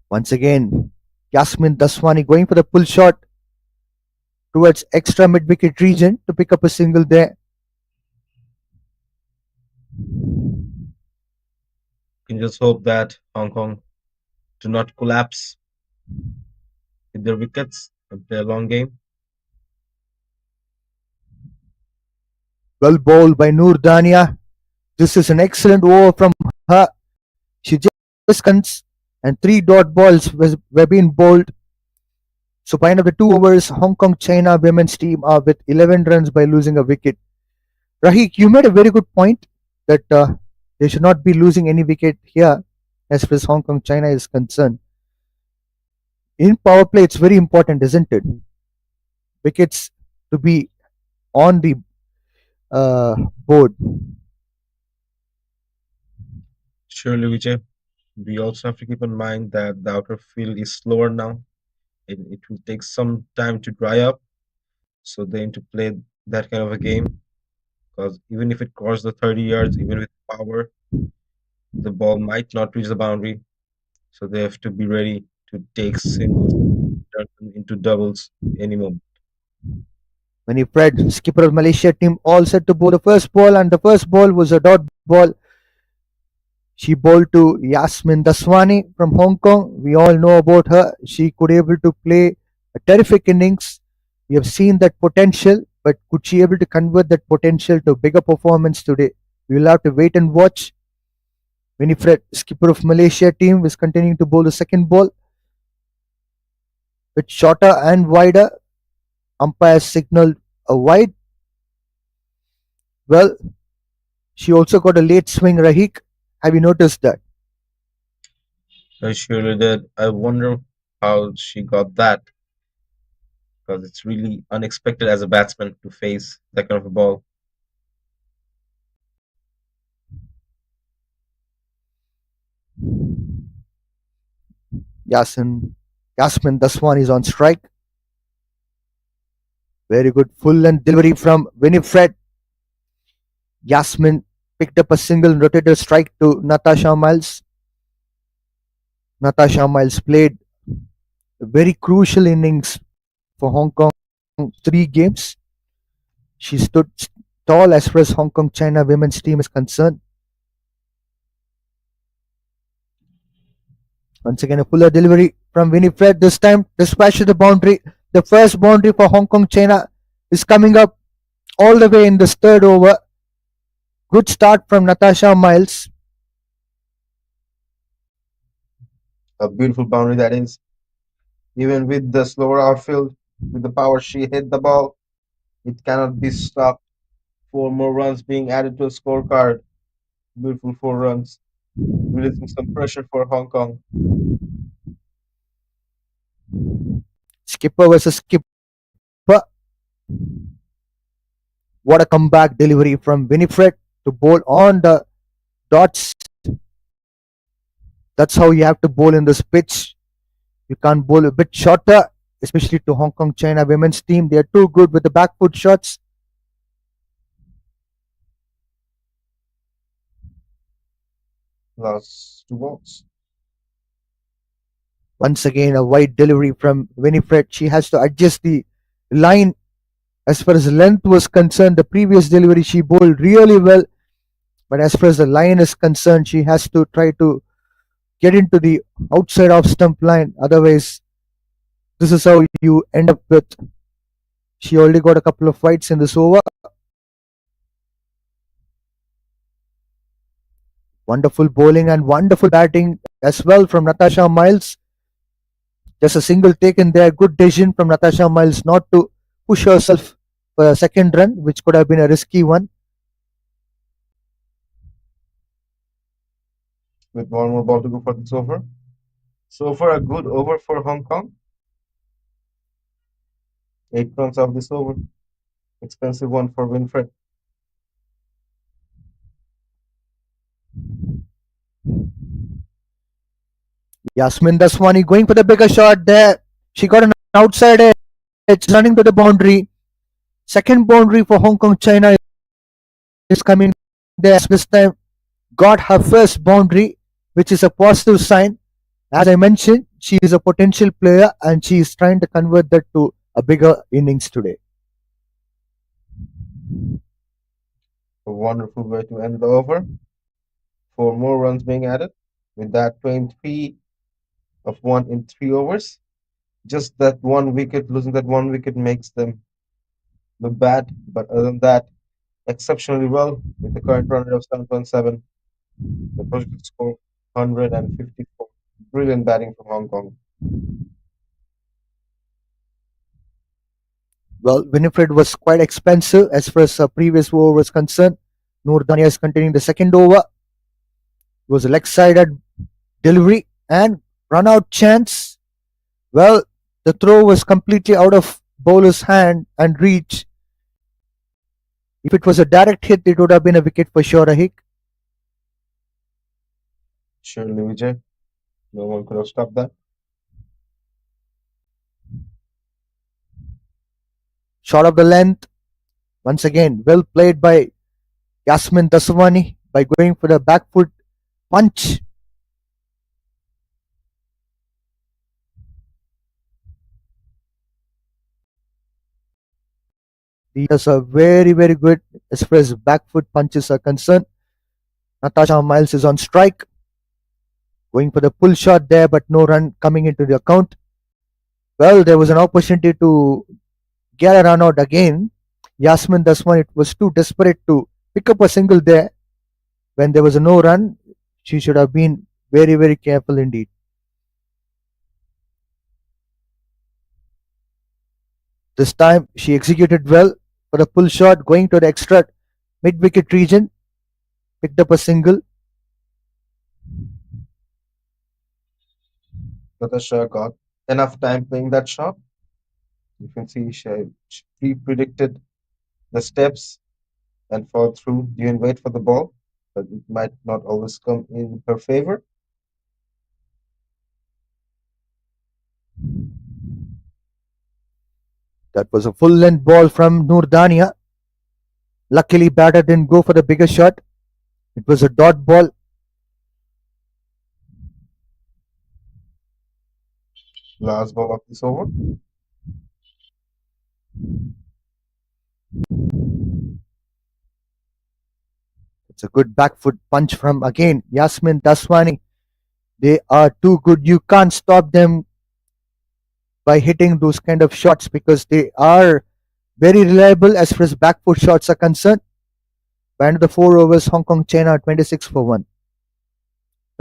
Once again, Yasmin Daswani going for the pull shot towards extra mid-wicket region to pick up a single there. You can just hope that Hong Kong do not collapse with their wickets and play a long game. Well bowled by Noor Dania. This is an excellent over from her. She just guns and three dot balls were being bowled. So by end of the 2 overs, Hong Kong China women's team are with 11 runs by losing a wicket. Rahik, you made a very good point that they should not be losing any wicket here as far as Hong Kong China is concerned. In power play, it's very important, isn't it? Wickets to be on the board. Surely, Vijay, we also have to keep in mind that the outer field is slower now. It will take some time to dry up, so they need to play that kind of a game. Because even if it crosses the 30 yards, even with power, the ball might not reach the boundary. So they have to be ready to take singles, turn them into doubles any moment. Fred, skipper of Malaysia team, all set to bowl the first ball, and the first ball was a dot ball. She bowled to Yasmin Daswani from Hong Kong. We all know about her. She could able to play a terrific innings. We have seen that potential, but could she able to convert that potential to bigger performance today? We will have to wait and watch. Fred, skipper of Malaysia team, is continuing to bowl the second ball with shorter and wider. Umpire signaled a wide. Well, she also got a late swing, Rahik. Have you noticed that? I surely did. I wonder how she got that, because it's really unexpected as a batsman to face that kind of a ball. Yasin, Yasmin Daswani is on strike. Very good full length delivery from Winifred. Yasmin picked up a single rotator strike to Natasha Miles. Natasha Miles played a very crucial innings for Hong Kong, 3 games. She stood tall as far as Hong Kong China women's team is concerned. Once again, a fuller delivery from Winifred. This time, dispatched the boundary. The first boundary for Hong Kong China is coming up all the way in this third over. Good start from Natasha Miles. A beautiful boundary that is. Even with the slower outfield, with the power she hit the ball, it cannot be stopped. 4 more runs being added to a scorecard. Beautiful 4 runs, releasing some pressure for Hong Kong. Skipper versus skipper. What a comeback delivery from Winifred to bowl on the dots. That's how you have to bowl in this pitch. You can't bowl a bit shorter, especially to Hong Kong China women's team. They are too good with the back foot shots. Last 2 balls. Once again, a wide delivery from Winifred. She has to adjust the line as far as length was concerned. The previous delivery she bowled really well, but as far as the line is concerned, she has to try to get into the outside off stump line. Otherwise, this is how you end up with. She already got a couple of fights in this over. Wonderful bowling and wonderful batting as well from Natasha Miles. Just a single taken there. Good decision from Natasha Miles not to push herself for a second run, which could have been a risky one. With 1 more ball to go for this over. So far, a good over for Hong Kong. 8 runs off this over. Expensive one for Winfred. Yasmin Daswani going for the bigger shot there. She got an outside edge running to the boundary. Second boundary for Hong Kong China is coming there. This time got her first boundary, which is a positive sign. As I mentioned, she is a potential player and she is trying to convert that to a bigger innings today. A wonderful way to end the over. Four more runs being added. With that 23 of 1 in 3 overs. Just that one wicket, losing that one wicket makes them look bad. But other than that, exceptionally well with the current run rate of 7.7. The projected score 154. Brilliant batting from Hong Kong. Well, Winifred was quite expensive as far as her previous over was concerned. Noor Dania is continuing the second over. It was a leg sided delivery and run out chance. Well, the throw was completely out of bowler's hand and reach. If it was a direct hit, it would have been a wicket for sure, Rahik. Surely, Vijay. No one could have stopped that. Short of the length. Once again, well played by Yasmin Daswani by going for the back foot punch. These are very, very good as far as back foot punches are concerned. Natasha Miles is on strike, going for the pull shot there, but no run coming into the account. Well, there was an opportunity to get a run out again. Yasmin Dasman, it was too desperate to pick up a single there. When there was a no run, she should have been very, very careful indeed. This time she executed well for the pull shot, going to the extra mid wicket region, picked up a single. Natasha got enough time playing that shot. You can see she predicted the steps and followed through. Didn't wait for the ball, but it might not always come in her favor. That was a full length ball from Noor Dania. Luckily, batter didn't go for the bigger shot. It was a dot ball. Last ball of this over. It's a good back foot punch from again Yasmin Daswani. They are too good. You can't stop them by hitting those kind of shots because they are very reliable as far as back foot shots are concerned. By end of the 4 overs, Hong Kong China 26 for 1.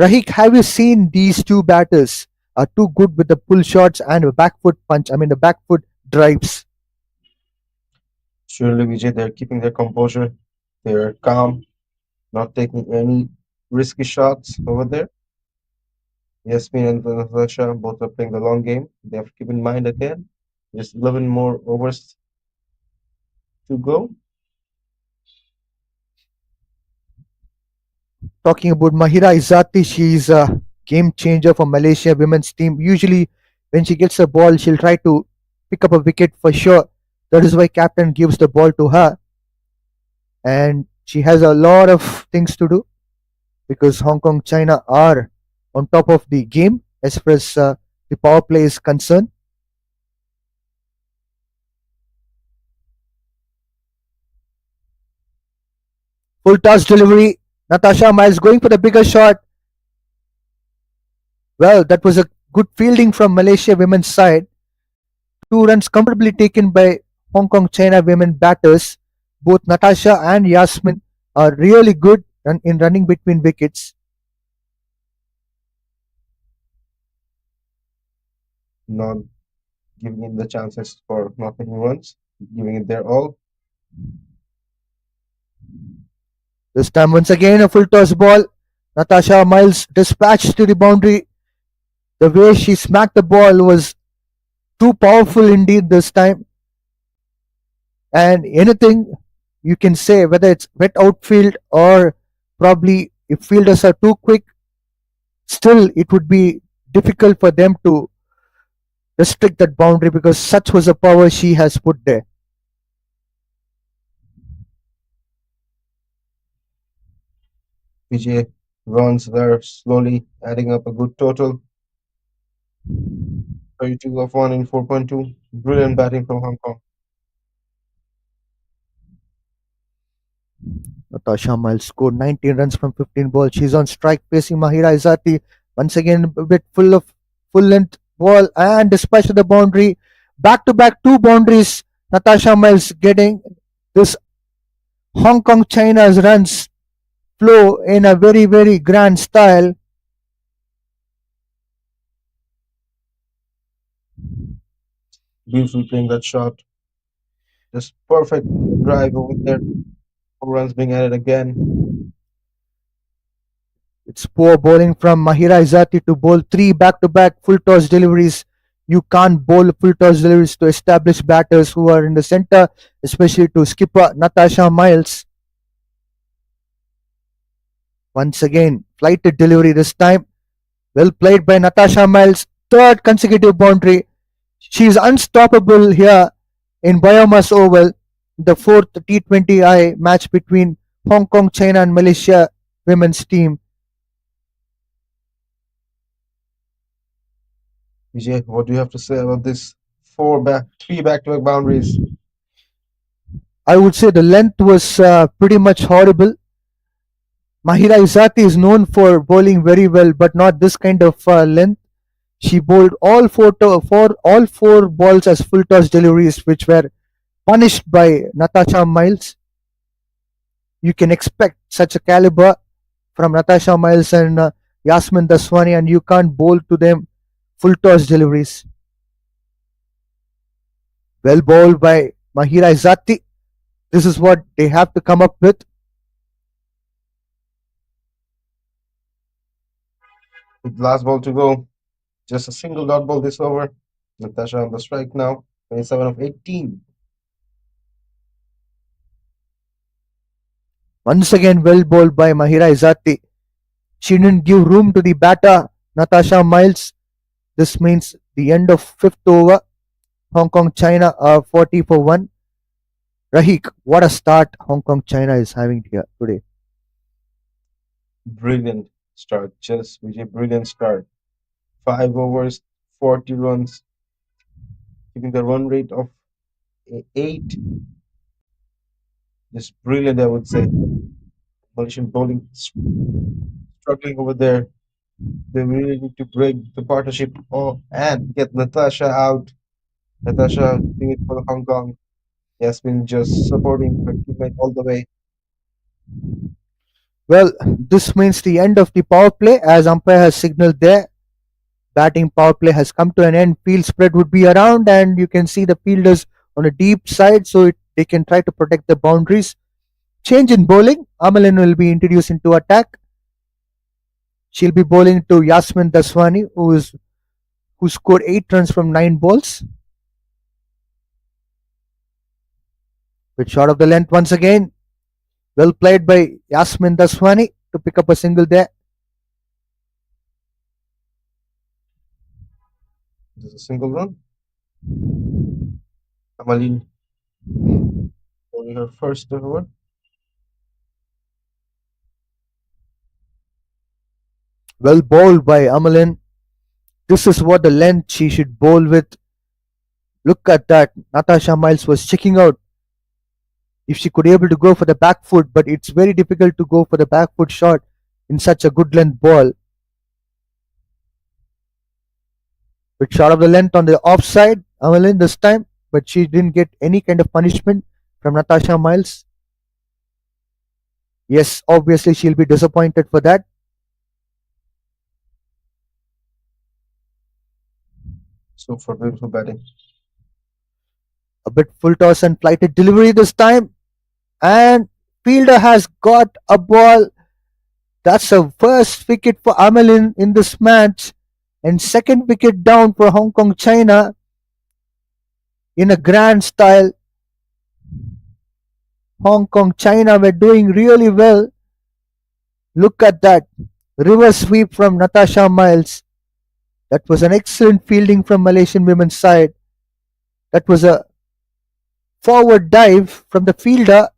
Rahik, have you seen these two batters are too good with the pull shots and the back foot punch? I mean the back foot drives. Surely, Vijay, they're keeping their composure. They're calm, not taking any risky shots over there. Yasmin and Natasha both are playing the long game. They have to keep in mind again, just 11 more overs to go. Talking about Mahira Izzati, she's a game changer for Malaysia women's team. Usually, when she gets a ball, she'll try to pick up a wicket for sure. That is why captain gives the ball to her, and she has a lot of things to do because Hong Kong China are on top of the game as far as the power play is concerned. Full toss delivery. Natasha Miles going for the bigger shot. Well, that was a good fielding from Malaysia women's side. 2 runs comfortably taken by Hong Kong China women batters. Both Natasha and Yasmin are really good in running between wickets. Not giving it the chances for not taking runs, giving it their all. This time, once again, a full toss ball. Natasha Miles dispatched to the boundary. The way she smacked the ball was too powerful indeed this time. And anything you can say, whether it's wet outfield or probably if fielders are too quick, still it would be difficult for them to restrict that boundary because such was the power she has put there. PJ runs there slowly, adding up a good total. 32 of 1 in 4.2. Brilliant batting from Hong Kong. Natasha Miles scored 19 runs from 15 balls. She's on strike facing Mahira Izati. Once again, a bit full length ball and dispatched to the boundary. Back to back two boundaries. Natasha Miles getting this Hong Kong China's runs flow in a very grand style. Beautiful playing that shot. Just perfect drive over there. 4 runs being added again. It's poor bowling from Mahira Izati to bowl three back-to-back full toss deliveries. You can't bowl full toss deliveries to established batters who are in the centre, especially to skipper Natasha Miles. Once again, flighted delivery this time. Well played by Natasha Miles. Third consecutive boundary. She is unstoppable here in BAYUEMAS Oval, the fourth T20I match between Hong Kong, China, and Malaysia women's team. Vijay, what do you have to say about this? Three back-to-back boundaries. I would say the length was pretty much horrible. Mahira Izati is known for bowling very well, but not this kind of length. She bowled all four balls as full toss deliveries, which were punished by Natasha Miles. You can expect such a caliber from Natasha Miles and Yasmin Daswani, and you can't bowl to them full toss deliveries. Well bowled by Mahira Izati. This is what they have to come up with. With last ball to go. Just a single dot ball this over. Natasha on the strike now. 27 of 18. Once again, well bowled by Mahira Izati. She didn't give room to the batter, Natasha Miles. This means the end of fifth over. Hong Kong China are 40 for 1. Rahik, what a start Hong Kong China is having here today. Brilliant start. Just Vijay, brilliant start. 5 overs, 40 runs, keeping the run rate of 8. Just brilliant, I would say. Malaysian bowling struggling over there. They really need to break the partnership and get Natasha out. Natasha doing it for Hong Kong. Yasmin just supporting her teammate all the way. Well, this means the end of the power play as umpire has signaled there. Batting power play has come to an end. Field spread would be around, and you can see the fielders on a deep side so they can try to protect the boundaries. Change in bowling. Amalin will be introduced into attack. She'll be bowling to Yasmin Daswani, who scored 8 runs from 9 balls. With shot of the length once again. Well played by Yasmin Daswani to pick up a single there. Just a single run. Amalin only her first over. Well bowled by Amalin. This is what the length she should bowl with. Look at that. Natasha Miles was checking out if she could able to go for the back foot, but it's very difficult to go for the back foot shot in such a good length ball. With shot of the length on the offside, Amalin this time, but she didn't get any kind of punishment from Natasha Miles. Yes, obviously she'll be disappointed for that. So for beautiful batting. A bit full toss and flighted delivery this time, and fielder has got a ball. That's a first wicket for Amalin in this match, and second wicket down for Hong Kong China in a grand style. Hong Kong China were doing really well. Look at that reverse sweep from Natasha Miles. That was an excellent fielding from Malaysian women's side. That was a forward dive from the fielder.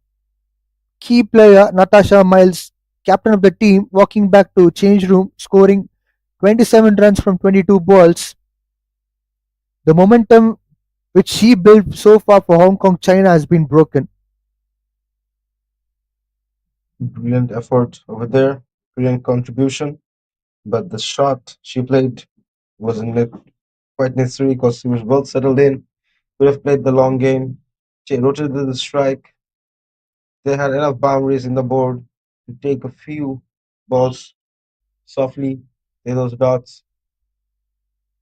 Key player Natasha Miles, captain of the team, walking back to change room, scoring 27 runs from 22 balls. The momentum which she built so far for Hong Kong China has been broken. Brilliant effort over there, brilliant contribution. But the shot she played wasn't quite necessary because she was well settled in. Could have played the long game. She rotated the strike. They had enough boundaries in the board to take a few balls softly, play those dots.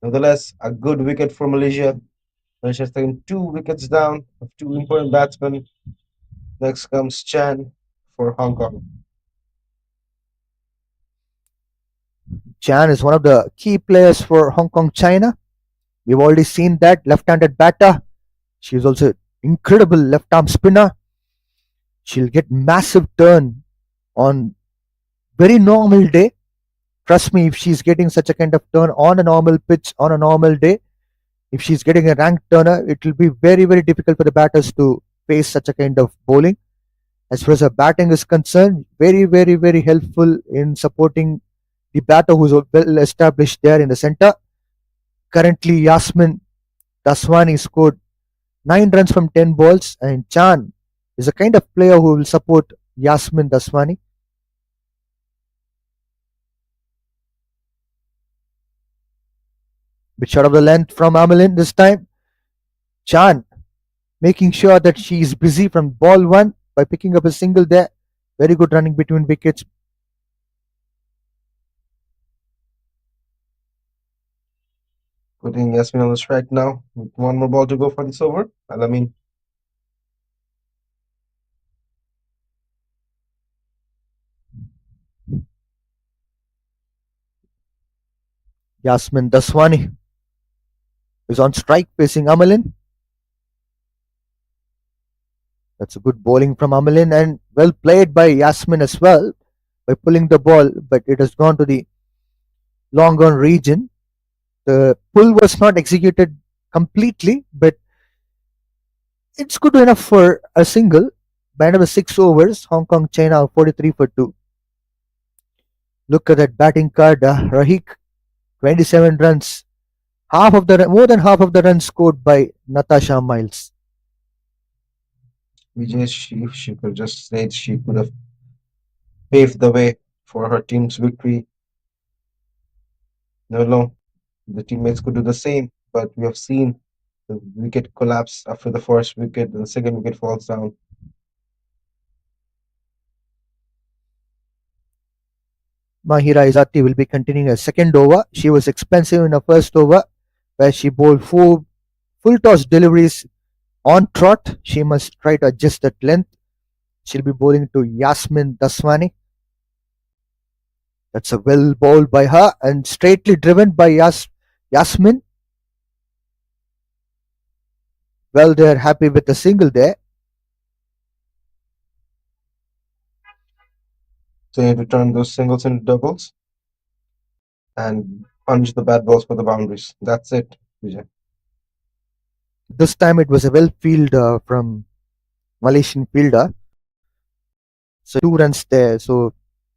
Nevertheless, a good wicket for Malaysia. Malaysia has taken 2 wickets down of two important batsmen. Next comes Chan for Hong Kong. Chan is one of the key players for Hong Kong China. We've already seen that left-handed batter. She's also incredible left-arm spinner. She'll get massive turn on very normal day. Trust me, if she's getting such a kind of turn on a normal pitch on a normal day, if she's getting a ranked turner, it will be very, very difficult for the batters to face such a kind of bowling. As far as her batting is concerned, very, very, very helpful in supporting the batter who's well established there in the center. Currently, Yasmin Daswani scored 9 runs from 10 balls, and Chan is a kind of player who will support Yasmin Daswani. Bit short of the length from Amelin this time. Chan making sure that she is busy from ball one by picking up a single there. Very good running between wickets. Putting Yasmin on the strike now with one more ball to go for this over. And I mean, Yasmin Daswani is on strike facing Amelin. That's a good bowling from Amelin and well played by Yasmin as well by pulling the ball, but it has gone to the long on region. The pull was not executed completely, but it's good enough for a single. By end of the 6 overs, Hong Kong China are 43 for 2. Look at that batting card, Rahik, 27 runs. More than half of the runs scored by Natasha Miles. Vijay, if she could just stayed, she could have paved the way for her team's victory. No, the teammates could do the same, but we have seen the wicket collapse after the first wicket, and the second wicket falls down. Mahira Izati will be continuing a second over. She was expensive in her first over, where she bowled 4 full toss deliveries on trot. She must try to adjust that length. She'll be bowling to Yasmin Daswani. That's a well bowled by her and straightly driven by Yasmin. Well, they're happy with the single there. So you have to turn those singles into doubles and punch the bad balls for the boundaries. That's it, Vijay. This time it was a well field from Malaysian fielder. So 2 runs there. So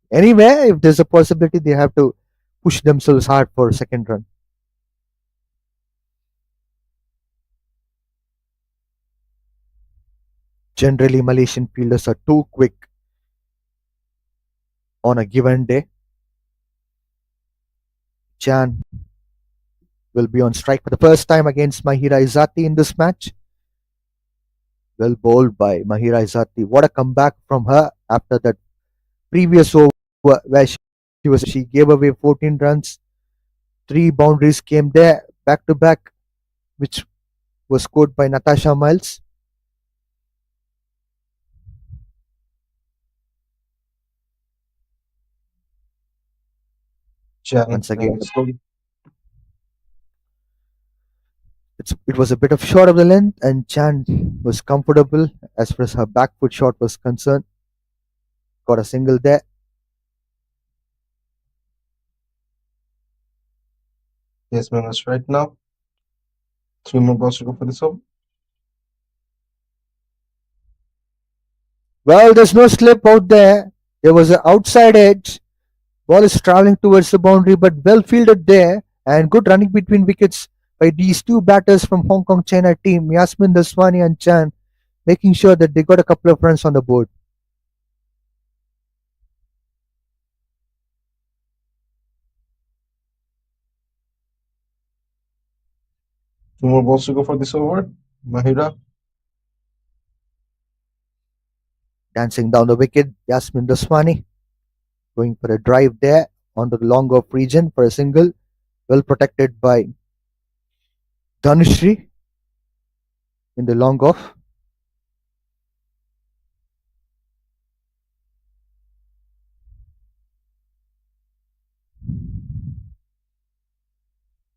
anyway, if there's a possibility, they have to push themselves hard for second run. Generally, Malaysian fielders are too quick on a given day. Chan will be on strike for the first time against Mahira Izati in this match. Well bowled by Mahira Izati. What a comeback from her after that previous over where she gave away 14 runs. 3 boundaries came there back to back, which was scored by Natasha Miles. Chan Once playing again, it slowly. it was a bit of short of the length, and Chan was comfortable as far as her back foot shot was concerned. Got a single there. Yes, man, that's right now. 3 more balls to go for this over. Well, there's no slip out there. There was an outside edge. Ball is traveling towards the boundary, but well fielded there and good running between wickets by these two batters from Hong Kong China team, Yasmin Daswani and Chan, making sure that they got a couple of runs on the board. Two more balls to go for this over. Mahira. Dancing down the wicket, Yasmin Daswani going for a drive there onto the long off region for a single, well protected by Dhanushri in the long off.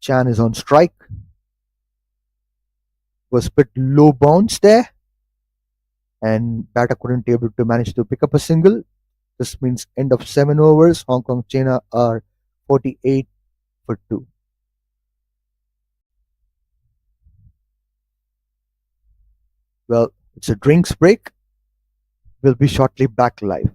Chan is on strike, was bit low bounce there, and batter couldn't able to manage to pick up a single. This means end of 7 overs. Hong Kong China are 48 for 2. Well, it's a drinks break. We'll be shortly back live.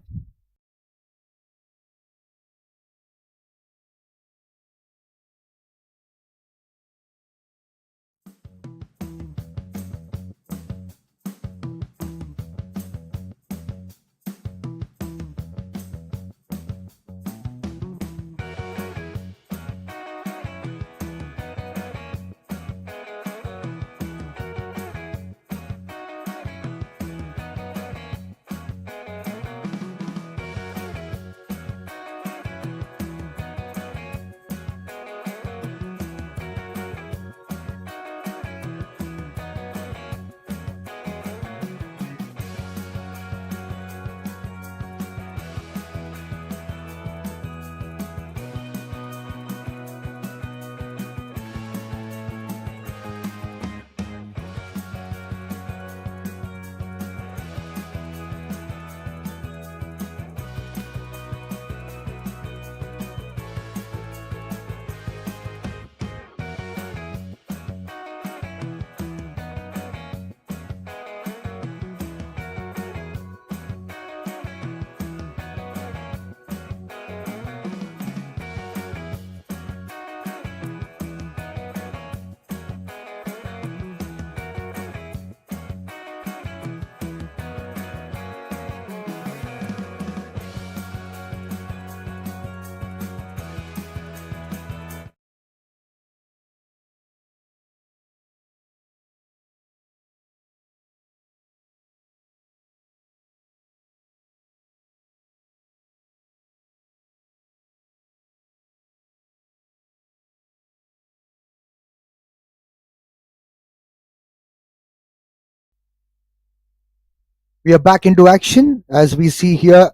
We are back into action. As we see here,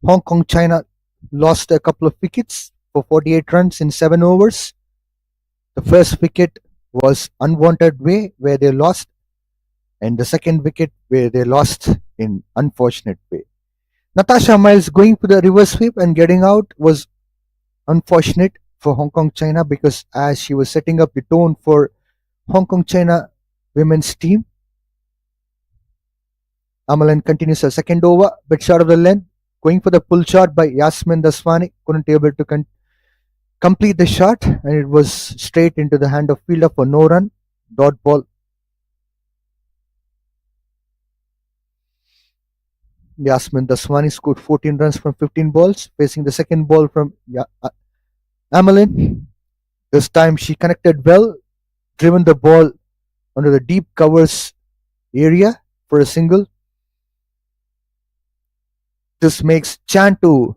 Hong Kong China lost a couple of wickets for 48 runs in 7 overs. The first wicket was unwanted way where they lost, and the second wicket where they lost in unfortunate way. Natasha Miles going for the reverse sweep and getting out was unfortunate for Hong Kong China because as she was setting up the tone for Hong Kong China women's team, Amalan continues her second over, bit short of the length, going for the pull shot by Yasmin Daswani, couldn't able to complete the shot, and it was straight into the hand of fielder for no run, dot ball. Yasmin Daswani scored 14 runs from 15 balls, facing the second ball from Amalin. This time she connected well, driven the ball onto the deep covers area for a single. This makes Chan to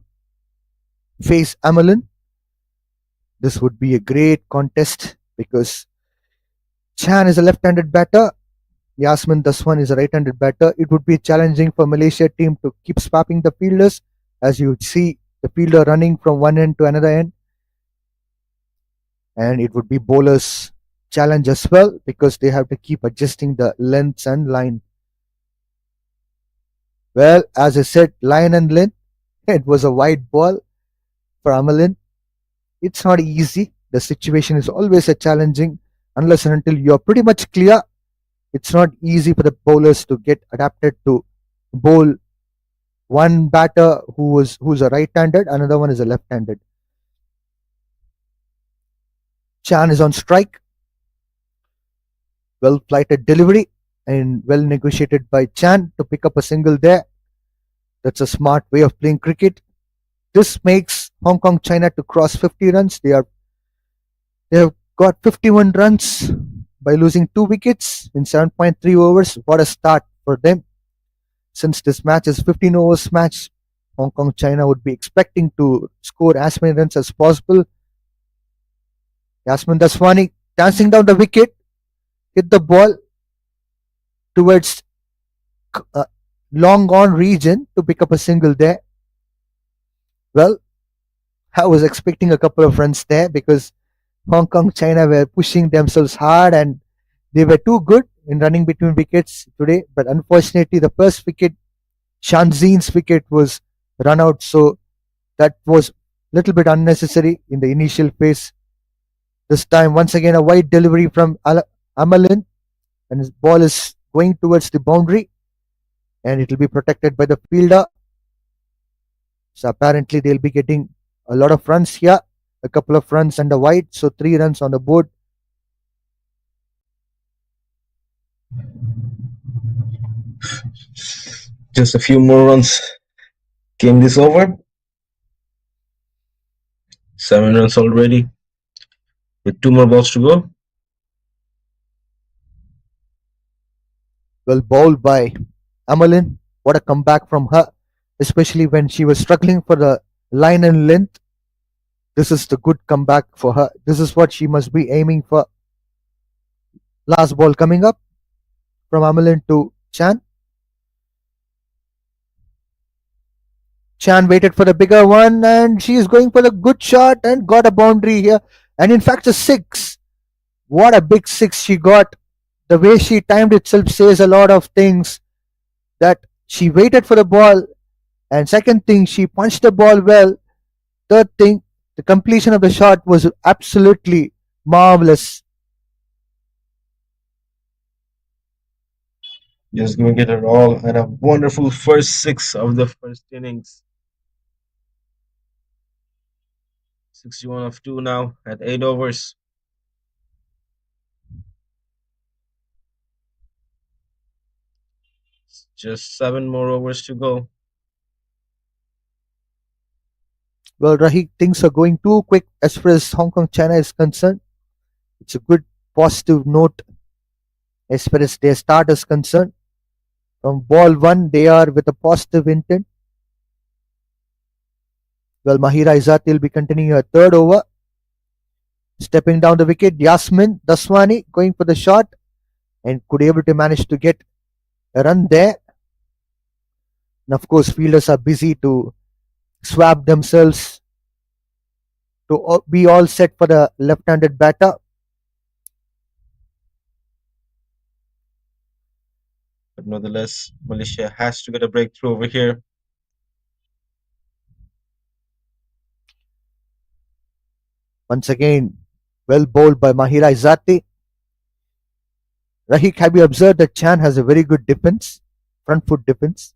face Amalin. This would be a great contest because Chan is a left-handed batter. Yasmin Daswan is a right-handed batter. It would be challenging for Malaysia team to keep swapping the fielders, as you see the fielder running from one end to another end, and it would be bowlers' challenge as well because they have to keep adjusting the lengths and line. Well, as I said, line and length. It was a wide ball for Amalin. It's not easy. The situation is always a challenging unless and until you're pretty much clear. It's not easy for the bowlers to get adapted to bowl one batter who's a right-handed, another one is a left-handed. Chan is on strike. Well flighted delivery and well negotiated by Chan to pick up a single there. That's a smart way of playing cricket. This makes Hong Kong China to cross 50 runs. They have got 51 runs by losing 2 wickets in 7.3 overs. What a start for them. Since this match is 15 overs match, Hong Kong China would be expecting to score as many runs as possible. Yasmin Daswani dancing down the wicket, hit the ball towards uh, long on region to pick up a single there. Well, I was expecting a couple of runs there because Hong Kong China were pushing themselves hard and they were too good in running between wickets today. But unfortunately, the first wicket, Shanzin's wicket, was run out, so that was a little bit unnecessary in the initial phase. This time, once again, a wide delivery from Amalin, and his ball is going towards the boundary, and it will be protected by the fielder. So apparently, they'll be getting a lot of runs here, a couple of runs and a wide, so 3 runs on the board. Just a few more runs. Game this over. 7 runs already with 2 more balls to go. Well bowled by Amalin. What a comeback from her, especially when she was struggling for the line and length. This is the good comeback for her. This is what she must be aiming for. Last ball coming up from Amalin to Chan. Chan waited for the bigger one and she is going for the good shot and got a boundary here. And in fact, a six. What a big six she got. The way she timed itself says a lot of things, that she waited for the ball, and second thing, she punched the ball well. Third thing, the completion of the shot was absolutely marvelous. Just giving it her all and a wonderful first six of the first innings. 61 of 2 now at 8 overs. Just 7 more overs to go. Well, Rahi, things are going too quick as far as Hong Kong China is concerned. It's a good positive note as far as their start is concerned. From ball one, they are with a positive intent. Well, Mahira Izzati will be continuing her third over. Stepping down the wicket, Yasmin Daswani going for the shot and could able to manage to get a run there. And of course, fielders are busy to swap themselves to be all set for the left-handed batter. But nonetheless, Malaysia has to get a breakthrough over here. Once again, well bowled by Mahira Izzati. Rahik, have you observed that Chan has a very good defense, front foot defense?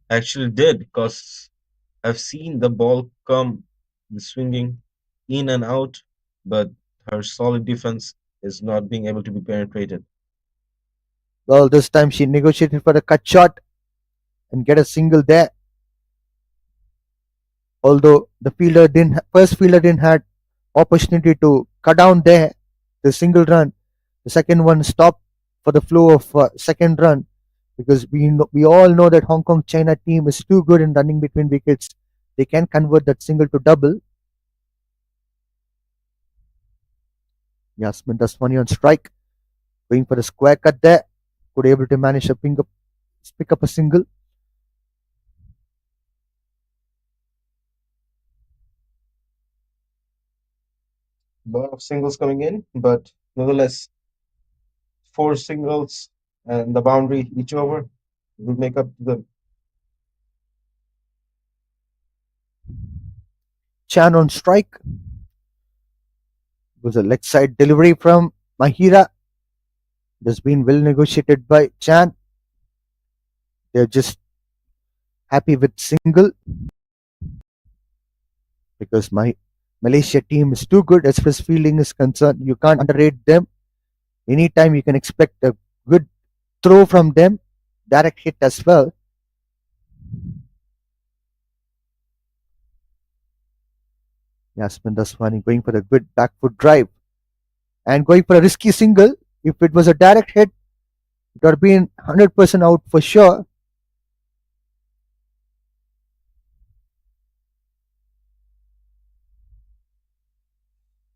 Actually did, because I've seen the ball come swinging in and out, but her solid defense is not being able to be penetrated. Well, this time she negotiated for a cut shot and get a single there. Although the first fielder didn't had opportunity to cut down there the single run. The second one stopped for the flow of second run because we all know that Hong Kong China team is too good in running between wickets. They can convert that single to double. Yasmin Daswani on strike, going for a square cut there. Could able to manage to pick up a single. A lot of singles coming in, but nonetheless, 4 singles and the boundary each over will make up the Chan on strike. It was a leg side delivery from Mahira. It has been well negotiated by Chan. They're just happy with single because Malaysia team is too good as far as fielding is concerned. You can't underrate them. Anytime you can expect a good throw from them, direct hit as well. Yasmin Daswani going for a good back foot drive and going for a risky single. If it was a direct hit, it would have been 100% out for sure.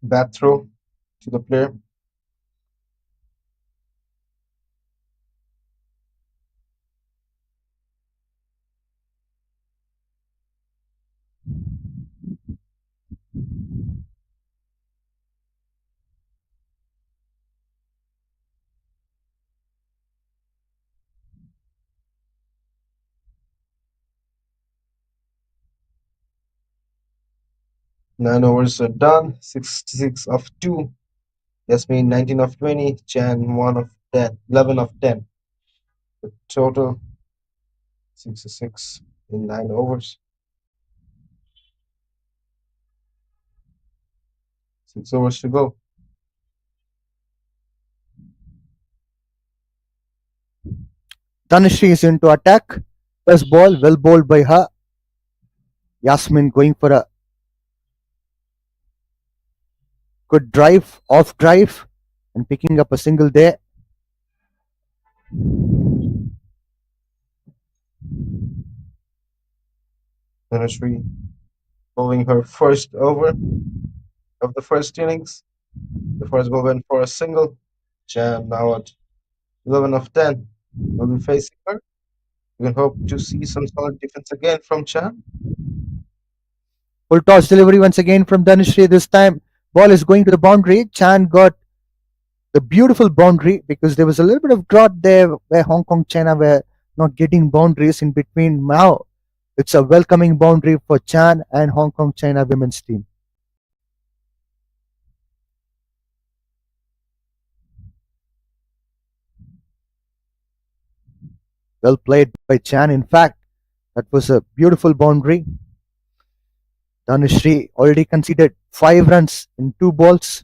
Bad throw to the player. Nine overs are done. 66 of 2. Yasmin 19 of 20. Chan 1 of 10. 11 of 10. The total 66 in 9 overs. 6 overs to go. Tanushree is into attack. First ball, well bowled by her. Yasmin going for a good drive, off drive, and picking up a single there. Tanushree bowling her first over of the first innings. The first ball went for a single. Chan now at 11 of 10 will be facing her. We can hope to see some solid defense again from Chan. Full toss delivery once again from Tanushree. This time, ball is going to the boundary. Chan got the beautiful boundary because there was a little bit of drought there where Hong Kong, China were not getting boundaries in between. Now, it's a welcoming boundary for Chan and Hong Kong, China women's team. Well played by Chan. In fact, that was a beautiful boundary. Dhanushri already conceded 5 runs in 2 balls.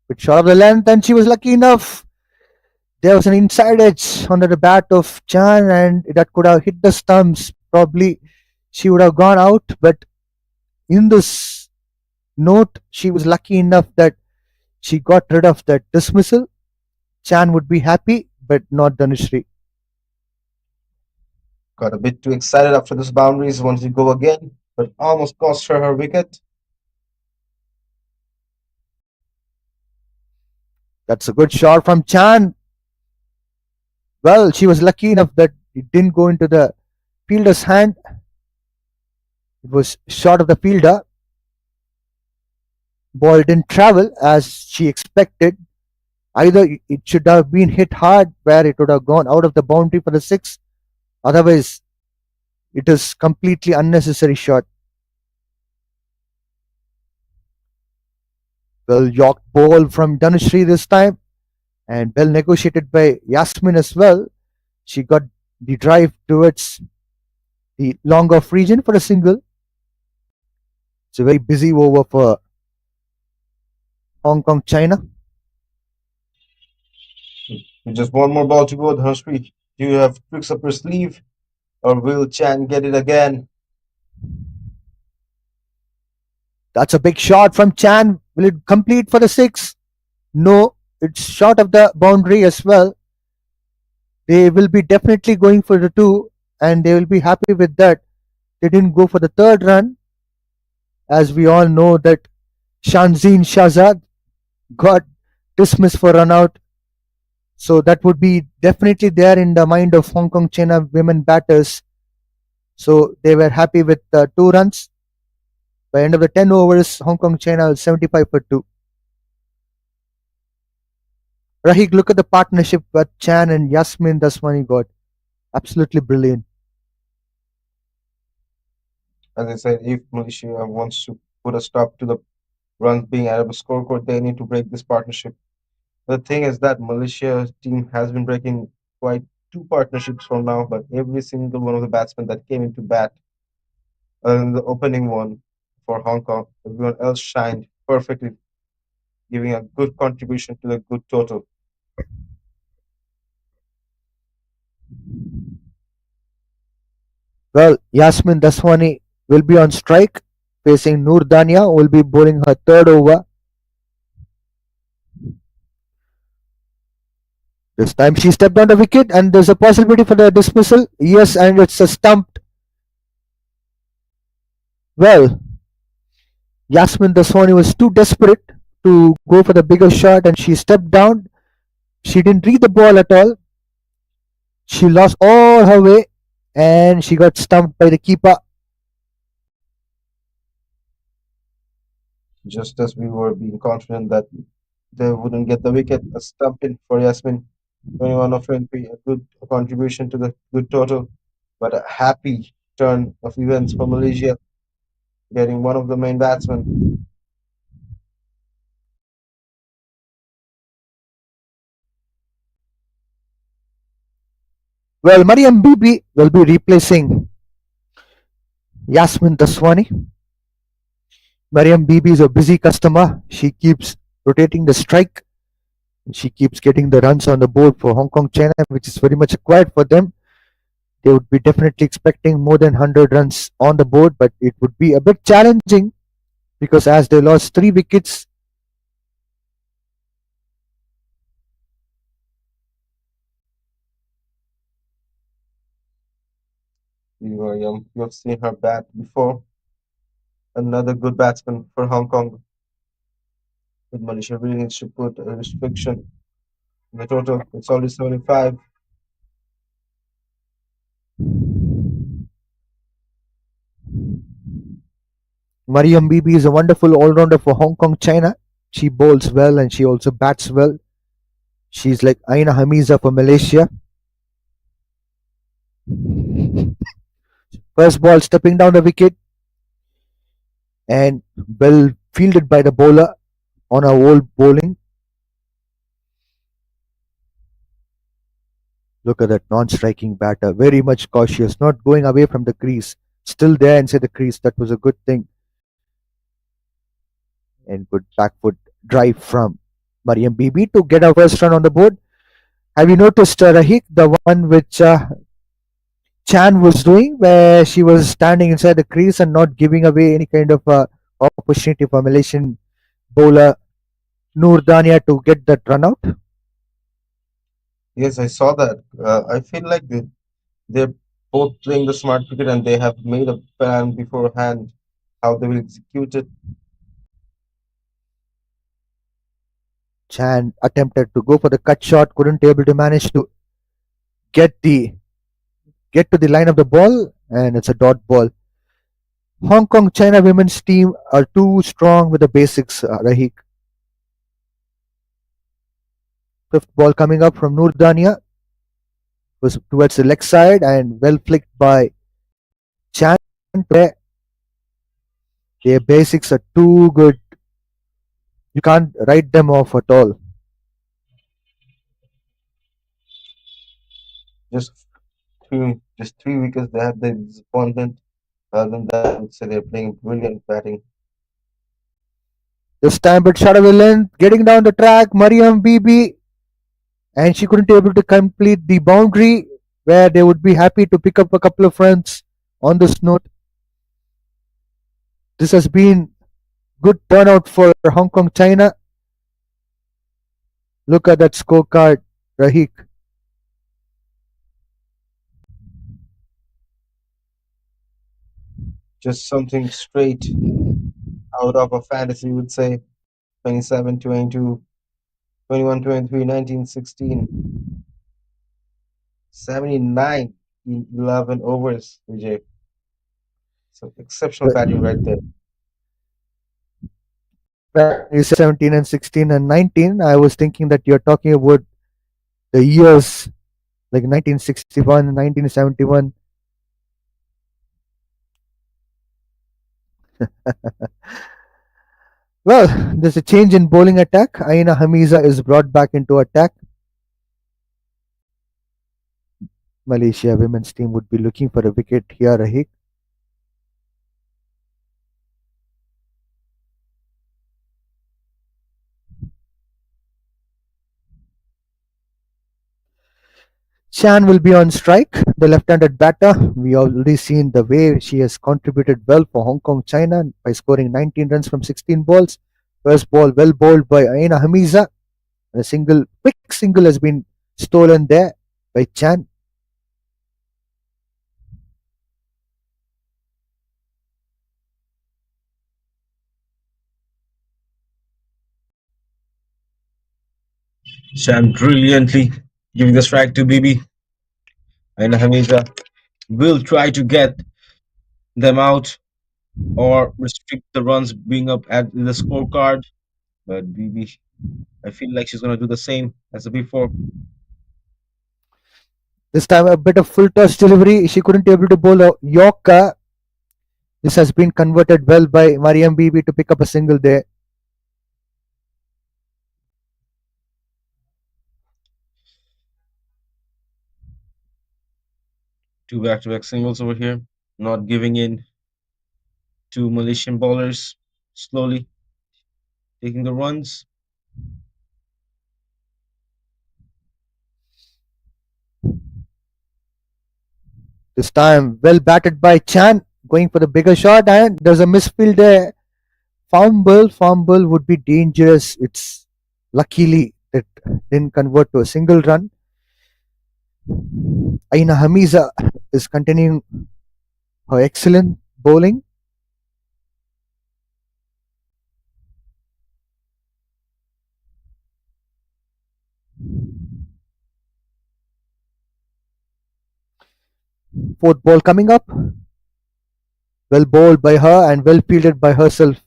Bit short of the length, and she was lucky enough. There was an inside edge under the bat of Chan, and that could have hit the stumps. Probably she would have gone out, but in this note, she was lucky enough that she got rid of that dismissal. Chan would be happy, but not Dhanushri. Got a bit too excited after those boundaries, wanted to go again, but almost cost her her wicket. That's a good shot from Chan. Well, she was lucky enough that it didn't go into the fielder's hand. It was short of the fielder. Ball didn't travel as she expected. Either it should have been hit hard where it would have gone out of the boundary for the six. Otherwise, it is completely unnecessary shot. Well, York ball from Dhanushri this time, and well negotiated by Yasmin as well. She got the drive towards the long off region for a single. It's a very busy over for Hong Kong, China. With just one more ball to go, Dhanushri. Do you have tricks up your sleeve, or will Chan get it again? That's a big shot from Chan. Will it complete for the six? No, it's short of the boundary as well. They will be definitely going for the two, and they will be happy with that. They didn't go for the third run, as we all know that Shanzeen Shahzad got dismissed for run out. So that would be definitely there in the mind of Hong Kong China women batters. So they were happy with 2 runs. By end of the 10 overs, Hong Kong China was 75 for 2. Rahik, look at the partnership with Chan and Yasmin Daswani got. Absolutely brilliant. As I said, if Malaysia wants to put a stop to the runs being out of the scoreboard, they need to break this partnership. The thing is that Malaysia team has been breaking quite two partnerships from now, but every single one of the batsmen that came into bat, other than the opening one, for Hong Kong. Everyone else shined perfectly, giving a good contribution to the good total. Well, Yasmin Daswani will be on strike, facing Noor Dania, who will be bowling her third over. This time she stepped on the wicket, and there's a possibility for the dismissal. Yes, and it's a stumped. Well, Yasmin Daswani was too desperate to go for the bigger shot, and she stepped down. She didn't read the ball at all. She lost all her way, and she got stumped by the keeper. Just as we were being confident that they wouldn't get the wicket, a stump in for Yasmin. 21 of 20, a good contribution to the good total, but a happy turn of events for Malaysia, getting one of the main batsmen. Well, Mariam Bibi will be replacing Yasmin Daswani. Mariam Bibi is a busy customer. She keeps rotating the strike. She keeps getting the runs on the board for Hong Kong China, which is very much required for them. They would be definitely expecting more than 100 runs on the board, but it would be a bit challenging because as they lost 3 wickets, You have seen her bat before. Another good batsman for Hong Kong, with Malaysia really needs to put a restriction in the total. It's only 75. Mariam Bibi is a wonderful all-rounder for Hong Kong China. She bowls well and she also bats well. She's like Aina Hamiza for Malaysia. First ball stepping down the wicket and well fielded by the bowler on her old bowling. Look at that non-striking batter, very much cautious, not going away from the crease, still there inside the crease. That was a good thing, and good back foot drive from Mariam Bibi to get our first run on the board. Have you noticed Rahik, the one which Chan was doing, where she was standing inside the crease and not giving away any kind of opportunity for Malaysian bowler Noor Dania to get that run out? Yes, I saw that. I feel like they're both playing the smart cricket and they have made a plan beforehand how they will execute it. Chan attempted to go for the cut shot, couldn't able to manage to get the get to the line of the ball, and it's a dot ball. Hong Kong China women's team are too strong with the basics, Rahik. Fifth ball coming up from Noor Dania was towards the leg side and well flicked by Chan. Their basics are too good. You can't write them off at all. Just 3 wickets. They had the disappointment. Other than that, I would say they're playing brilliant batting. This time, but shot away length, getting down the track, Mariam Bibi, and she couldn't able to complete the boundary where they would be happy to pick up a couple of runs on this note. This has been good turnout for Hong Kong China. Look at that scorecard, Rahik. Just something straight out of a fantasy, would say. 27, 22, 21, 23, 19, 16, 79 in 11 overs, Vijay. So exceptional batting right there. You said 17 and 16 and 19. I was thinking that you're talking about the years like 1961 and 1971. Well, there's a change in bowling attack. Aina Hamiza is brought back into attack. Malaysia women's team would be looking for a wicket here, Rahik. Chan will be on strike, the left-handed batter. We already seen the way she has contributed well for Hong Kong China by scoring 19 runs from 16 balls. First ball well bowled by Aina Hamiza. A quick single has been stolen there by Chan. Sham brilliantly giving the strike to Bibi, and Hamiza will try to get them out or restrict the runs being up at the scorecard. But Bibi, I feel like she's gonna do the same as the before. This time a bit of full toss delivery. She couldn't be able to bowl a Yorker. This has been converted well by Mariam Bibi to pick up a single there. Two back-to-back singles over here, not giving in to Malaysian bowlers. Slowly taking the runs. This time well batted by Chan, going for the bigger shot, and there's a misfield there. Fumble would be dangerous. It's luckily it didn't convert to a single run. Aina Hamiza is continuing her excellent bowling. Fourth ball coming up. Well bowled by her and well fielded by herself.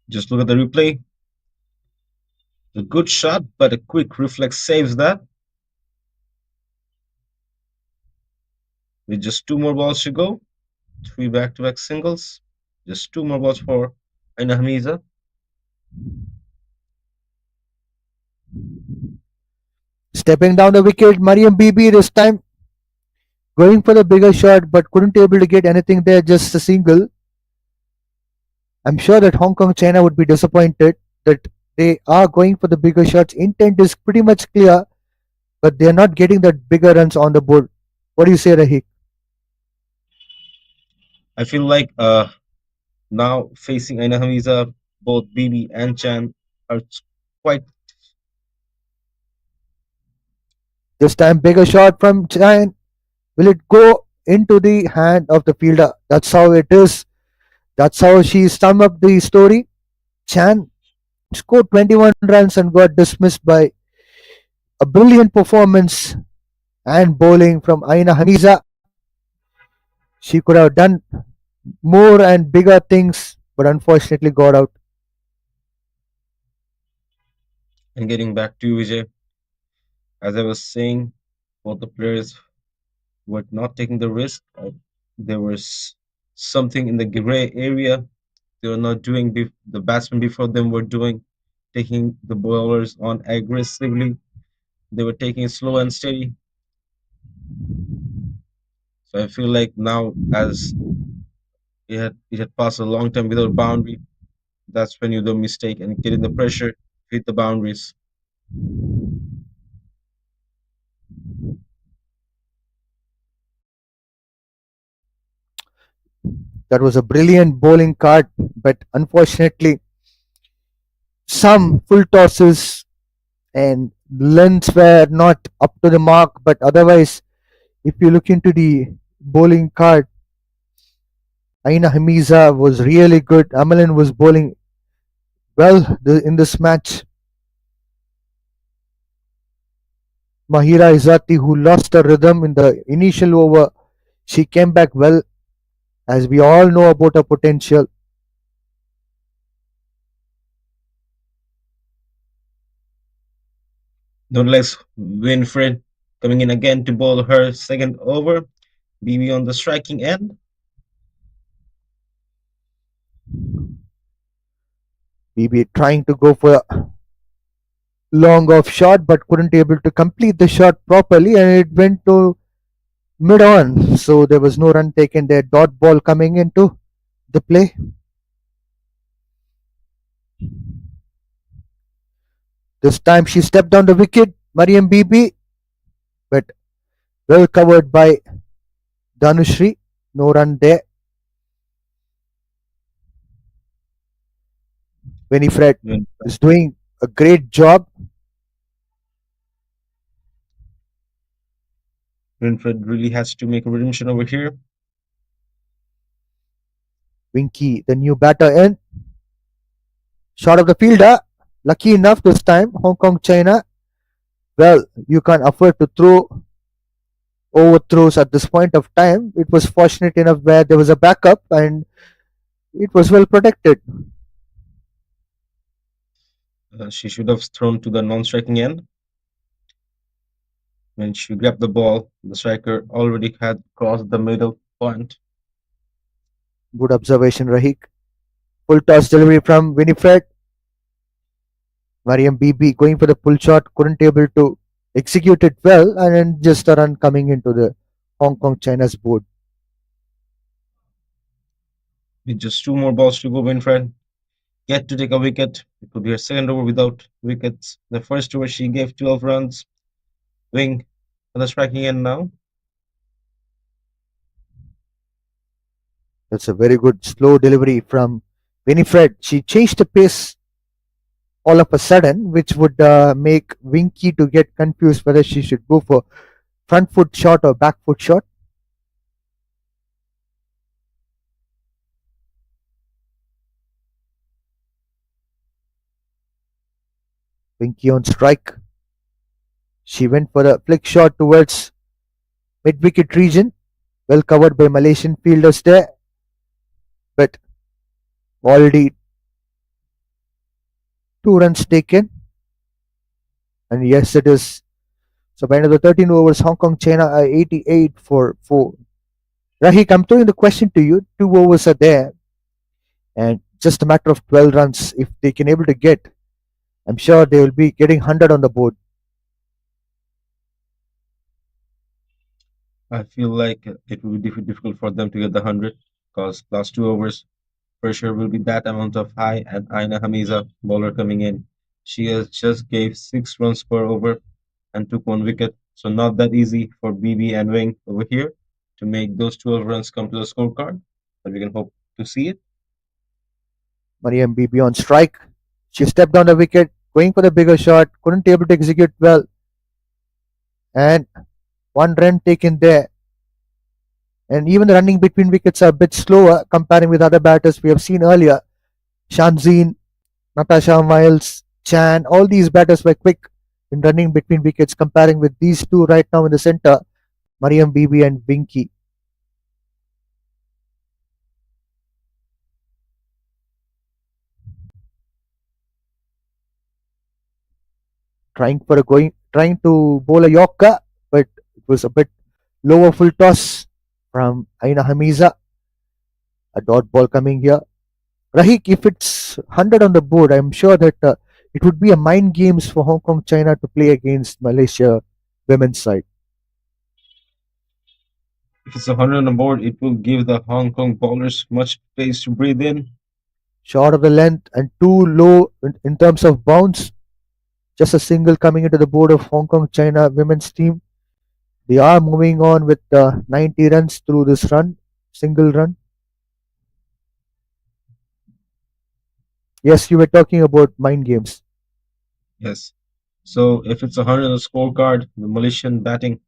Just look at the replay. A good shot, but a quick reflex saves that. With just two more balls to go, three back-to-back singles. Just two more balls for Aina Hamiza. Stepping down the wicket, Mariam Bibi this time going for the bigger shot but couldn't able to get anything there, just a single. I'm sure that Hong Kong China would be disappointed that they are going for the bigger shots. Intent is pretty much clear, but they're not getting that bigger runs on the board. What do you say, Rahik? I feel like now facing Aina Hamiza, both Bibi and Chan are quite. This time, bigger shot from Chan. Will it go into the hand of the fielder? That's how it is. That's how she summed up the story. Chan scored 21 runs and got dismissed by a brilliant performance and bowling from Aina Hamiza. She could have done more and bigger things, but unfortunately got out. And getting back to Vijay, as I was saying, both the players were not taking the risk. There was something in the gray area they were not doing. The batsmen before them were doing, taking the bowlers on aggressively. They were taking it slow and steady. So I feel like now, as it had passed a long time without boundary, that's when you do a mistake and getting the pressure, hit the boundaries. That was a brilliant bowling card, but unfortunately, some full tosses and lengths were not up to the mark. But otherwise, if you look into the bowling card, Aina Hamiza was really good. Amalin was bowling well in this match. Mahira Izati, who lost her rhythm in the initial over, she came back well, as we all know about her potential. Nonetheless, Winfred coming in again to bowl her second over. BB on the striking end. BB trying to go for a long off shot, but couldn't able to complete the shot properly, and it went to mid on. So there was no run taken there. Dot ball coming into the play. This time she stepped down the wicket. Mariam Bibi, but well covered by Dhanushri. No run there. Winifred When is doing a great job. Winfred really has to make a redemption over here. Winky, the new batter in. Shot of the fielder. Lucky enough this time. Hong Kong, China. Well, you can't afford to throw overthrows at this point of time. It was fortunate enough where there was a backup and it was well protected. She should have thrown to the non-striking end. When she grabbed the ball, the striker already had crossed the middle point. Good observation, Rahik. Full toss delivery from Winifred. Mariam Bibi going for the pull shot, couldn't able to execute it well, and then just a run coming into the Hong Kong China's board. With just two more balls to go, Winfred get to take a wicket. It would be her second over without wickets. The first over she gave 12 runs. Wing at the striking end now. That's a very good slow delivery from Winifred. She changed the pace all of a sudden, which would make Winky to get confused whether she should go for front foot shot or back foot shot. Winky on strike. She went for a flick shot towards mid wicket region, well covered by Malaysian fielders there, but already 2 runs taken. And yes, it is. So by end of the 13 overs, Hong Kong China are 88 for 4. Rahik, I'm throwing the question to you. 2 overs are there, and just a matter of 12 runs. If they can able to get, I'm sure they will be getting 100 on the board. I feel like it will be difficult for them to get the 100 because last 2 overs pressure will be that amount of high and Aina Hamiza bowler coming in. She has just gave 6 runs per over and took one wicket. So not that easy for BB and Wing over here to make those 12 runs come to the scorecard. But we can hope to see it. Mariam Bibi on strike. She stepped on the wicket, going for the bigger shot, couldn't able to execute well, and 1 run taken there. And even the running between wickets are a bit slower comparing with other batters we have seen earlier. Shanzeen, Natasha Miles, Chan, all these batters were quick in running between wickets comparing with these two right now in the center, Mariam Bibi and Winky. Trying to bowl a Yorker, but it was a bit lower full toss from Aina Hamiza. A dot ball coming here. Rahik, if it's 100 on the board, I'm sure that it would be a mind games for Hong Kong China to play against Malaysia women's side. If it's 100 on the board, it will give the Hong Kong bowlers much space to breathe in. Short of the length and too low in terms of bounce. Just a single coming into the board of Hong Kong China women's team. They are moving on with 90 runs through this run, single run. Yes, you were talking about mind games. Yes. So if it's 100 on the scorecard, the Malaysian batting,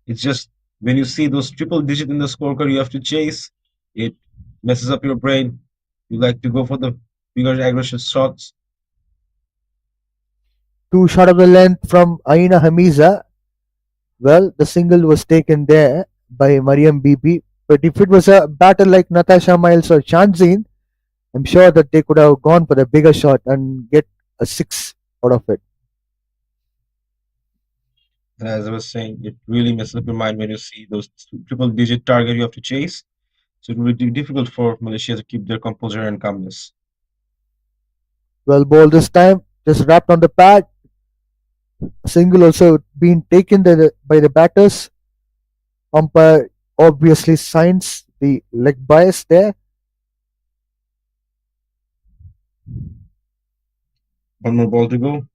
it's just when you see those triple digit in the scorecard, you have to chase. It messes up your brain. You like to go for the bigger aggression shots. Too short of the length from Aina Hamiza. Well, the single was taken there by Mariam Bibi. But if it was a batter like Natasha Miles or Shanzeen, I'm sure that they could have gone for the bigger shot and get a six out of it. And as I was saying, it really messes up your mind when you see those triple digit target you have to chase. So it will be difficult for Malaysia to keep their composure and calmness. Well ball this time, just wrapped on the pad. A single also being taken by the batters. Umpire obviously signs the leg bias there. One more ball to go.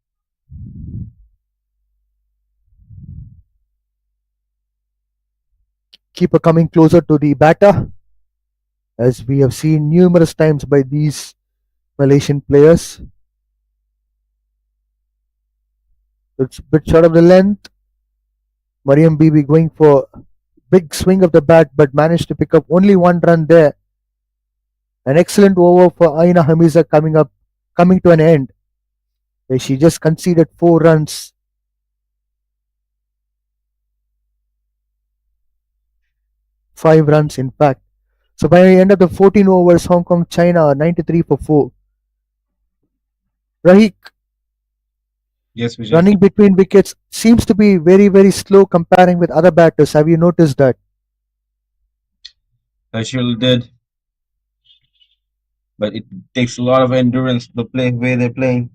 keep her coming closer to the batter, as we have seen numerous times by these Malaysian players. It's a bit short of the length. Mariam Bibi going for big swing of the bat, but managed to pick up only one run there. An excellent over for Aina Hamiza coming to an end, where she just conceded 4 runs, 5 runs in fact. So by the end of the 14 overs, Hong Kong China are 93 for 4. Rahik Yes, Vijay. running between wickets seems to be very, very slow comparing with other batters. Have you noticed that? I surely did, but it takes a lot of endurance to play where they're playing,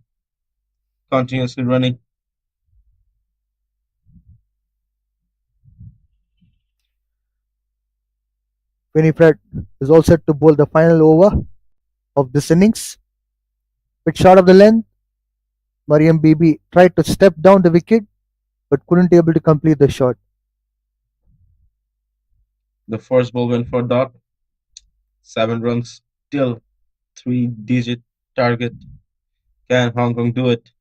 continuously running. Winifred is all set to bowl the final over of this innings. Bit short of the length, Mariam Bibi tried to step down the wicket but couldn't able to complete the shot. The first ball went for dot, 7 runs, still 3-digit target. Can Hong Kong do it?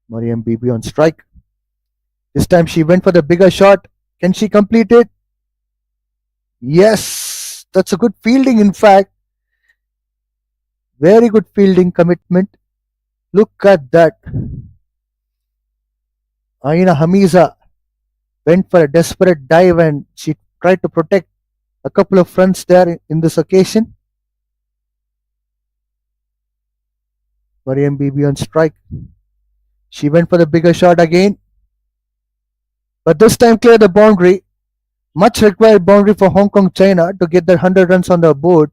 Mariam Bibi on strike. This time she went for the bigger shot. Can she complete it? Yes, that's a good fielding, in fact. Very good fielding commitment. Look at that. Aina Hamiza went for a desperate dive and she tried to protect a couple of runs there in this occasion. Mariam Bibi on strike. She went for the bigger shot again, but this time cleared the boundary. Much required boundary for Hong Kong China to get their 100 runs on the board.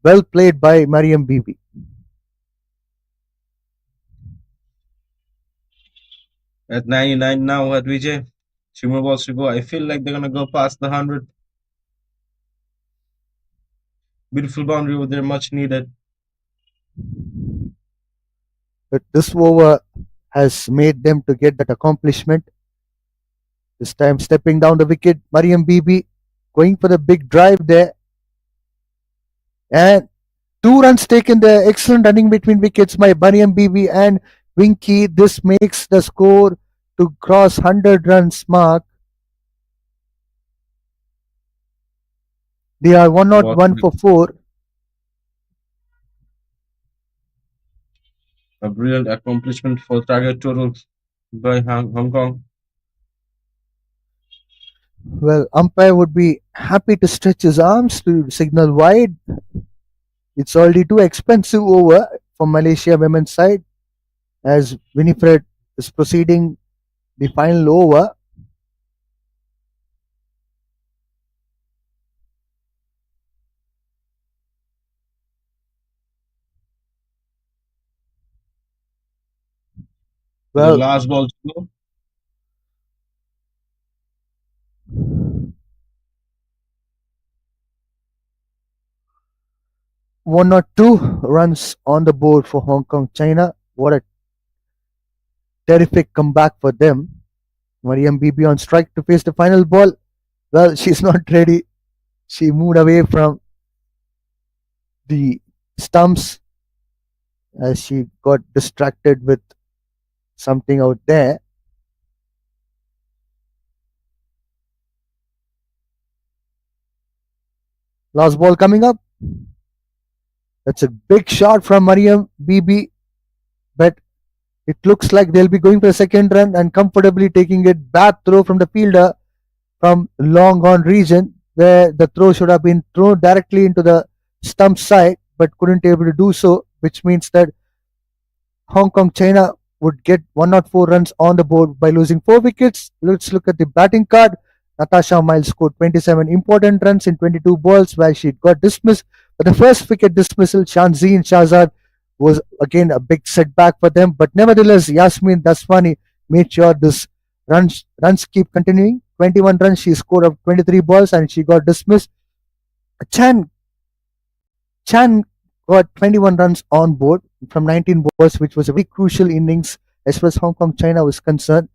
Well played by Mariam Bibi. At 99 now at Vijay. 2 more balls to go. I feel like they're gonna go past the 100. Beautiful boundary over there, much needed. But this over has made them to get that accomplishment. This time stepping down the wicket, Mariam Bibi going for the big drive there. And 2 runs taken there. Excellent running between wickets by Mariam Bibi and Winky. This makes the score to cross 100 runs mark. They are one not What one for 4. a brilliant accomplishment for target total by Hong Kong. Well, umpire would be happy to stretch his arms to signal wide. It's already too expensive over for Malaysia women's side, as Winifred is proceeding the final over. With the Well, last ball to go, 1 or 2 runs on the board for Hong Kong China. What a terrific comeback for them. Mariam Bibi on strike to face the final ball. Well, she's not ready. She moved away from the stumps as she got distracted with something out there. Last ball coming up. That's a big shot from Mariam Bibi, but it looks like they'll be going for a second run and comfortably taking it back throw from the fielder from long on region, where the throw should have been thrown directly into the stump side but couldn't able to do so, which means that Hong Kong China would get 104 runs on the board by losing 4 wickets. Let's look at the batting card. Natasha Miles scored 27 important runs in 22 balls where she got dismissed. But the first wicket dismissal, Shanzeen Shahzad, was again a big setback for them. But nevertheless, Yasmin Daswani made sure this runs keep continuing. 21 runs she scored of 23 balls and she got dismissed. Chan Chan got 21 runs on board from 19 balls, which was a very crucial innings as far as Hong Kong China was concerned.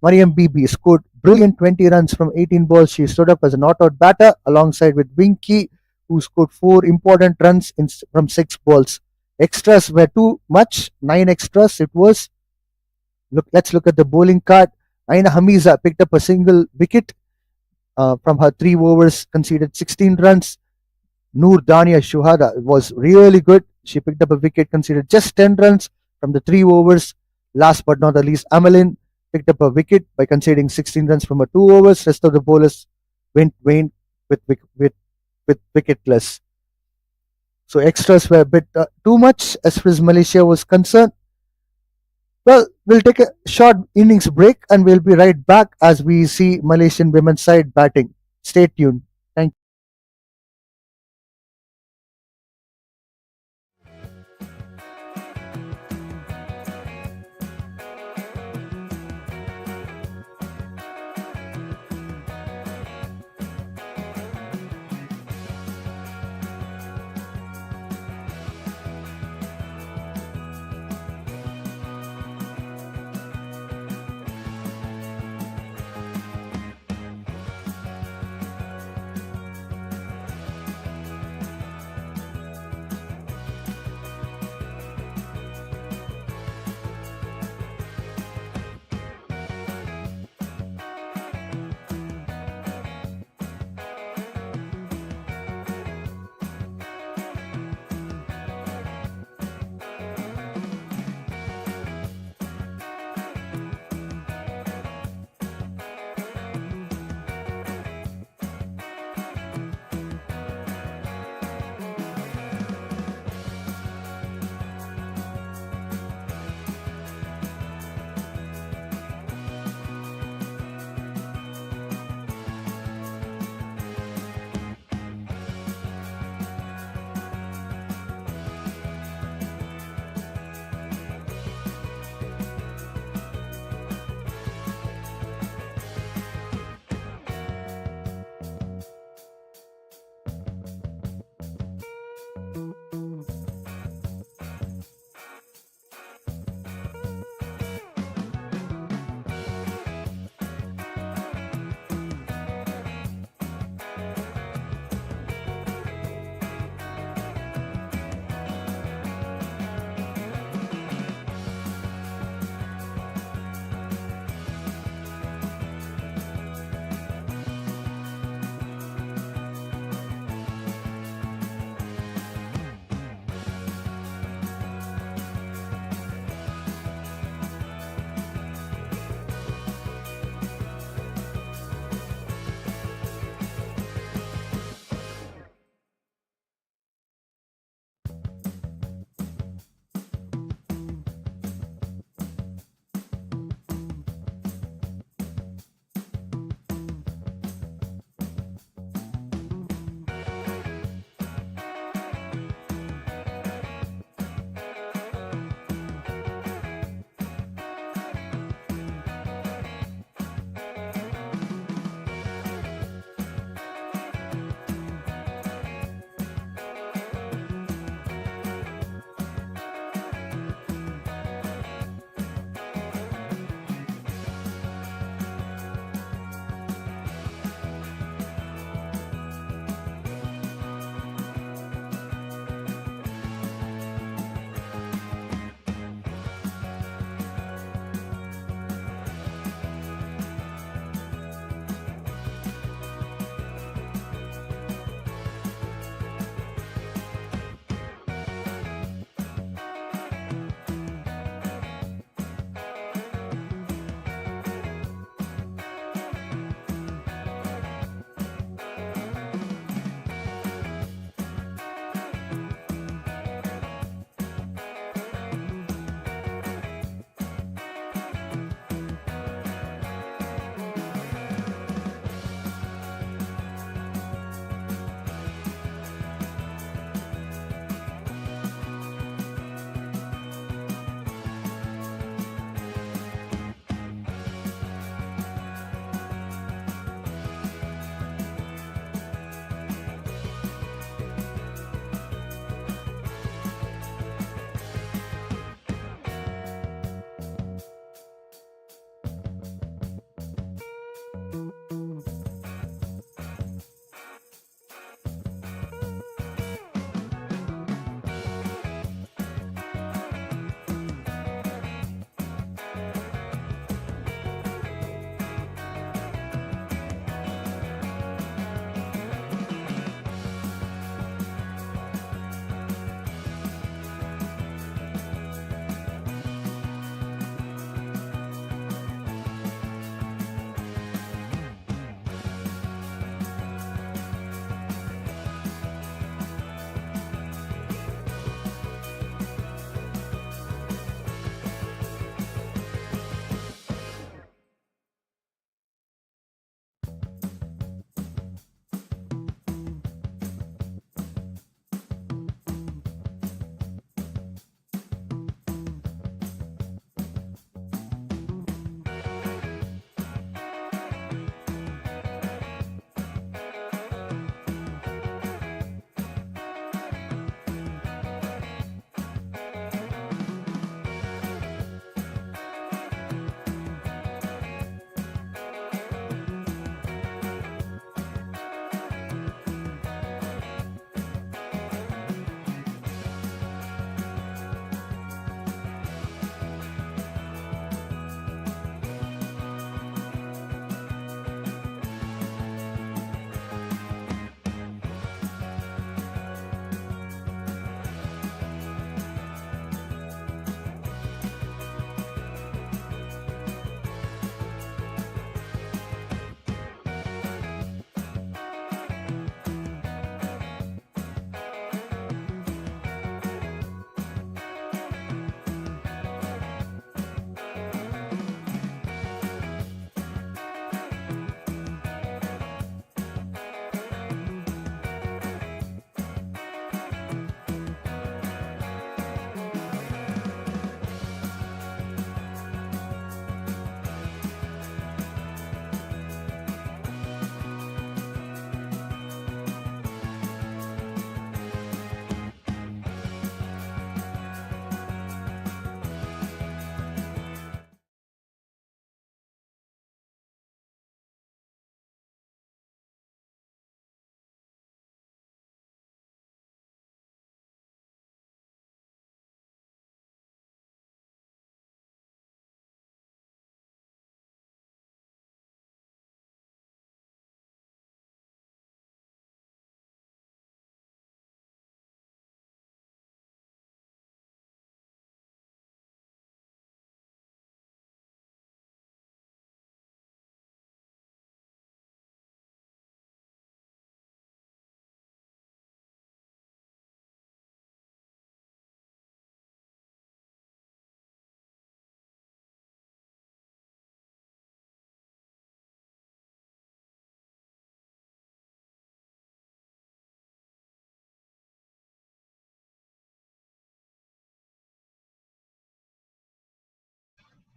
Mariam Bibi scored brilliant 20 runs from 18 balls. She stood up as a not-out batter alongside with Winky, who scored 4 important runs from 6 balls. Extras were too much. 9 extras it was. Let's look at the bowling card. Aina Hamiza picked up a single wicket from her 3 overs, conceded 16 runs. Noor Dania Shuhada was really good. She picked up a wicket, conceded just 10 runs from the 3 overs. Last but not the least, Amalin picked up a wicket by conceding 16 runs from her 2 overs. Rest of the bowlers went with wicketless. So extras were a bit too much as far as Malaysia was concerned. Well, we'll take a short innings break and we'll be right back as we see Malaysian women's side batting. Stay tuned. Thank you.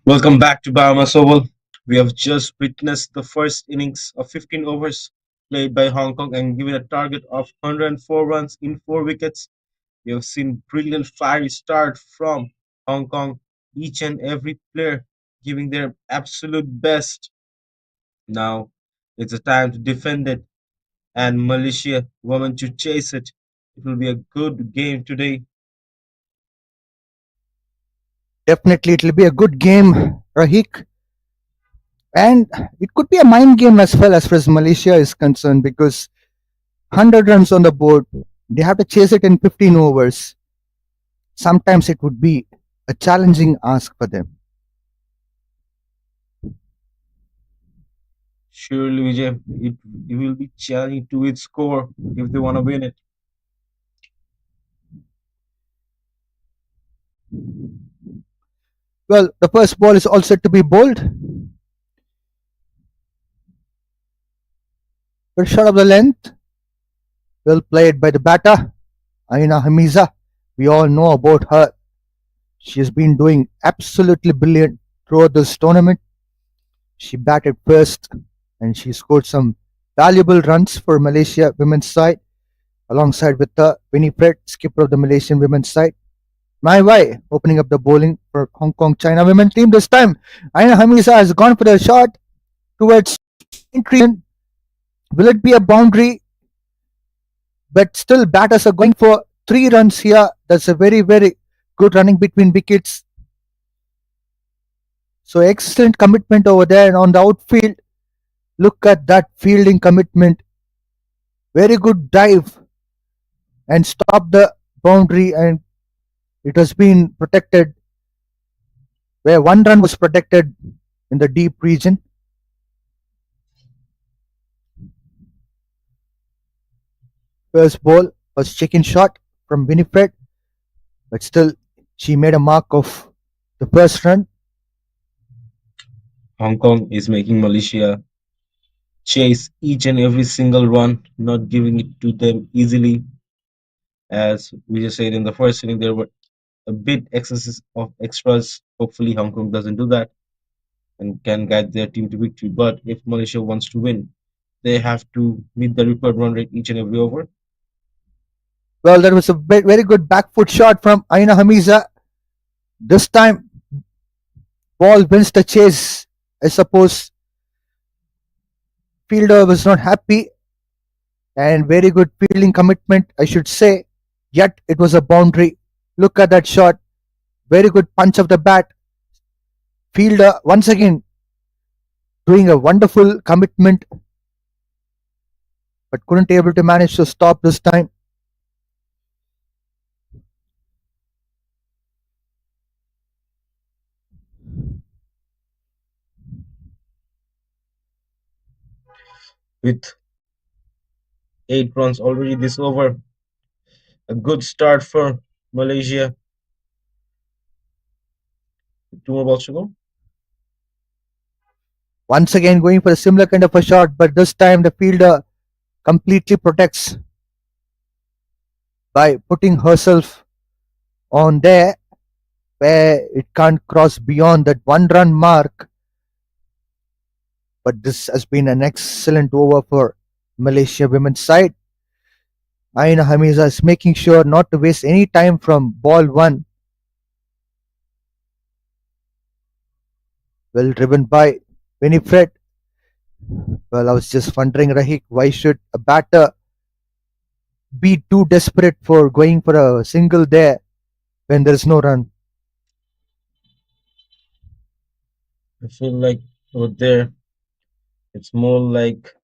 Welcome back to BAYUEMAS Oval. We have just witnessed the first innings of 15 overs played by Hong Kong and given a target of 104 runs in 4 wickets. We have seen brilliant fiery start from Hong Kong, each and every player giving their absolute best. Now it's a time to defend it and Malaysia women to chase it. It will be a good game today. Definitely, it'll be a good game, Rahik. And it could be a mind game as far as Malaysia is concerned because 100 runs on the board, they have to chase it in 15 overs. Sometimes it would be a challenging ask for them. Surely, Vijay, it will be challenging to its score if they want to win it. Well, the first ball is all set to be bowled. Well shot of the length, well played by the batter, Aina Hamiza. We all know about her. She has been doing absolutely brilliant throughout this tournament. She batted first and she scored some valuable runs for Malaysia women's side alongside with the Winifred, skipper of the Malaysian women's side. My way, opening up the bowling for Hong Kong China women team this time. Aina Hamisa has gone for the shot towards region. Will it be a boundary? But still, batters are going for 3 runs here. That's a very, very good running between wickets. So excellent commitment over there. And on the outfield, look at that fielding commitment. Very good dive and stop the boundary, and it has been protected where 1 run was protected in the deep region. First ball was chicken shot from Winifred, but still she made a mark of the first run. Hong Kong is making Malaysia chase each and every single run, not giving it to them easily. As we just said in the first inning, there were a bit excesses of extras. Hopefully, Hong Kong doesn't do that and can guide their team to victory. But if Malaysia wants to win, they have to meet the required run rate each and every over. Well, that was a very good back foot shot from Aina Hamiza. This time, ball wins the chase. I suppose fielder was not happy and very good fielding commitment, I should say. Yet it was a boundary. Look at that shot. Very good punch of the bat. Fielder once again doing a wonderful commitment, but couldn't able to manage to stop this time. With 8 runs already this over, a good start for Malaysia. 2 more balls to go. Once again going for a similar kind of a shot, but this time the fielder completely protects by putting herself on there where it can't cross beyond that 1 run mark. But this has been an excellent over for Malaysia women's side. Aina Hamiza is making sure not to waste any time from ball 1. Well driven by Winifred. Well, I was just wondering, Rahik, why should a batter be too desperate for going for a single there when there is no run? I feel like over there, it's more like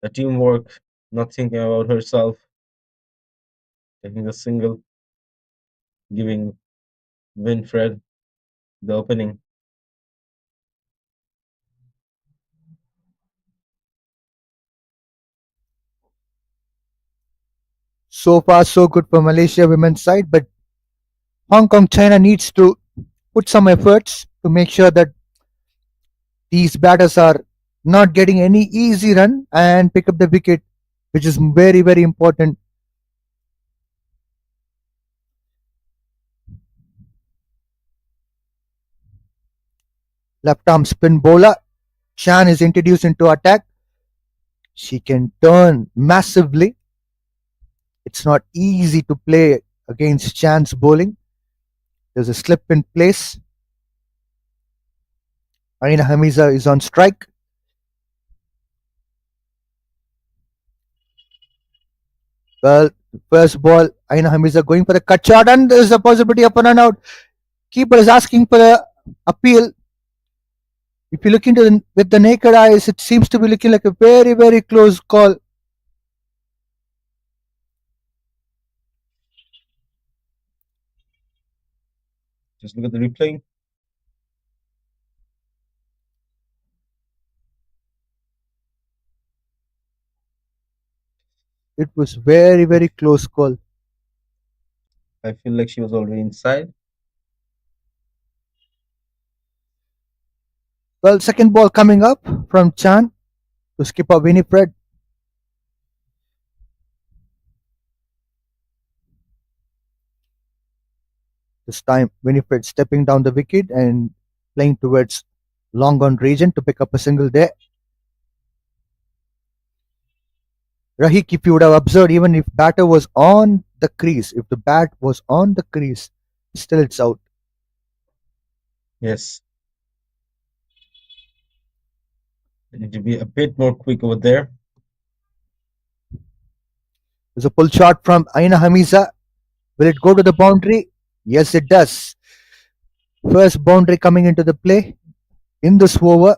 a teamwork, not thinking about herself, taking the single, giving Winfred the opening. So far, so good for Malaysia women's side, but Hong Kong China needs to put some efforts to make sure that these batters are not getting any easy run and pick up the wicket, which is very, very important. Left arm spin bowler. Chan is introduced into attack. She can turn massively. It's not easy to play against Chan's bowling. There's a slip in place. Aina Hamiza is on strike. Well, first ball, Aina Hamiza going for the cut shot, and there's a possibility of an run out. Keeper is asking for the appeal. If you look into with the naked eyes, it seems to be looking like a very, very close call. Just look at the replay. It was very, very close call. I feel like she was already inside. Well, second ball coming up from Chan to skipper Winifred. This time, Winifred stepping down the wicket and playing towards long on region to pick up a single there. Rahik, if you would have observed, even if batter was on the crease, if the bat was on the crease, still it's out. Yes. They need to be a bit more quick over there. There's a pull shot from Aina Hamiza. Will it go to the boundary? Yes, it does. First boundary coming into the play in this over,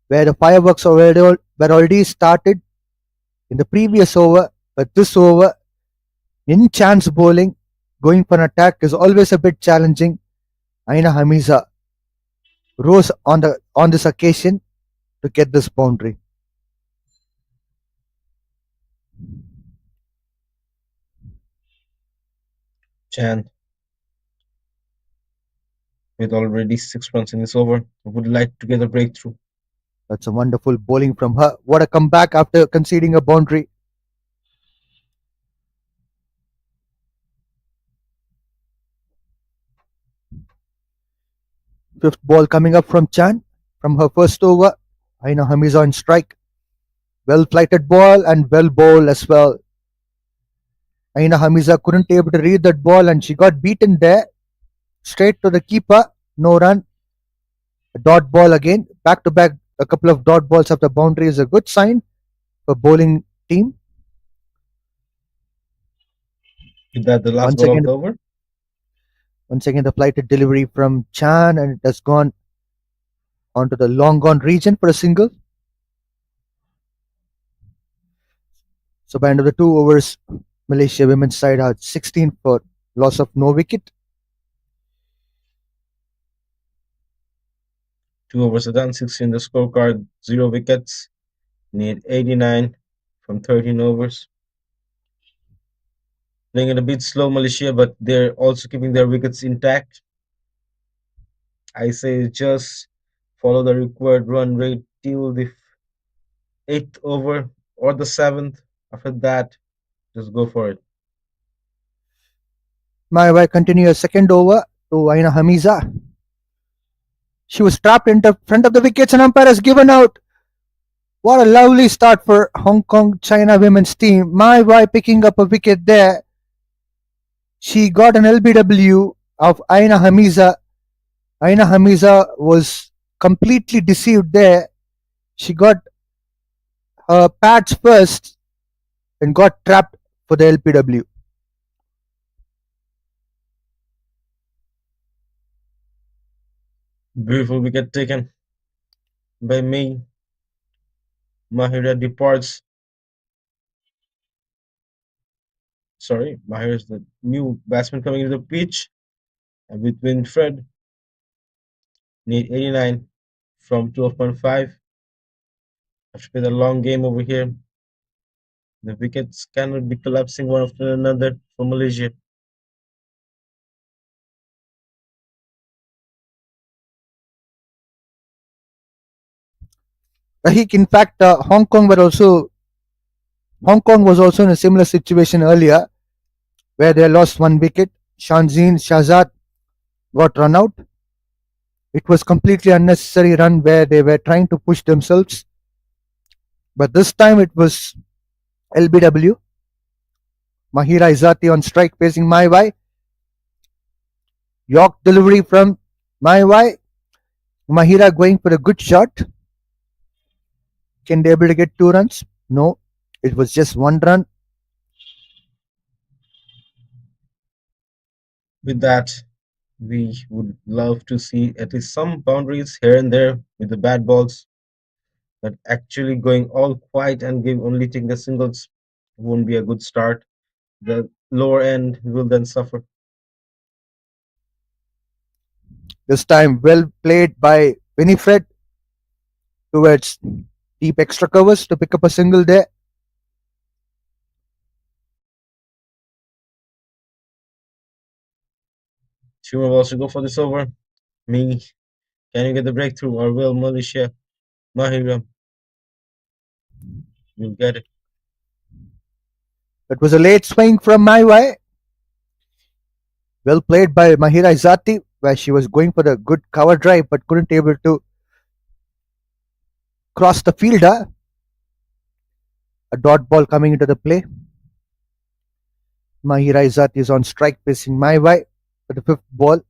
where the fireworks were already started in the previous over, but this over, in chance bowling, going for an attack is always a bit challenging. Aina Hamiza rose on this occasion to get this boundary. Chan, with already 6 runs in this over, would like to get a breakthrough. That's a wonderful bowling from her. What a comeback after conceding a boundary. Fifth ball coming up from Chan from her first over. Aina Hamiza on strike. Well flighted ball and well bowled as well. Aina Hamiza couldn't able to read that ball and she got beaten there. Straight to the keeper. No run. A dot ball again. Back to back. A couple of dot balls after boundary is a good sign for bowling team. Is that the last Once ball of again, the over? once again the flighted delivery from Chan and it has gone onto the long gone region for a single. So by end of the 2 overs, Malaysia women's side had 16 for loss of no wicket. 2 overs are done, 16 the scorecard, 0 wickets. Need 89 from 13 overs. Playing it a bit slow, Malaysia, but they're also keeping their wickets intact. I say just follow the required run rate till the eighth over or the seventh. After that, just go for it. My continue a second over to Aina Hamiza. She was trapped in the front of the wickets and umpire has given out. What a lovely start for Hong Kong China women's team. My wife picking up a wicket there. She got an LBW of Aina Hamiza. Aina Hamiza was completely deceived there. She got her pads first and got trapped for the LPW. Beautiful wicket taken by me. Mahira departs. Sorry, Mahir is the new batsman coming into the pitch. And between Fred, need 89 from 12.5. Have to play the long game over here. The wickets cannot be collapsing one after another for Malaysia. Rahik, in fact, Hong Kong was also in a similar situation earlier, where they lost one wicket. Shanzeen Shahzad got run out. It was completely unnecessary run where they were trying to push themselves. But this time it was LBW. Mahira Izati on strike facing my way. York delivery from my way. Mahira going for a good shot. Can they able to get 2 runs? No. It was just 1 run. With that, we would love to see at least some boundaries here and there with the bad balls, but actually going all quiet and give only taking the singles won't be a good start. The lower end will then suffer. This time well played by Winifred towards deep extra covers to pick up a single there. Two more balls to go for this over. Me, can you get the breakthrough or will Malaysia Mahira will get it? It was a late swing from my way. Well played by Mahira Izati, where she was going for the good cover drive but couldn't able to cross the fielder. A dot ball coming into the play. Mahira Izati is on strike facing my way for the fifth ball.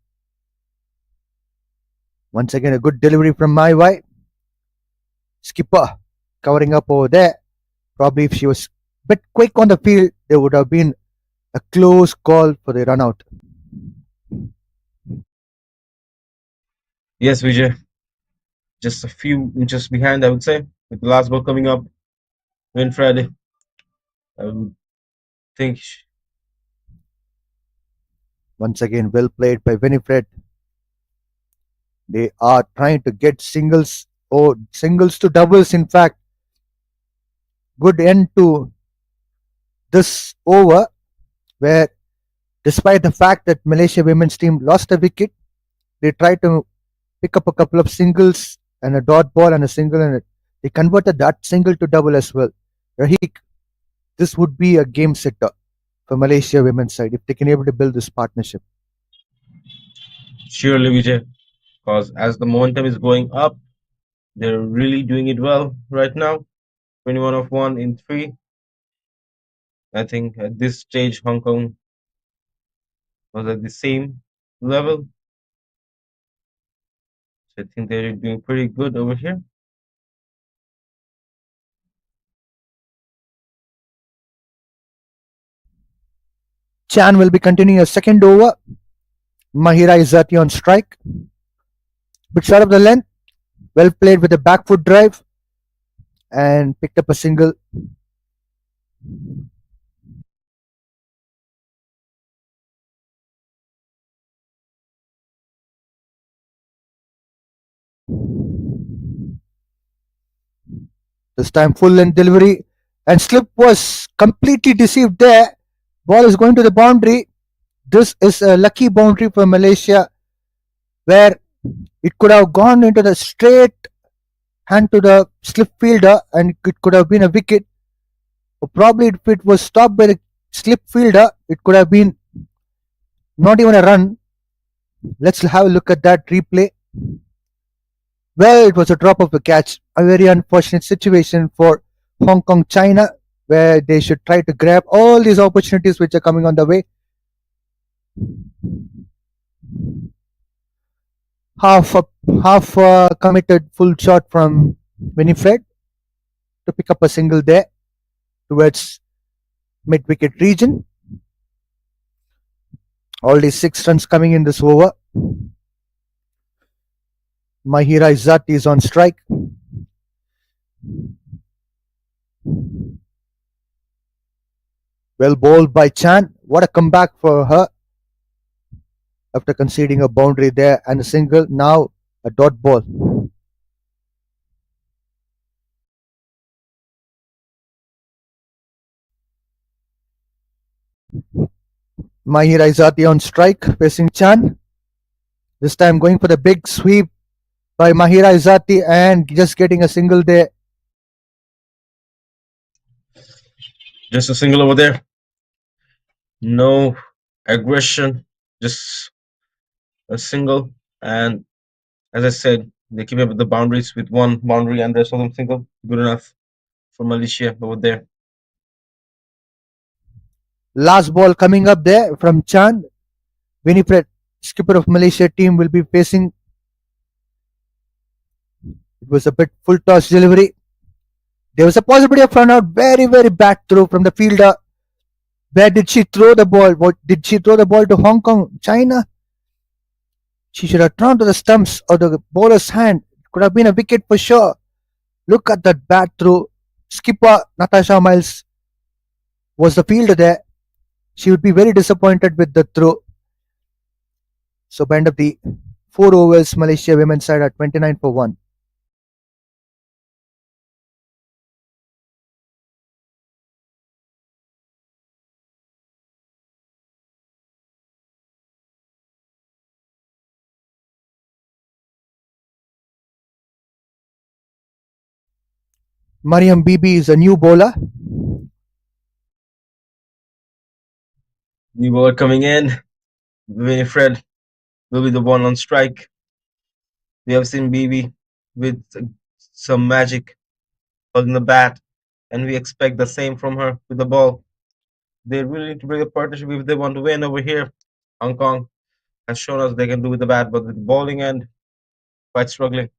Once again, a good delivery from my way. Skipper covering up over there. Probably if she was a bit quick on the field, there would have been a close call for the run out. Yes, Vijay, just a few inches behind, I would say, with the last ball coming up. Winfred, I would think Once again, well played by Winifred. They are trying to get singles or singles to doubles. In fact, good end to this over where despite the fact that Malaysia women's team lost a wicket, they tried to pick up a couple of singles and a dot ball and a single and they converted that single to double as well. Rahik, this would be a game setter for Malaysia women's side if they can able to build this partnership. surely Vijay, because as the momentum is going up, they're really doing it well right now. 21 of 1 in 3. I think at this stage, Hong Kong was at the same level. So I think they're doing pretty good over here. Chan will be continuing a second over. Mahira Izzati on strike. Bit short of the length. Well played with a back foot drive and picked up a single. This time full length delivery and slip was completely deceived there. Ball is going to the boundary. This is a lucky boundary for Malaysia where it could have gone into the straight hand to the slip fielder and it could have been a wicket. Or probably if it was stopped by the slip fielder, it could have been not even a run. Let's have a look at that replay. Well, it was a drop of a catch. A very unfortunate situation for Hong Kong, China, where they should try to grab all these opportunities which are coming on the way. Half a committed full shot from Winifred to pick up a single there towards mid wicket region. Already 6 runs coming in this over. Mahira Izzati is on strike. Well bowled by Chan. What a comeback for her after conceding a boundary there and a single. Now a dot ball. Mahira Izzati on strike facing Chan. This time going for the big sweep by Mahira Izzati and just getting a single there. Just a single over there. No aggression, just a single. And As I said, they keep up the boundaries with one boundary and the rest of them single. Good enough for Malaysia over there. Last ball coming up there from Chan. Winifred, skipper of Malaysia team, will be facing. It was a bit full toss delivery. There was a possibility of run out. Very, very bad throw from the fielder. Where did she throw the ball? What did she throw the ball to Hong Kong, China? She should have thrown to the stumps or the bowler's hand. Could have been a wicket for sure. Look at that bad throw. Skipper Natasha Miles was the fielder there. She would be very disappointed with the throw. So by end of the 4 overs, Malaysia women's side at 29 for 1. Mariam Bibi is a new bowler. New ball coming in. Winifred will be the one on strike. We have seen BB with some magic holding the bat, and we expect the same from her with the ball. They really need to bring a partnership if they want to win over here. Hong Kong has shown us they can do with the bat, but with the bowling end, quite struggling.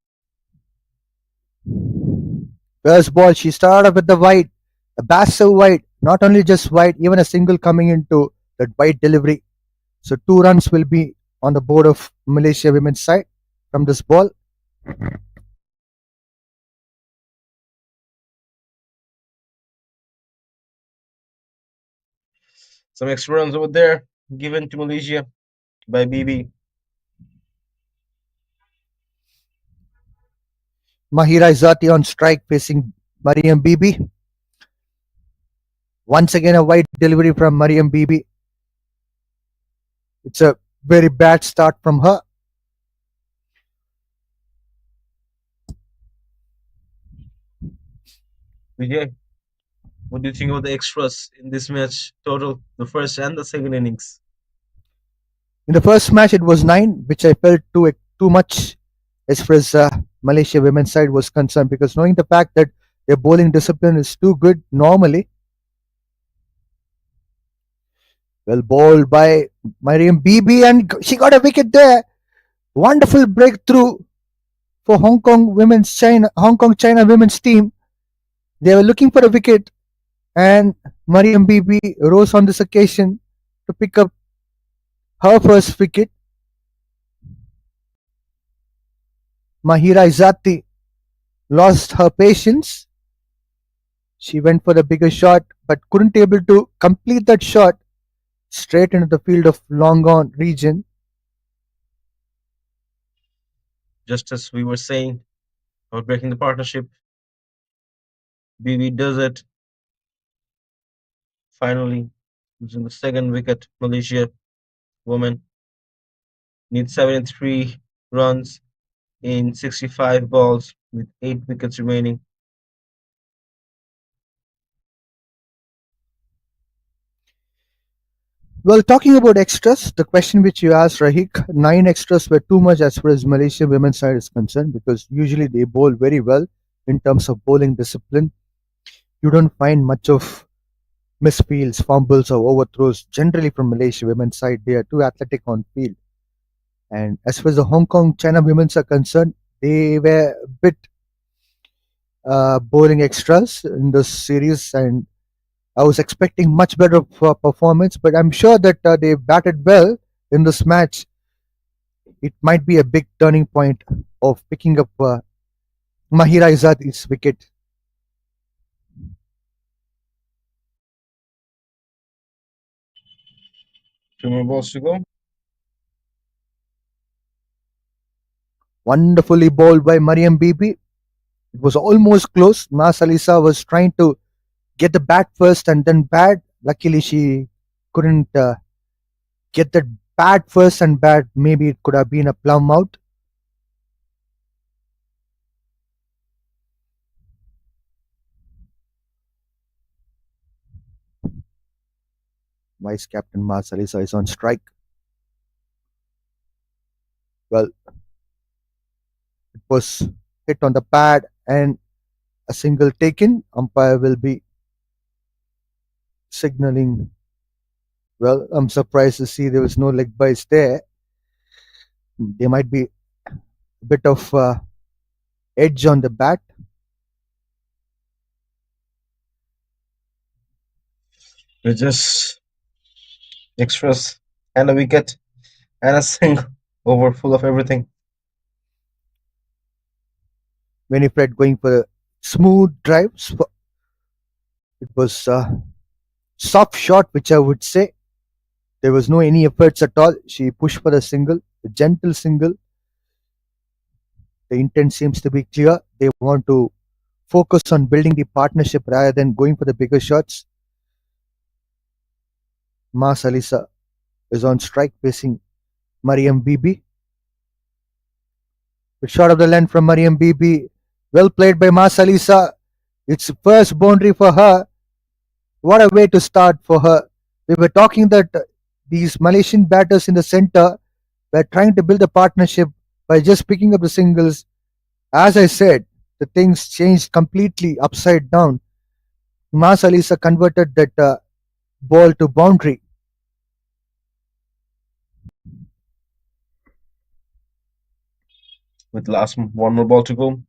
First ball, she started off with the wide. A massive wide. Not only just wide, even a single coming into that wide delivery. So 2 runs will be on the board of Malaysia women's side from this ball. Some extra runs over there given to Malaysia by BB. Mahira Izati on strike facing Mariam Bibi. Once again, a wide delivery from Mariam Bibi. It's a very bad start from her. Vijay, what do you think about the extras in this match total, the first and the second innings? In the first match, it was 9, which I felt too much as far as Malaysia women's side was concerned, because knowing the fact that their bowling discipline is too good normally. Well bowled by Mariam Bibi, and she got a wicket there. Wonderful breakthrough for Hong Kong China women's team. They were looking for a wicket, and Mariam Bibi rose on this occasion to pick up her first wicket. Mahira Izati lost her patience. She went for the bigger shot, but couldn't able to complete that shot straight into the field of long on region. Just as we were saying about breaking the partnership, BB does it finally. Using the second wicket, Malaysia woman needs 73 runs in 65 balls with 8 wickets remaining. Well, talking about extras, the question which you asked, Rahik, 9 extras were too much as far as Malaysia women's side is concerned, because usually they bowl very well in terms of bowling discipline. You don't find much of misfields, fumbles, or overthrows generally from Malaysia women's side. They are too athletic on field. And as far as the Hong Kong China women's are concerned, they were a bit bowling extras in this series, and I was expecting much better performance, but I'm sure that they batted well in this match. It might be a big turning point of picking up Mahira Izadi's wicket. 2 more balls to go. Wonderfully bowled by Mariam Bibi. It was almost close. Mas Alisa was trying to get the bat first and then bat. Luckily, she couldn't get the bat first and bat. Maybe it could have been a plum out. Vice Captain Mas Alisa is on strike. Well, was hit on the pad and a single taken. Umpire will be signaling. Well, I'm surprised to see there was no leg bites there. There might be a bit of edge on the bat. With just extras and a wicket and a single over full of everything. Winifred going for a smooth drives. It was a soft shot, which I would say. There was no any efforts at all. She pushed for a single, a gentle single. The intent seems to be clear. They want to focus on building the partnership rather than going for the bigger shots. Mas Alisa is on strike facing Mariam Bibi. The shot of the length from Mariam Bibi. Well played by Mas Alisa. It's first boundary for her. What a way to start for her. We were talking that these Malaysian batters in the center were trying to build a partnership by just picking up the singles. As I said, the things changed completely upside down. Mas Alisa converted that ball to boundary. With last one more ball to go,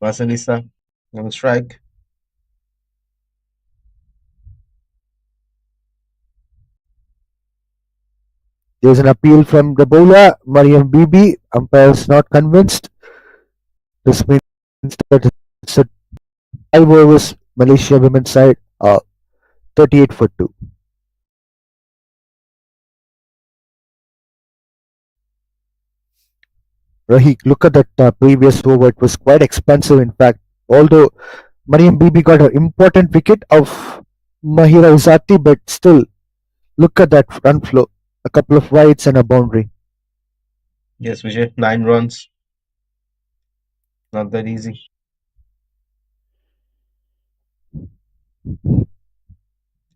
Vasilisa on the strike. There's an appeal from the bowler, Mariam Bibi. Umpire is not convinced. This means that it's a 5 overs Malaysia women's side, 38 for 2. Rahik, look at that previous over. It was quite expensive, in fact. Although Mariam Bibi got an important wicket of Mahira Uzati, but still, look at that run flow. A couple of wides and a boundary. Yes, Vijay, 9 runs. Not that easy.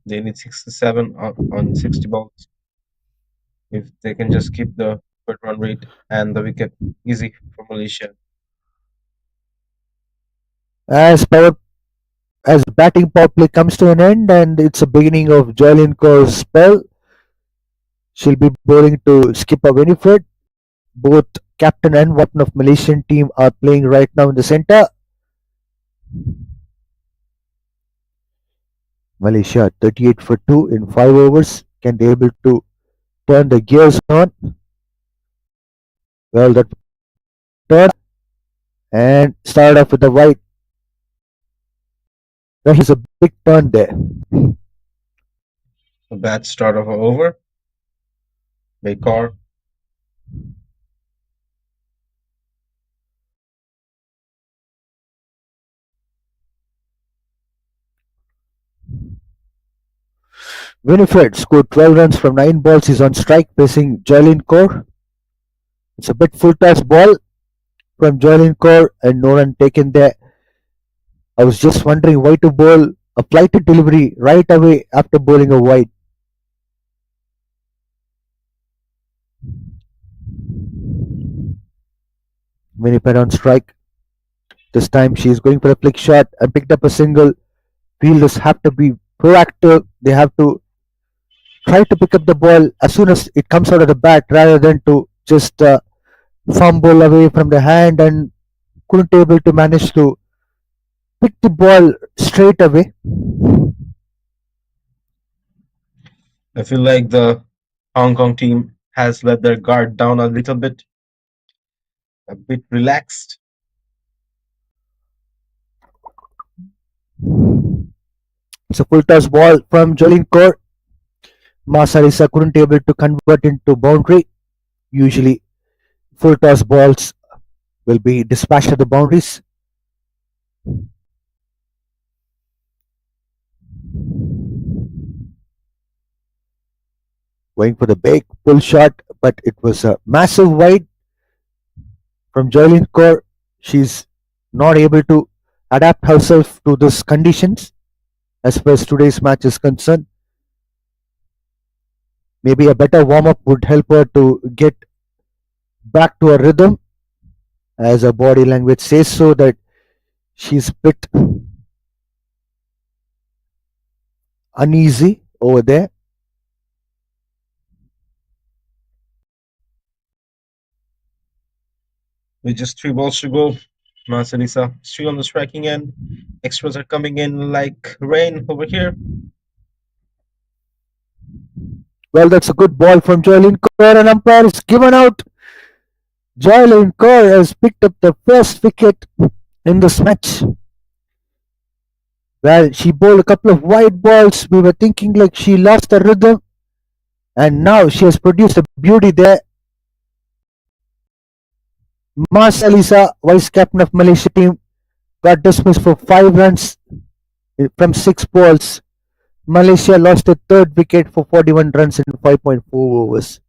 They need 67 on 60 balls. If they can just keep the good run rate and the wicket, easy for Malaysia. As power as batting power play comes to an end and it's a beginning of Jolin Kaur's spell, she'll be bowling to Skipper Winifred. Both captain and captain of Malaysian team are playing right now in the center. Malaysia 38 for 2 in 5 overs. Can they able to turn the gears on? Well, that turn and start off with the white. There is a big turn there. A bad start of an over. Bekar. Winifred scored 12 runs from 9 balls. He's on strike facing Jolin Kaur. It's a bit full toss ball from Jolin Kaur and no run taken there. I was just wondering why to bowl a flighted delivery right away after bowling a wide. Winifred on strike. This time she is going for a flick shot and picked up a single. Fielders have to be proactive. They have to try to pick up the ball as soon as it comes out of the bat rather than to just fumble away from the hand and couldn't able to manage to pick the ball straight away. I feel like the Hong Kong team has let their guard down a bit relaxed. It's a full toss ball from Jolin Kaur. Masarisa couldn't able to convert into boundary. Usually full toss balls will be dispatched at the boundaries. Going for the big pull shot, but it was a massive wide from Jolin Kaur. She's not able to adapt herself to these conditions as far as today's match is concerned. Maybe a better warm up would help her to get back to her rhythm. as her body language says so that she's a bit uneasy over there. With just three balls to go, Marcelisa still on the striking end. Extras are coming in like rain over here. Well, that's a good ball from Joylin Kaur, and umpire is given out. Joylin Kaur has picked up the first wicket in this match. Well, she bowled a couple of wide balls. We were thinking like she lost the rhythm, and now she has produced a beauty there. Mas Alisa, vice captain of Malaysia team, got dismissed for 5 runs from 6 balls. Malaysia lost a third wicket for 41 runs in 5.4 overs.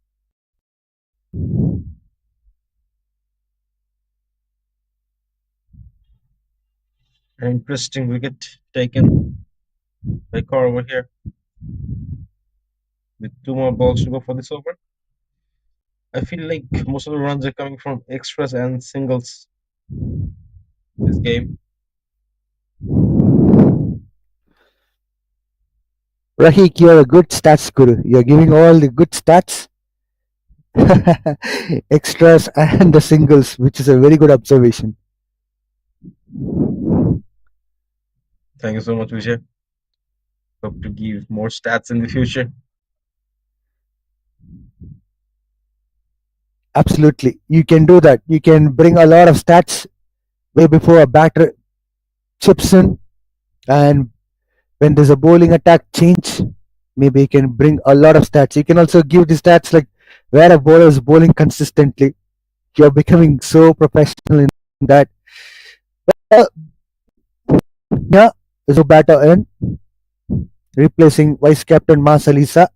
An interesting wicket taken by Kaur over here. With two more balls to go for this over. I feel like most of the runs are coming from extras and singles this game. Rahik, you're a good stats guru. You're giving all the good stats, extras, and the singles, which is a very good observation. Thank you so much, Vijay. Hope to give more stats in the future. Absolutely. You can do that. You can bring a lot of stats way before a batter chips in, and when there's a bowling attack change, maybe you can bring a lot of stats. You can also give the stats like where a bowler is bowling consistently. You're becoming so professional in that. Well, yeah, is a batter in, replacing vice captain Mas Alisa.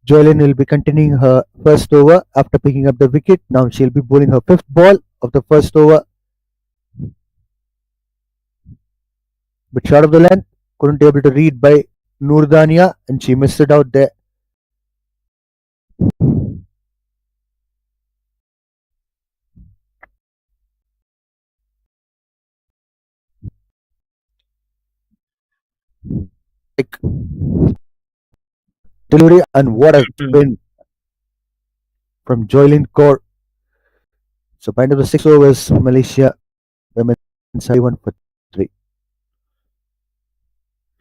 Joylin will be continuing her first over after picking up the wicket. Now she'll be bowling her fifth ball of the first over, but short of the length, couldn't be able to read by Noordania, and she missed it out there. Like delivery, and what a spin from Joylin Kaur. So by the end of the 6 overs, Malaysia women's 31 for 3.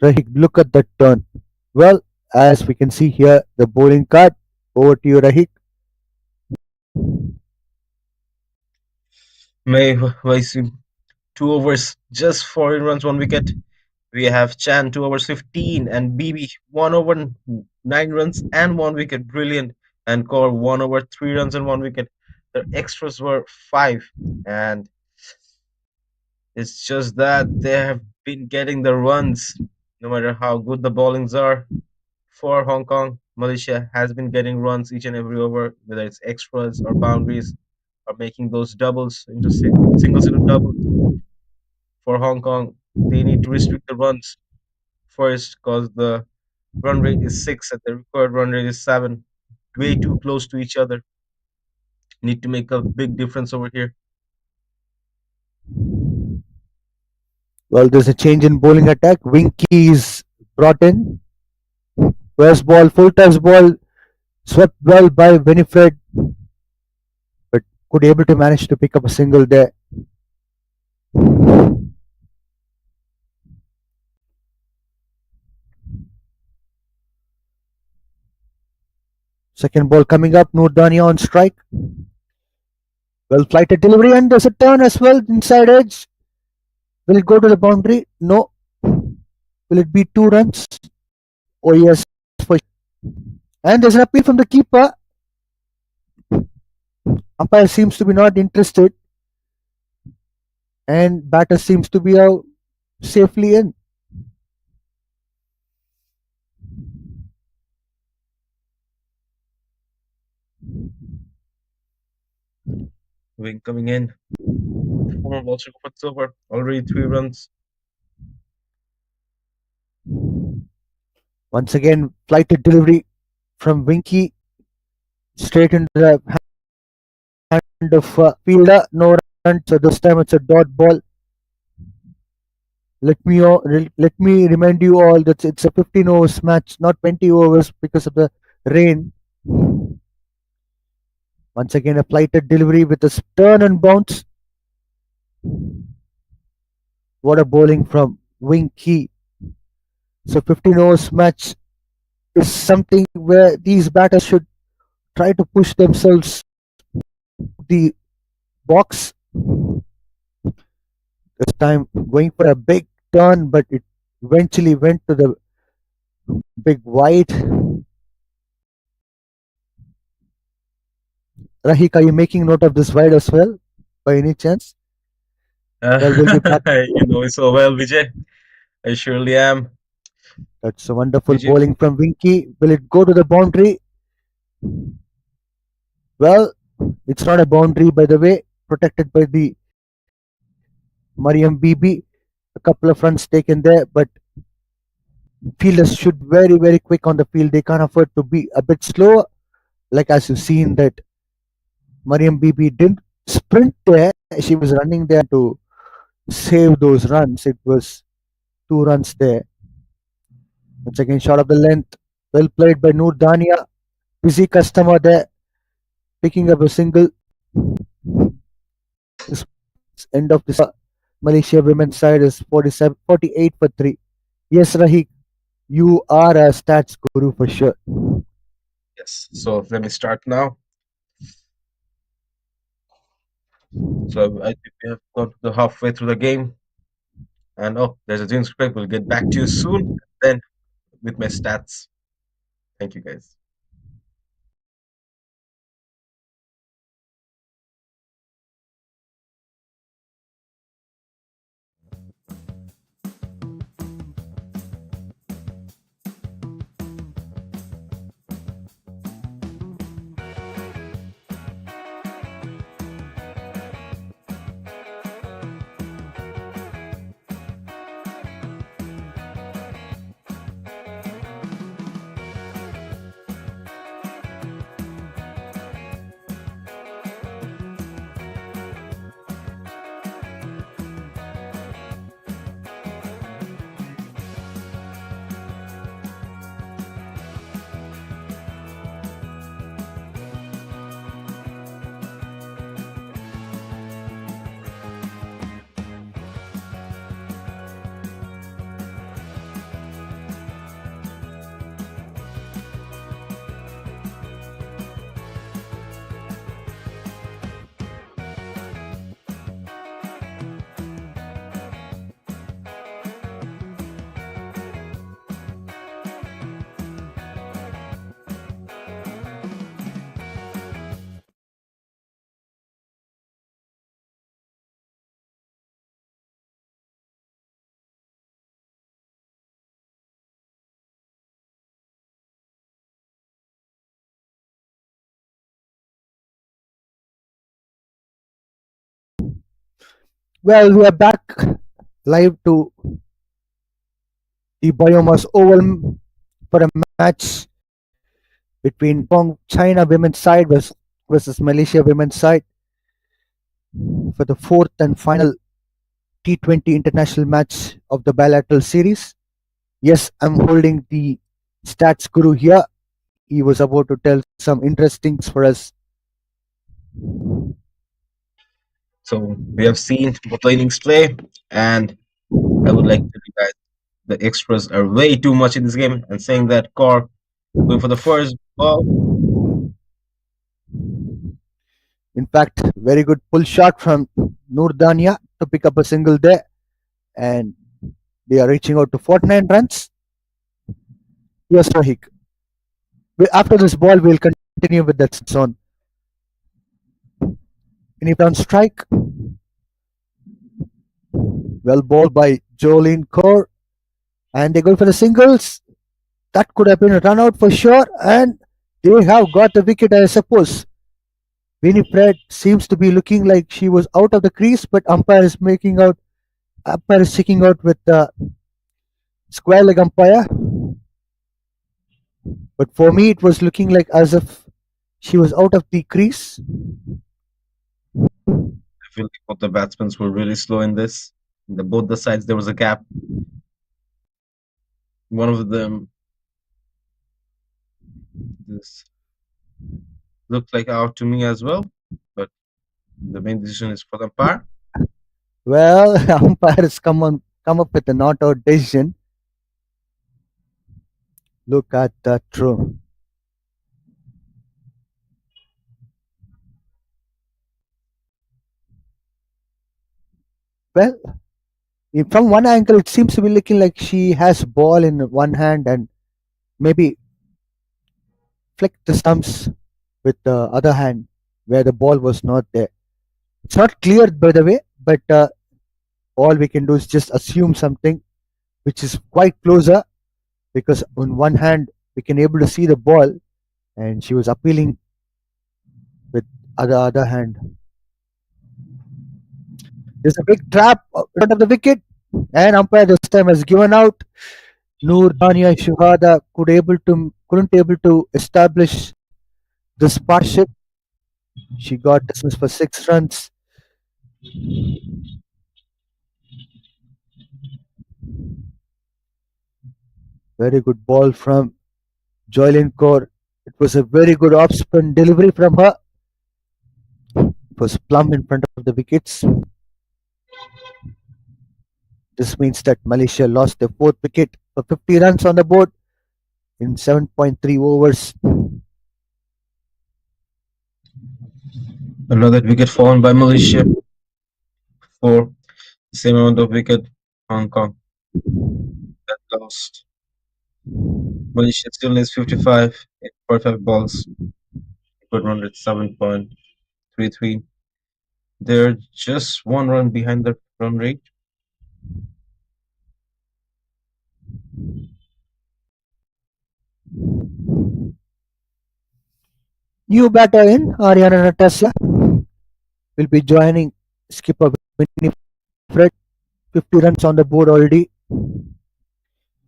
Rahik, look at that turn. Well, as we can see here, the bowling card. Over to you, Rahik. May Vaisi 2 overs, just 4 runs, 1 wicket. We have Chan 2 overs 15 and BB 1 over 9 runs and 1 wicket. Brilliant. And Kaur 1 over 3 runs and 1 wicket. The extras were 5. And it's just that they have been getting the runs no matter how good the bowlings are. For Hong Kong, Malaysia has been getting runs each and every over, whether it's extras or boundaries or making those doubles into singles into doubles. For Hong Kong, they need to restrict the runs first because the run rate is 6 and the required run rate is 7. Way too close to each other. Need to make a big difference over here. Well, there's a change in bowling attack. Winky is brought in. First ball, full toss ball, swept well by Winifred, but could able to manage to pick up a single there. Second ball coming up, Noordania on strike. Well flighted delivery, and there's a turn as well inside edge. Will it go to the boundary? No. Will it be 2 runs? Oh yes, for and there's an appeal from the keeper. Umpire seems to be not interested, and batter seems to be out safely in. Wing coming in. 4 balls to go for this over. Already 3 runs. Once again, flighted delivery from Winky straight into the hand of fielder. No So this time it's a dot ball. Let me remind you all that it's a 15 overs match, not 20 overs because of the rain. Once again, a flighted delivery with a turn and bounce. What a bowling from Wing Key. So 15 overs match is something where these batters should try to push themselves the box. This time going for a big turn, but it eventually went to the big wide. Rahik, are you making note of this wide as well by any chance? Well, we'll be back. You know it so well, Vijay. I surely am. That's a wonderful Vijay, bowling from Winky. Will it go to the boundary? Well, it's not a boundary, by the way, protected by the Mariam BB. A couple of runs taken there, but fielders should very quick on the field. They can't afford to be a bit slower. Like as you've seen that Mariam BB didn't sprint there. She was running there to save those runs. It was 2 runs there. Once again, shot of the length. Well played by Noor Dania. Busy customer there, picking up a single. This end of this Malaysia women's side is 47, 48 for 3. Yes, Rahik, you are a stats guru for sure. yes. So let me start now. So I think we have gone to the halfway through the game, and oh, there's a Zoom script. We'll get back to you soon. Then with my stats. Thank you, guys. Well, we are back live to the Biomas Oval for a match between China women's side versus Malaysia women's side for the fourth and final T20 international match of the bilateral series. Yes, I'm holding the stats guru here. He was about to tell some interesting things for us. So we have seen both the innings play, and I would like to tell you guys the extras are way too much in this game. And saying that Car going for the first ball. In fact, very good pull shot from Noor Dania to pick up a single there, and they are reaching out to 49 runs. Yes, Rahik. After this ball, we'll continue with that zone. Any on strike? Well bowled by Jolene Kaur, and they go for the singles. That could have been a run out for sure, and they have got the wicket, I suppose. Winifred seems to be looking like she was out of the crease, but umpire is checking out with the square leg umpire. But for me, it was looking like as if she was out of the crease. feel like both the batsmen were really slow in this. Both the sides there was a gap. One of them this looked like out to me as well, but the main decision is for the umpire. Well, umpires come up with a not out decision. Look at that throw. Well, from one angle, it seems to be looking like she has ball in one hand and maybe flick the stumps with the other hand where the ball was not there. It's not clear, by the way, but all we can do is just assume something which is quite closer because on one hand we can able to see the ball and she was appealing with other hand. There's a big trap in front of the wicket, and umpire this time has given out. Noor Dania Shuhada couldn't able to establish this partnership. She got dismissed for 6 runs. Very good ball from Joylin Kaur. It was a very good off spin delivery from her. It was plumb in front of the wickets. This means that Malaysia lost their fourth wicket for 50 runs on the board in 7.3 overs. Another wicket fallen by Malaysia for the same amount of wicket Hong Kong that lost. Malaysia still needs 55 in 45 balls, good run rate 7.33. They're just 1 run behind the run rate. New batter in Ariana Natasha will be joining skipper Winnie Fred. 50 runs on the board already.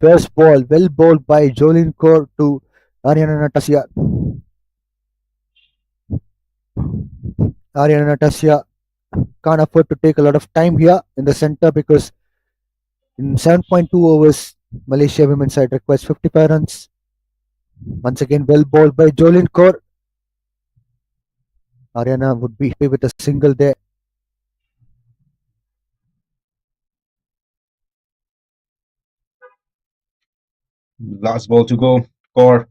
First ball, well bowled by Jolin Kaur to Ariana Natasha. Ariana Natasha can't afford to take a lot of time here in the center because in 7.2 overs, Malaysia women's side requires 55 runs. Once again, well bowled by Jolin Kaur. Ariana would be happy with a single there. Last ball to go. Score.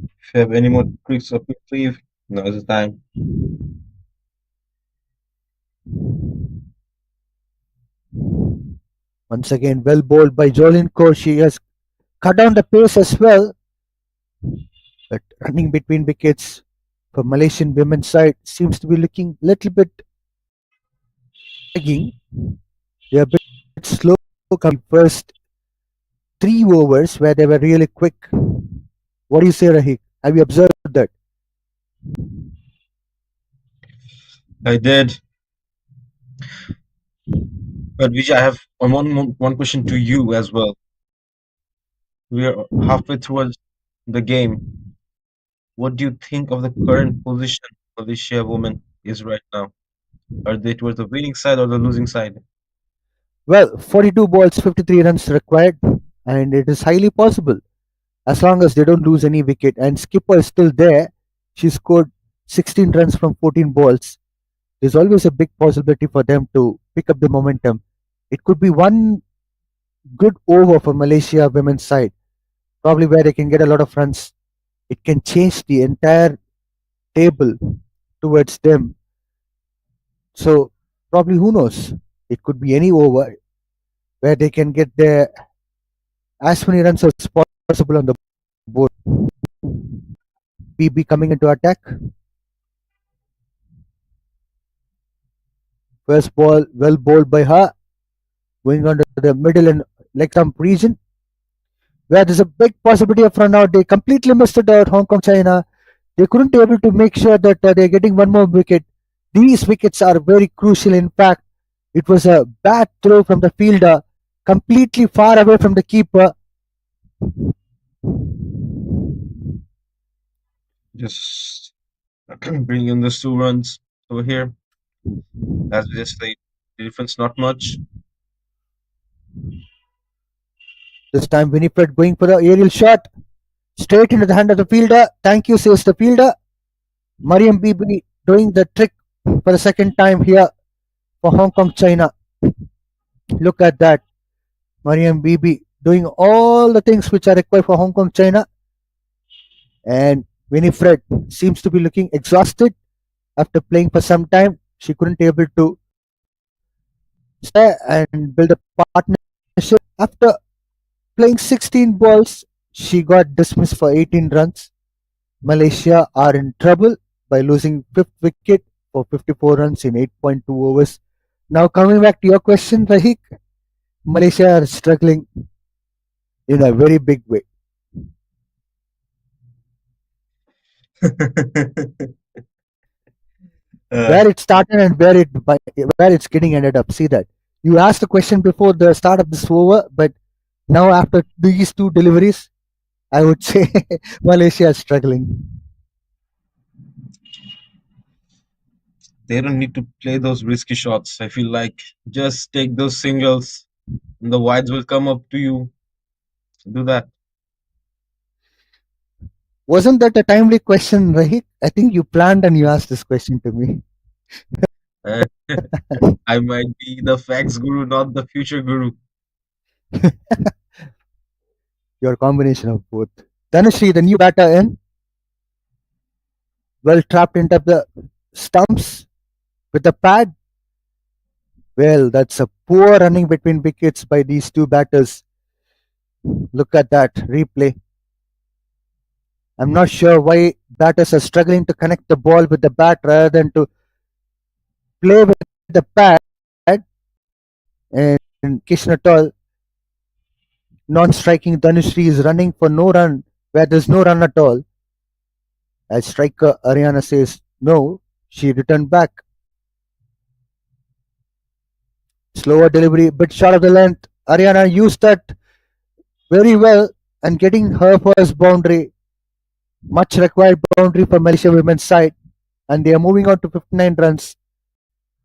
If you have any more tricks up your sleeve, now is the time. Once again, well bowled by Jolin Kaur. She has cut down the pace as well, but running between wickets for Malaysian women's side seems to be looking a little bit lagging. They are a bit slow coming first 3 overs where they were really quick. What do you say, Rahik? Have you observed that? I did. But Vijay, I have one question to you as well. We are halfway through the game. What do you think of the current position Malaysia women is right now? Are they towards the winning side or the losing side? Well, 42 balls, 53 runs required, and it is highly possible as long as they don't lose any wicket. And skipper is still there. She scored 16 runs from 14 balls. There's always a big possibility for them to pick up the momentum. It could be one good over for Malaysia women's side, probably where they can get a lot of runs. It can change the entire table towards them. So probably who knows? It could be any over where they can get their as many runs as possible on the board. PB coming into attack. First ball well bowled by her, going on to the middle and leg stump region where there's a big possibility of run out. They completely missed it out. Hong Kong, China. They couldn't be able to make sure that they're getting one more wicket. These wickets are very crucial. In fact, it was a bad throw from the fielder, completely far away from the keeper. Just bring in the 2 runs over here. As we just said, the difference not much. This time Winifred going for the aerial shot. Straight into the hand of the fielder. Thank you, says the fielder. Mariam Bibi doing the trick for the second time here for Hong Kong, China. Look at that. Mariam Bibi doing all the things which are required for Hong Kong, China. And Winifred seems to be looking exhausted after playing for some time. She couldn't able to stay and build a partnership. After playing 16 balls, she got dismissed for 18 runs. Malaysia are in trouble by losing fifth wicket for 54 runs in 8.2 overs. Now coming back to your question, Rahik, Malaysia are struggling in a very big way. uh, Where it started and where it's getting ended up. See that. You asked the question before the start of this over, but now after these two deliveries, I would say Malaysia is struggling. they don't need to play those risky shots. I feel like just take those singles, and the wides will come up to you. Do that. Wasn't that a timely question, Rahik? I think you planned and you asked this question to me. Uh, I might be the facts guru, not the future guru. Your combination of both. Dhanushri, the new batter in, well trapped into the stumps with a pad. Well, that's a poor running between wickets by these two batters. Look at that replay. I'm not sure why batters are struggling to connect the ball with the bat rather than to play with the pad. And in case at all, non-striking Dhanushri is running for no run where there's no run at all. As striker Ariana says no, she returned back. Slower delivery, bit short of the length. Ariana used that very well and getting her first boundary, much required boundary for Malaysia women's side, and they are moving on to 59 runs.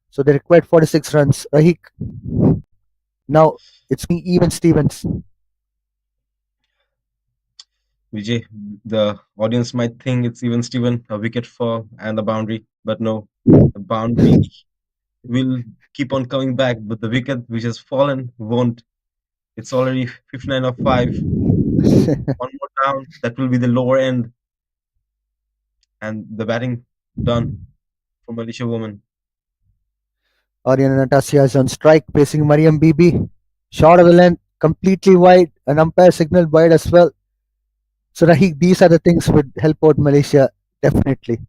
So they required 46 runs. Rahik, now it's even Stevens. Vijay, the audience might think it's even Steven, a wicket fall and the boundary, but no, the boundary will keep on coming back, but the wicket which has fallen won't. It's already 59 of 5. One more down, that will be the lower end, and the batting done for Malaysia woman. Ariana Natasha is on strike, facing Mariam Bibi. Short of the length, completely wide, an umpire signal wide as well. So Rahik, these are the things would help out Malaysia definitely.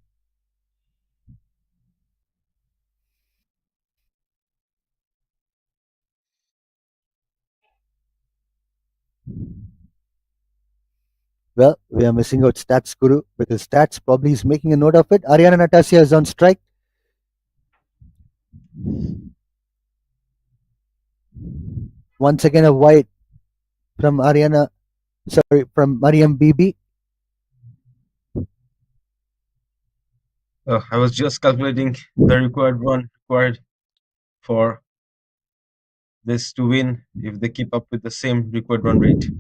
Well, we are missing out Stats Guru because Stats probably is making a note of it. Ariana Natasha is on strike. Once again, a wide from from Mariam Bibi. I was just calculating the required run required for this to win if they keep up with the same required run rate.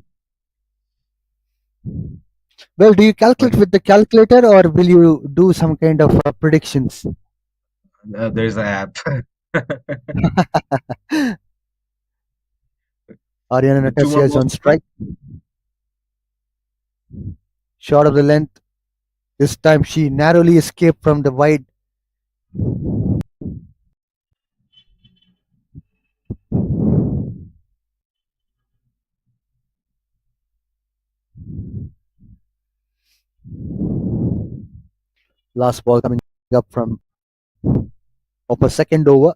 Well, do you But calculate with the calculator or will you do some kind of predictions? there's an app. Ariana The two Natasha more is balls on to go. strike. Short of the length. This time she narrowly escaped from the wide. Last ball coming up from of a second over.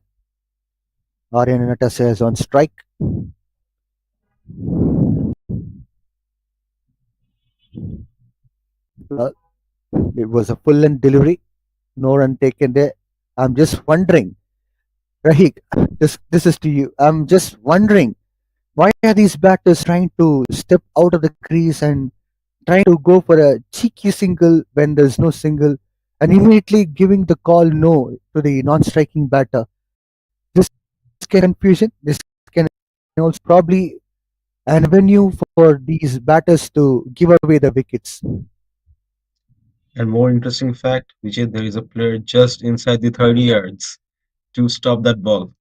Ariana Natasha is on strike. Well, it was a full length delivery. No run taken there. I'm just wondering, Rahik, this is to you. I'm just wondering why are these batters trying to step out of the crease and trying to go for a cheeky single when there's no single and immediately giving the call no to the non-striking batter. This can confusion. This can also probably an avenue for these batters to give away the wickets. And more interesting fact, Vijay, there is a player just inside the 30 yards to stop that ball.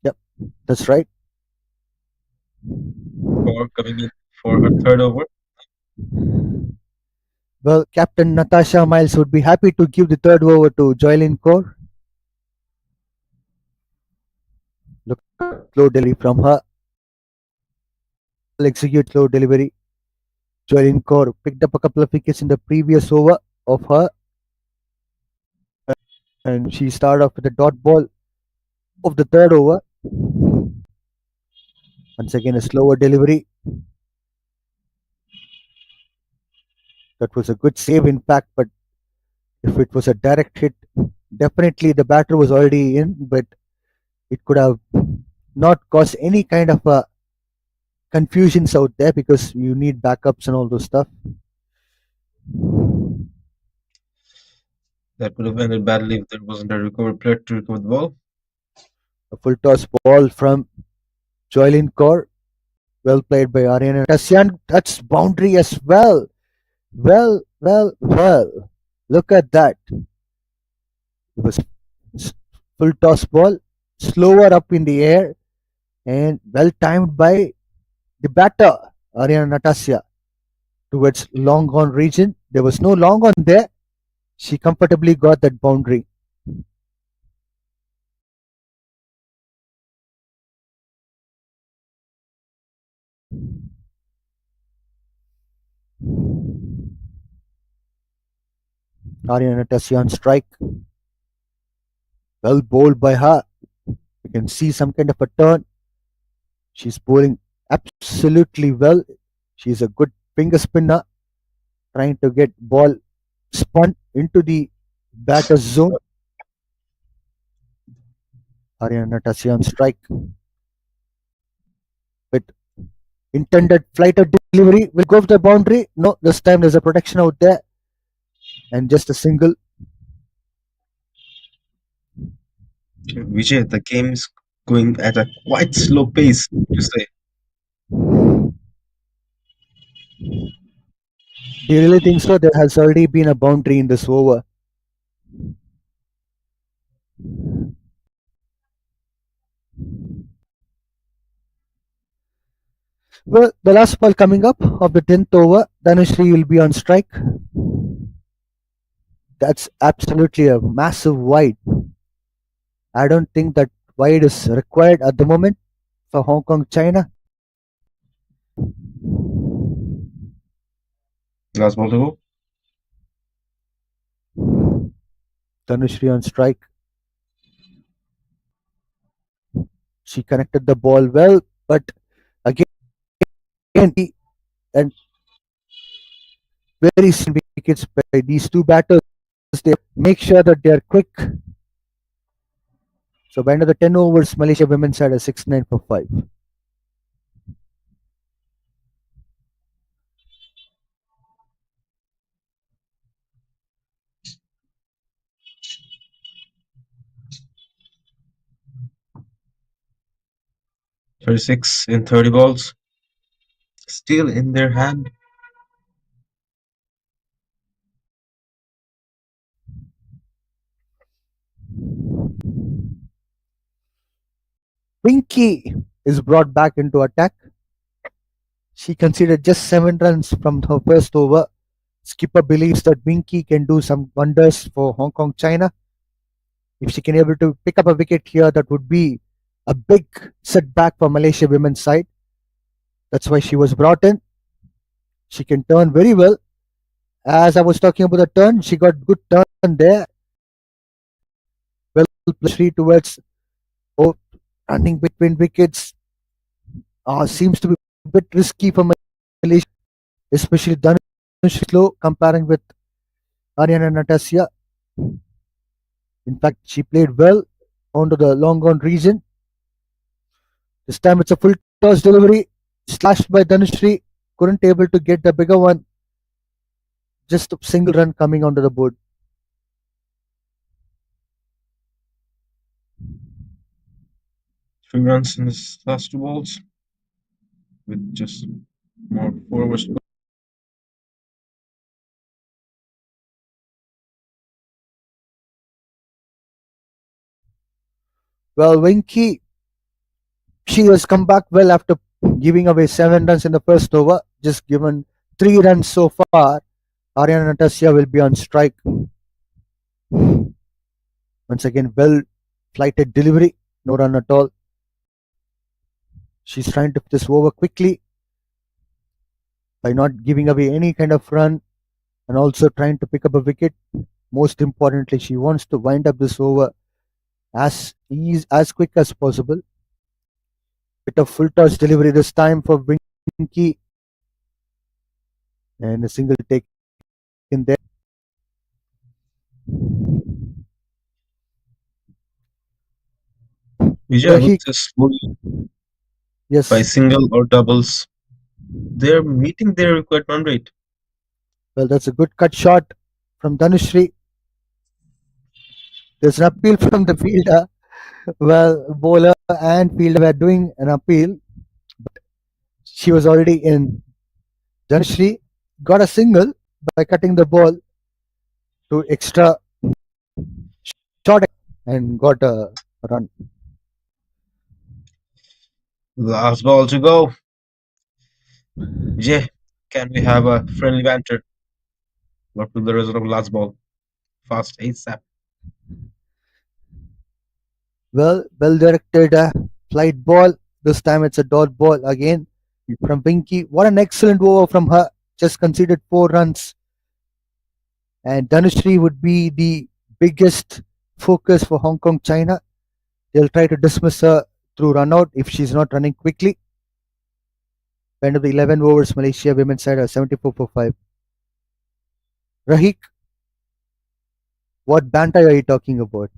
Yep, that's right. For coming in for her third over. Well, Captain Natasha Miles would be happy to give the third over to Joylin Kaur. Look at slow delivery from her. Well execute slow delivery. Joylin Kaur picked up a couple of wickets in the previous over of her, and she started off with a dot ball of the third over. Once again, a slower delivery. That was a good save, in fact, but if it was a direct hit, definitely the batter was already in, but it could have not caused any kind of confusions out there because you need backups and all those stuff. That would have ended badly if there wasn't a recovery player to recover the ball. A full toss ball from Joylin Kaur. Well played by Ariana Tasyan. That's boundary as well. Well. Look at that. It was full toss ball, slower up in the air, and well timed by the batter, Ariana Natasya, towards long on region. There was no long on there. She comfortably got that boundary. Ariana Natasya on strike. Well bowled by her. You can see some kind of a turn. She's bowling absolutely well. She's a good finger spinner, trying to get ball spun into the batter's zone. Ariana Natasya on strike with intended flight or delivery. Will go for the boundary. No, this time there's a protection out there and just a single. Vijay, the game is going at a quite slow pace, to say. Do you really think so? There has already been a boundary in this over. Well, the last ball coming up of the 10th over, Dhanushree will be on strike. That's absolutely a massive wide. I don't think that wide is required at the moment for Hong Kong, China. Last ball to go. Dhanushree on strike. She connected the ball well, but again, and very soon wickets by these two batters. They make sure that they are quick. So by end of the 10 overs, Malaysia women's had a 6-9 for 5. 36 in 30 balls. Still in their hand. Pinky is brought back into attack. She conceded just 7 runs from her first over. Skipper believes that Winky can do some wonders for Hong Kong, China. If she can able to pick up a wicket here, that would be a big setback for Malaysia women's side. That's why she was brought in. She can turn very well. As I was talking about the turn, she got good turn there. Well, three towards oh, running between wickets seems to be a bit risky for Malaysia, especially Dhanush slow comparing with Ariana Natasya. In fact, she played well onto the long on region. This time it's a full toss delivery, slashed by Dhanushri. Couldn't able to get the bigger one. just a single run coming onto the board. Three runs in his last two balls with just more forwards to go. Well, Winky, she has come back well after giving away 7 runs in the first over. Just given 3 runs so far. Ariana Natasha will be on strike. Once again, well flighted delivery, no run at all. She's trying to this over quickly by not giving away any kind of run and also trying to pick up a wicket. Most importantly, she wants to wind up this over as quick as possible. Bit of full toss delivery this time for Winky and a single take in there. Vijay, with Rahik, this bowling by yes, single or doubles, they're meeting their required run rate. well, that's a good cut shot from Dhanushri. There's an appeal from the fielder. Well, bowler and fielder were doing an appeal. She was already in. Dhanushri got a single by cutting the ball to extra short and got a run. Last ball to go. Vijay, can we have a friendly banter? What will the result of last ball? Fast ASAP. Well directed flight ball. This time it's a dot ball again from Pinky. What an excellent over from her. Just conceded 4 runs. And Dhanushri would be the biggest focus for Hong Kong China. They'll try to dismiss her through run out if she's not running quickly. End of the 11 overs, Malaysia women's side are 74 for 5. Rahik, what banter are you talking about?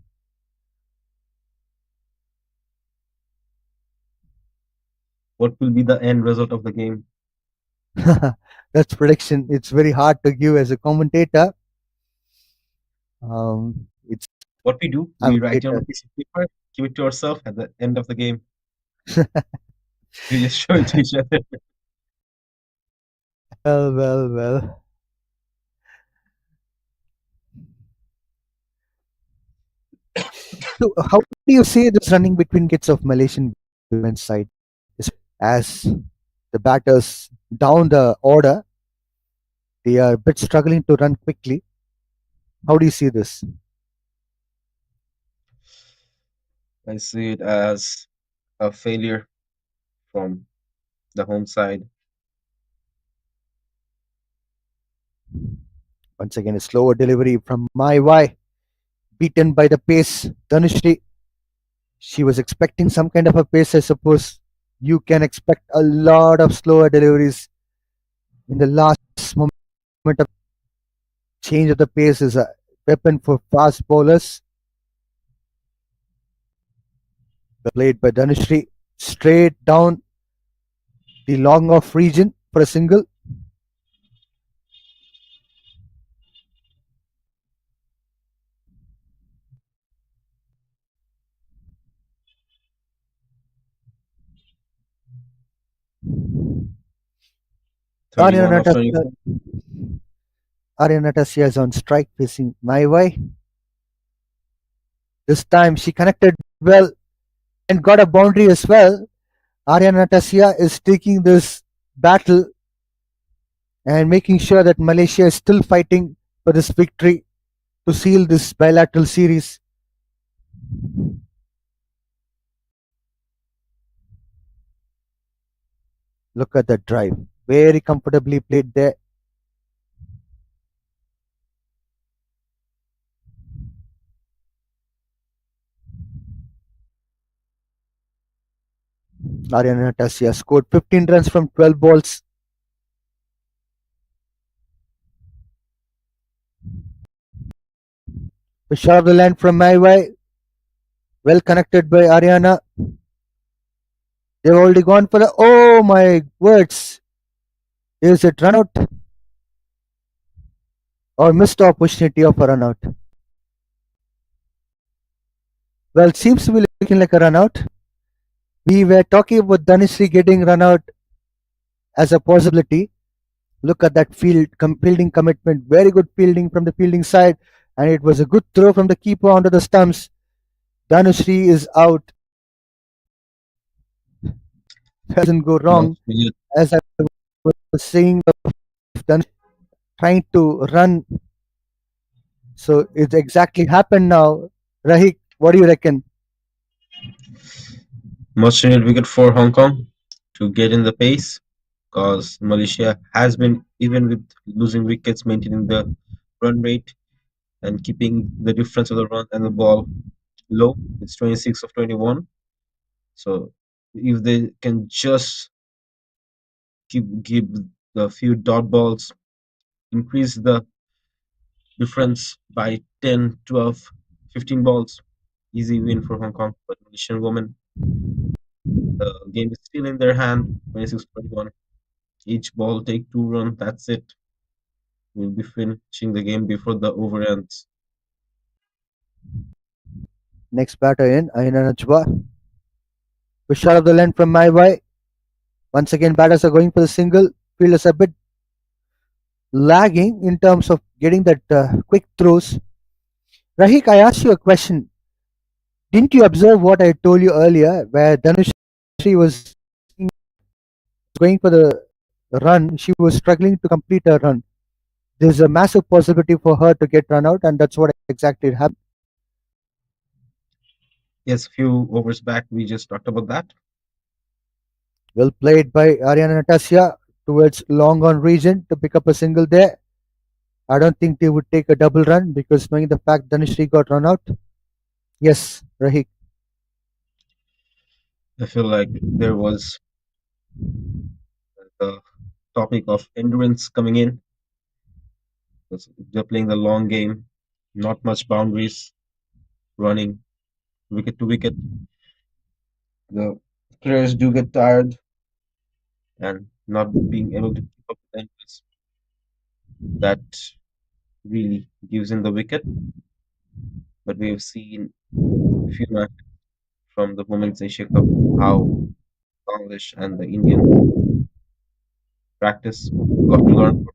What will be the end result of the game? That's prediction. It's very hard to give as a commentator. It's What we do, I'm we a write down a creator. piece of paper, give it to ourselves at the end of the game. We just show it to each other. Well. So, how do you see this running between wickets of Malaysian women's side? As the batters down the order, they are a bit struggling to run quickly. How do you see this? I see it as a failure from the home side. Once again, a slower delivery from my Y, beaten by the pace. Dhanushri, she was expecting some kind of a pace, I suppose. You can expect a lot of slower deliveries in the last moment of change of the pace is a weapon for fast bowlers. Played by Dhanushri, straight down the long off region for a single. Ariana 31 of Natasha, 24. Ariana Natasha is on strike facing my way. This time she connected well and got a boundary as well. Ariana Natasha is taking this battle and making sure that Malaysia is still fighting for this victory to seal this bilateral series. Look at the drive. Very comfortably played there. Ariana Natasha scored 15 runs from 12 balls. The shot of the land from Maiwai. Well connected by Ariana. They've already gone for the. Oh my words. Is it run out? or missed opportunity of a run out? Well, it seems to be looking like a run out. We were talking about Dhanishri getting run out as a possibility. Look at that fielding commitment. Very good fielding from the fielding side, and it was a good throw from the keeper onto the stumps. Dhanishri is out. Doesn't go Not wrong. really. As I was saying, Dhanush trying to run. So it exactly happened now. Rahik, what do you reckon? Much needed wicket for Hong Kong to get in the pace because Malaysia has been, even with losing wickets, maintaining the run rate and keeping the difference of the run and the ball low. It's 26 of 21. So if they can just give the few dot balls, increase the difference by 10, 12, 15 balls, easy win for Hong Kong. But Malaysian women, the game is still in their hand, 26-21. Each ball take 2 runs, that's it. We'll be finishing the game before the over ends. Next batter in, Aina Najwa. Was shot of the length from my way. Once again, batters are going for the single. Fielders a bit lagging in terms of getting that quick throws. Rahik, I asked you a question. Didn't you observe what I told you earlier, where Dhanushri was going for the run, she was struggling to complete her run. There's a massive possibility for her to get run out, and that's what exactly happened. Yes, a few overs back, we just talked about that. Well played by Ariana Natasha towards long on region to pick up a single there. I don't think they would take a double run because knowing the fact Dhanushri got run out. Yes, Rahik. I feel like there was the topic of endurance coming in because they're playing the long game, not much boundaries, running wicket to wicket. The players do get tired and not being able to keep up with the endurance that really gives in the wicket. But we have seen a few matches from the Women's Asia Cup how Bangladesh and the Indian practice got to learn.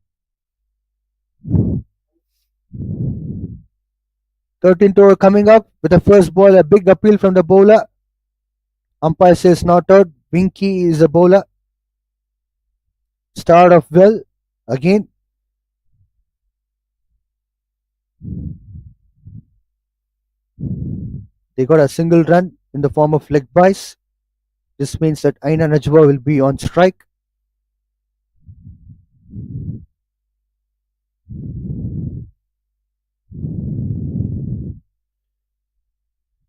13th over coming up with the first ball, a big appeal from the bowler. Umpire says not out. Winky is the bowler. Start off well. Again, they got a single run in the form of leg byes. This means that Aina Najwa will be on strike.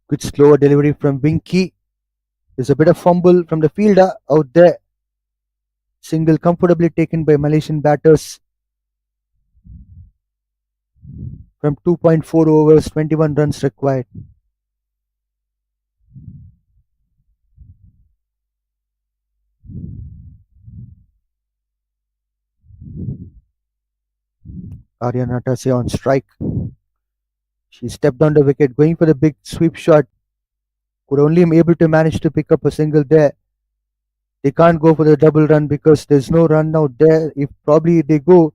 Good slower delivery from Winky. There's a bit of fumble from the fielder out there. Single comfortably taken by Malaysian batters from 2.4 overs, 21 runs required. Arya Natase on strike. She stepped on the wicket, going for the big sweep shot. Could only be able to manage to pick up a single there. They can't go for the double run because there's no run out there. If probably they go,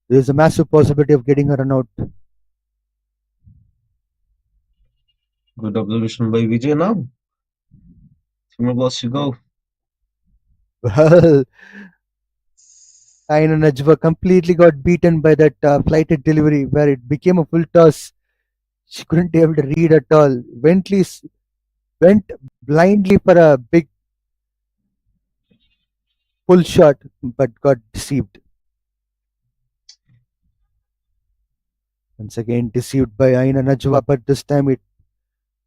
there's a massive possibility of getting a run out. Good observation by Vijay now. 2 more balls to go. Well, Aina Najwa completely got beaten by that flighted delivery where it became a full toss. She couldn't be able to read at all. Went blindly for a big pull shot but got deceived. Once again deceived by Aina Najwa, but this time it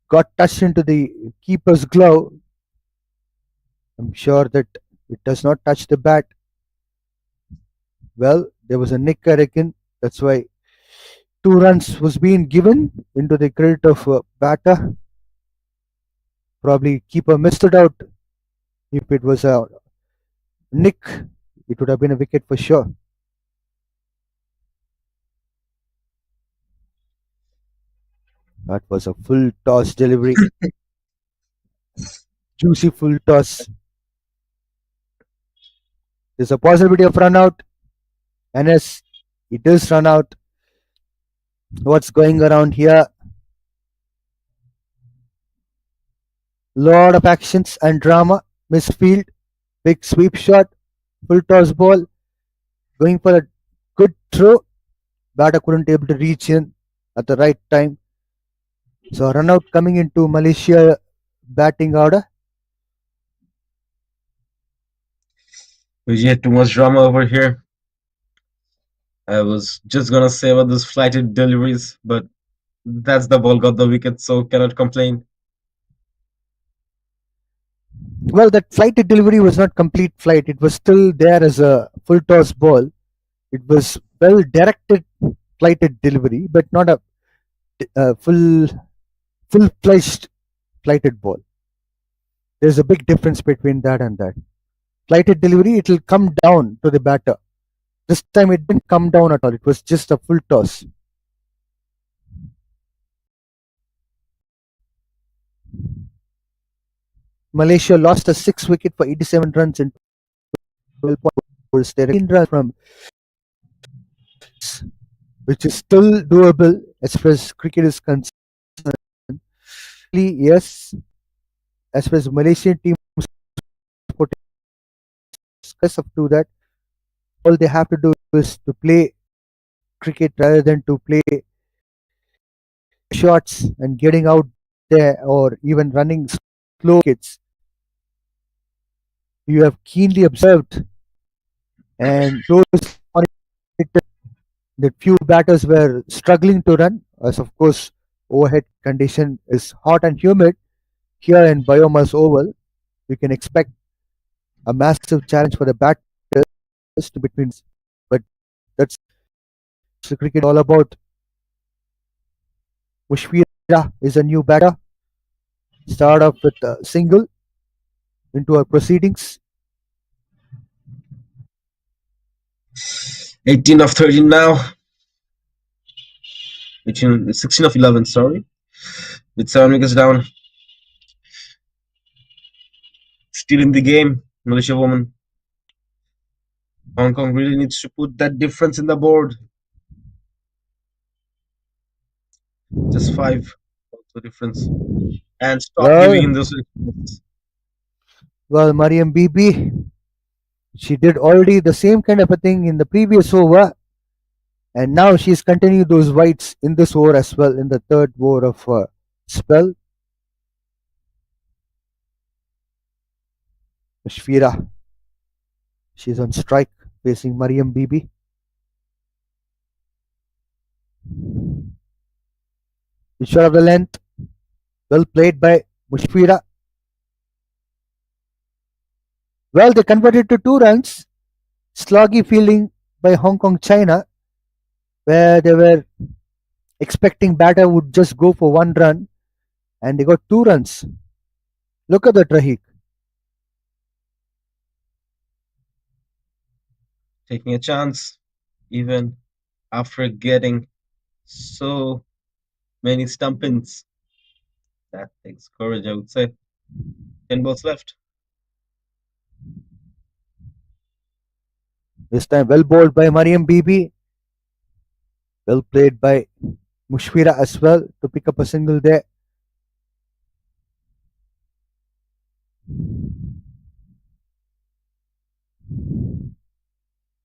got touched into the keeper's glove. I'm sure that it does not touch the bat. Well, there was a nick, I reckon. That's why 2 runs was being given into the credit of batter. Probably keeper missed it out. If it was a nick, it would have been a wicket for sure. That was a full toss delivery, juicy full toss. There's a possibility of run out, and yes, it is run out. What's going around here? Lot of actions and drama. Misfield, big sweep shot, full toss ball, going for a good throw. Batter couldn't able to reach in at the right time. So a run out coming into Malaysia batting order. We had too much drama over here. I was just gonna say about those flighted deliveries, but that's the ball got the wicket, so cannot complain. Well, that flighted delivery was not complete flight. It was still there as a full toss ball. It was well directed flighted delivery, but not a full fledged flighted ball. There's a big difference between that and that. Flighted delivery, it will come down to the batter. This time it didn't come down at all. It was just a full toss. Malaysia lost a 6 wicket for 87 runs in 12 balls. They 18 runs from, which is still doable as far as cricket is concerned. Yes, as far as Malaysian team is up to that, all they have to do is to play cricket rather than to play shots and getting out there or even running slow wickets. You have keenly observed, and those that few batters were struggling to run, as of course overhead condition is hot and humid here in Biomas Oval. You can expect a massive challenge for the batters to between, but that's the cricket all about. Mushfira is a new batter. Start off with a single into our proceedings. 18 of 13 now. 18, 16 of 11, sorry. With 7 wickets down. Still in the game, Malaysia woman. Hong Kong really needs to put that difference in the board. Just 5. That's the difference. And stop giving in Well, those excuses. well, Mariam Bibi, she did already the same kind of a thing in the previous over, and now she's continuing those whites in this over as well in the third over of spell. Mushfira, she's on strike facing Mariam Bibi. Shot of the length, well played by Mushfira. Well, they converted to 2 runs. Sloggy fielding by Hong Kong China, where they were expecting batter would just go for 1 run, and they got 2 runs. Look at that, Rahik. Taking a chance, even after getting so many stumpings. That takes courage, I would say. 10 balls left. This time, well bowled by Mariam Bibi. Well played by Mushfira as well to pick up a single there.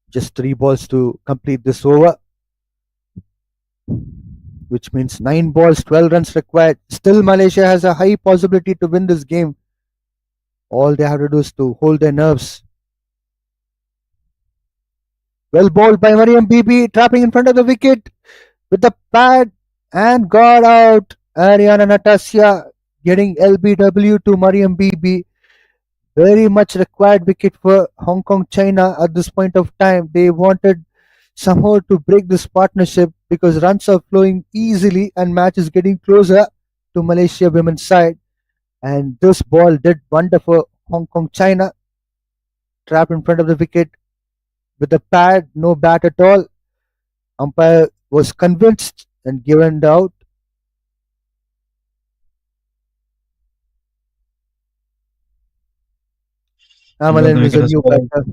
Just 3 balls to complete this over, which means 9 balls, 12 runs required. Still, Malaysia has a high possibility to win this game. All they have to do is to hold their nerves. Well bowled by Mariam Bibi, trapping in front of the wicket with the pad and got out. Ariana Natasha getting LBW to Mariam Bibi. Very much required wicket for Hong Kong China at this point of time. They wanted somehow to break this partnership because runs are flowing easily and match is getting closer to Malaysia women's side. And this ball did wonder for Hong Kong China. Trapped in front of the wicket with the pad, no bat at all. Umpire was convinced and given the out. Another Amalin is wicket a has new fallen. batter.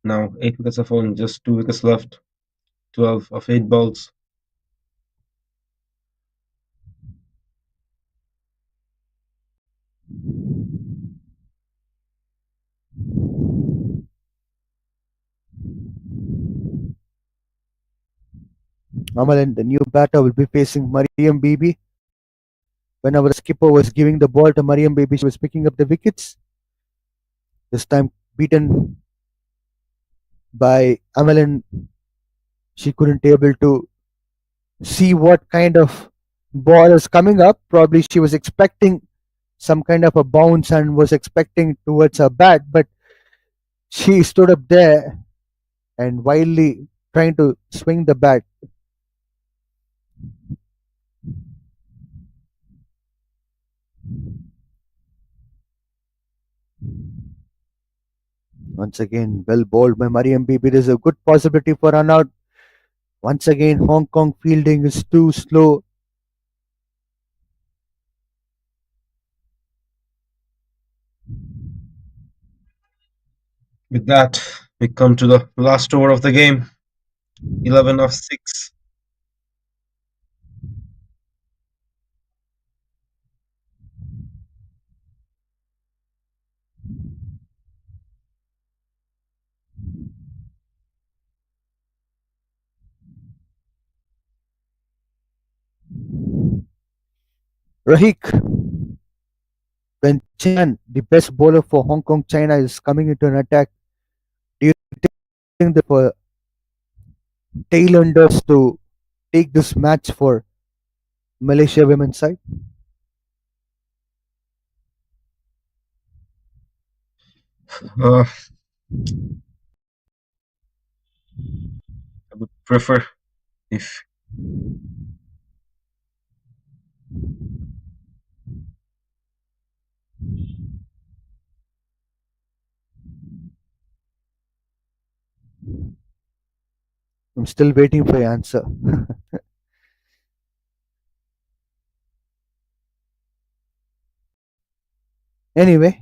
Now 8 wickets have fallen, just 2 wickets left. 12 of 8 balls. Amalin, the new batter, will be facing Mariam Bibi. Whenever the skipper was giving the ball to Mariam Bibi, she was picking up the wickets. This time beaten by Amalin, she couldn't able to see what kind of ball is coming up. Probably she was expecting some kind of a bounce and was expecting towards her bat, but she stood up there and wildly trying to swing the bat. Once again, well bowled by Mariam Bibi. There's a good possibility for run out. Once again, Hong Kong fielding is too slow. With that, we come to the last over of the game. 11 of 6. Rahik, when Chan, the best bowler for Hong Kong China, is coming into an attack, do you think that for tailenders to take this match for Malaysia women's side? Uh, I would prefer if I'm still waiting for your answer. Anyway,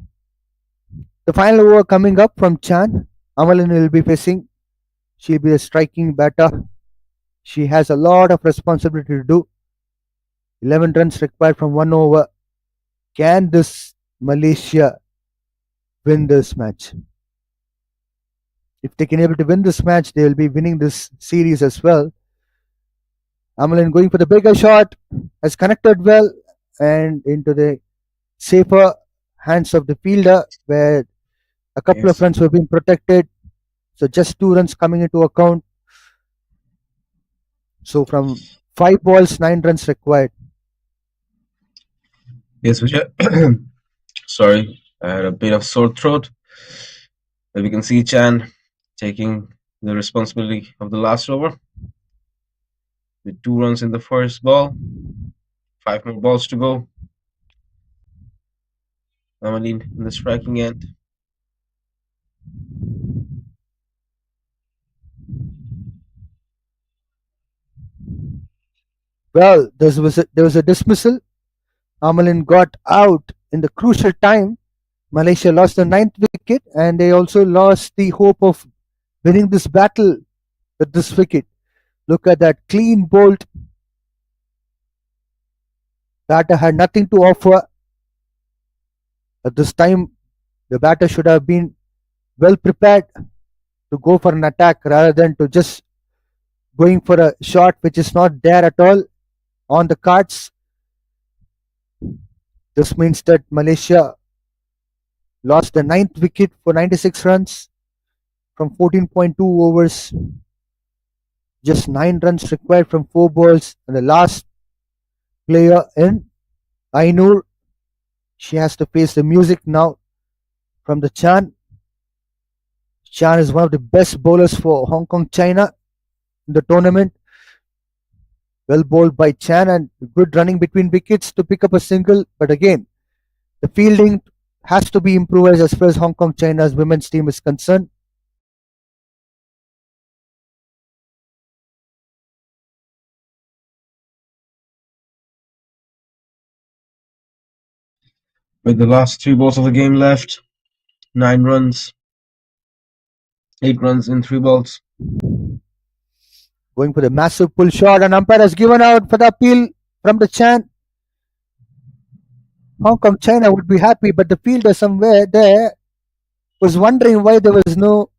the final over coming up from Chan. Amalin will be facing. She'll be a striking batter. She has a lot of responsibility to do. 11 runs required from one over. Can this Malaysia win this match? If they can able to win this match, they will be winning this series as well. Amalin going for the bigger shot, has connected well and into the safer hands of the fielder, where a couple of yes, runs were being protected. So just 2 runs coming into account. So from 5 balls, 9 runs required. yes, Vijay. Sorry, I had a bit of sore throat. But we can see Chan taking the responsibility of the last over with 2 runs in the first ball, 5 more balls to go. Amalin in the striking end. Well, there was a dismissal. Amalin got out in the crucial time. Malaysia lost the ninth wicket and they also lost the hope of winning this battle with this wicket. Look at that clean bolt. Batter had nothing to offer. At this time, the batter should have been well prepared to go for an attack rather than to just going for a shot which is not there at all on the cards. This means that Malaysia lost the ninth wicket for 96 runs from 14.2 overs. Just 9 runs required from 4 balls. And the last player in, Ainur, she has to face the music now from the Chan. Chan is one of the best bowlers for Hong Kong China in the tournament. Well bowled by Chan and good running between wickets to pick up a single. But again, the fielding has to be improved as far as Hong Kong China's women's team is concerned. With the last three balls of the game left, 9 runs, 8 runs in three balls. Going for the massive pull shot, and umpire has given out for the appeal from the chant. Hong Kong China would be happy, but the fielder somewhere there was wondering why there was no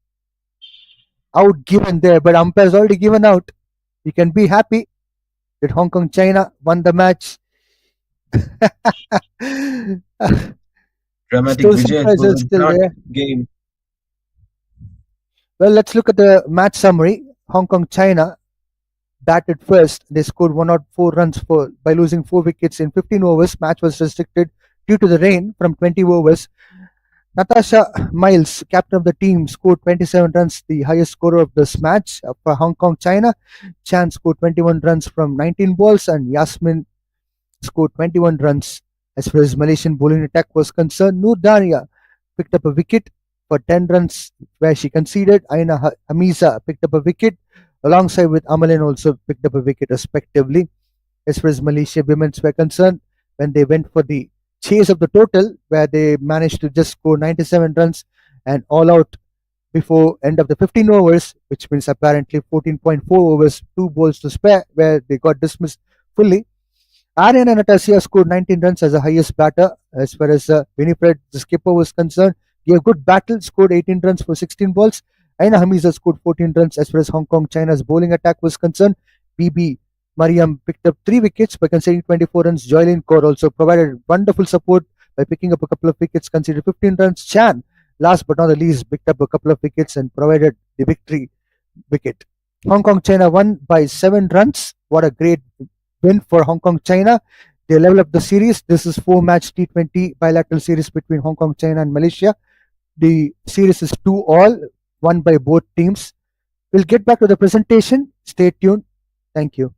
out given there. But umpire's already given out. You can be happy that Hong Kong China won the match. Dramatic Still some Vijay. It was pressure a still dark there. game. Well, let's look at the match summary. Hong Kong China batted first. They scored 104 runs by losing 4 wickets in 15 overs. Match was restricted due to the rain from 20 overs. Natasha Miles, captain of the team, scored 27 runs, the highest scorer of this match for Hong Kong China. Chan scored 21 runs from 19 balls, and Yasmin scored 21 runs. As far as Malaysian bowling attack was concerned, Noor Dania picked up a wicket for 10 runs where she conceded. Aina Hamiza picked up a wicket alongside with Amalin also picked up a wicket respectively. As far as Malaysia women's were concerned, when they went for the chase of the total, where they managed to just score 97 runs and all out before end of the 15 overs, which means apparently 14.4 overs, 2 balls to spare, where they got dismissed fully. Aryan and Natasha scored 19 runs as the highest batter. As far as Winifred, the skipper, was concerned, gave good battle, scored 18 runs for 16 balls. Aina Hamiza scored 14 runs. As far as Hong Kong China's bowling attack was concerned, BB Mariam picked up 3 wickets by conceding 24 runs. Joylin Kaur also provided wonderful support by picking up a couple of wickets, conceded 15 runs. Chan, last but not the least, picked up a couple of wickets and provided the victory wicket. Hong Kong China won by 7 runs. What a great win for Hong Kong China. They level up the series. This is 4 match T20 bilateral series between Hong Kong China and Malaysia. The series is 2-all, won by both teams. We'll get back to the presentation. Stay tuned. Thank you.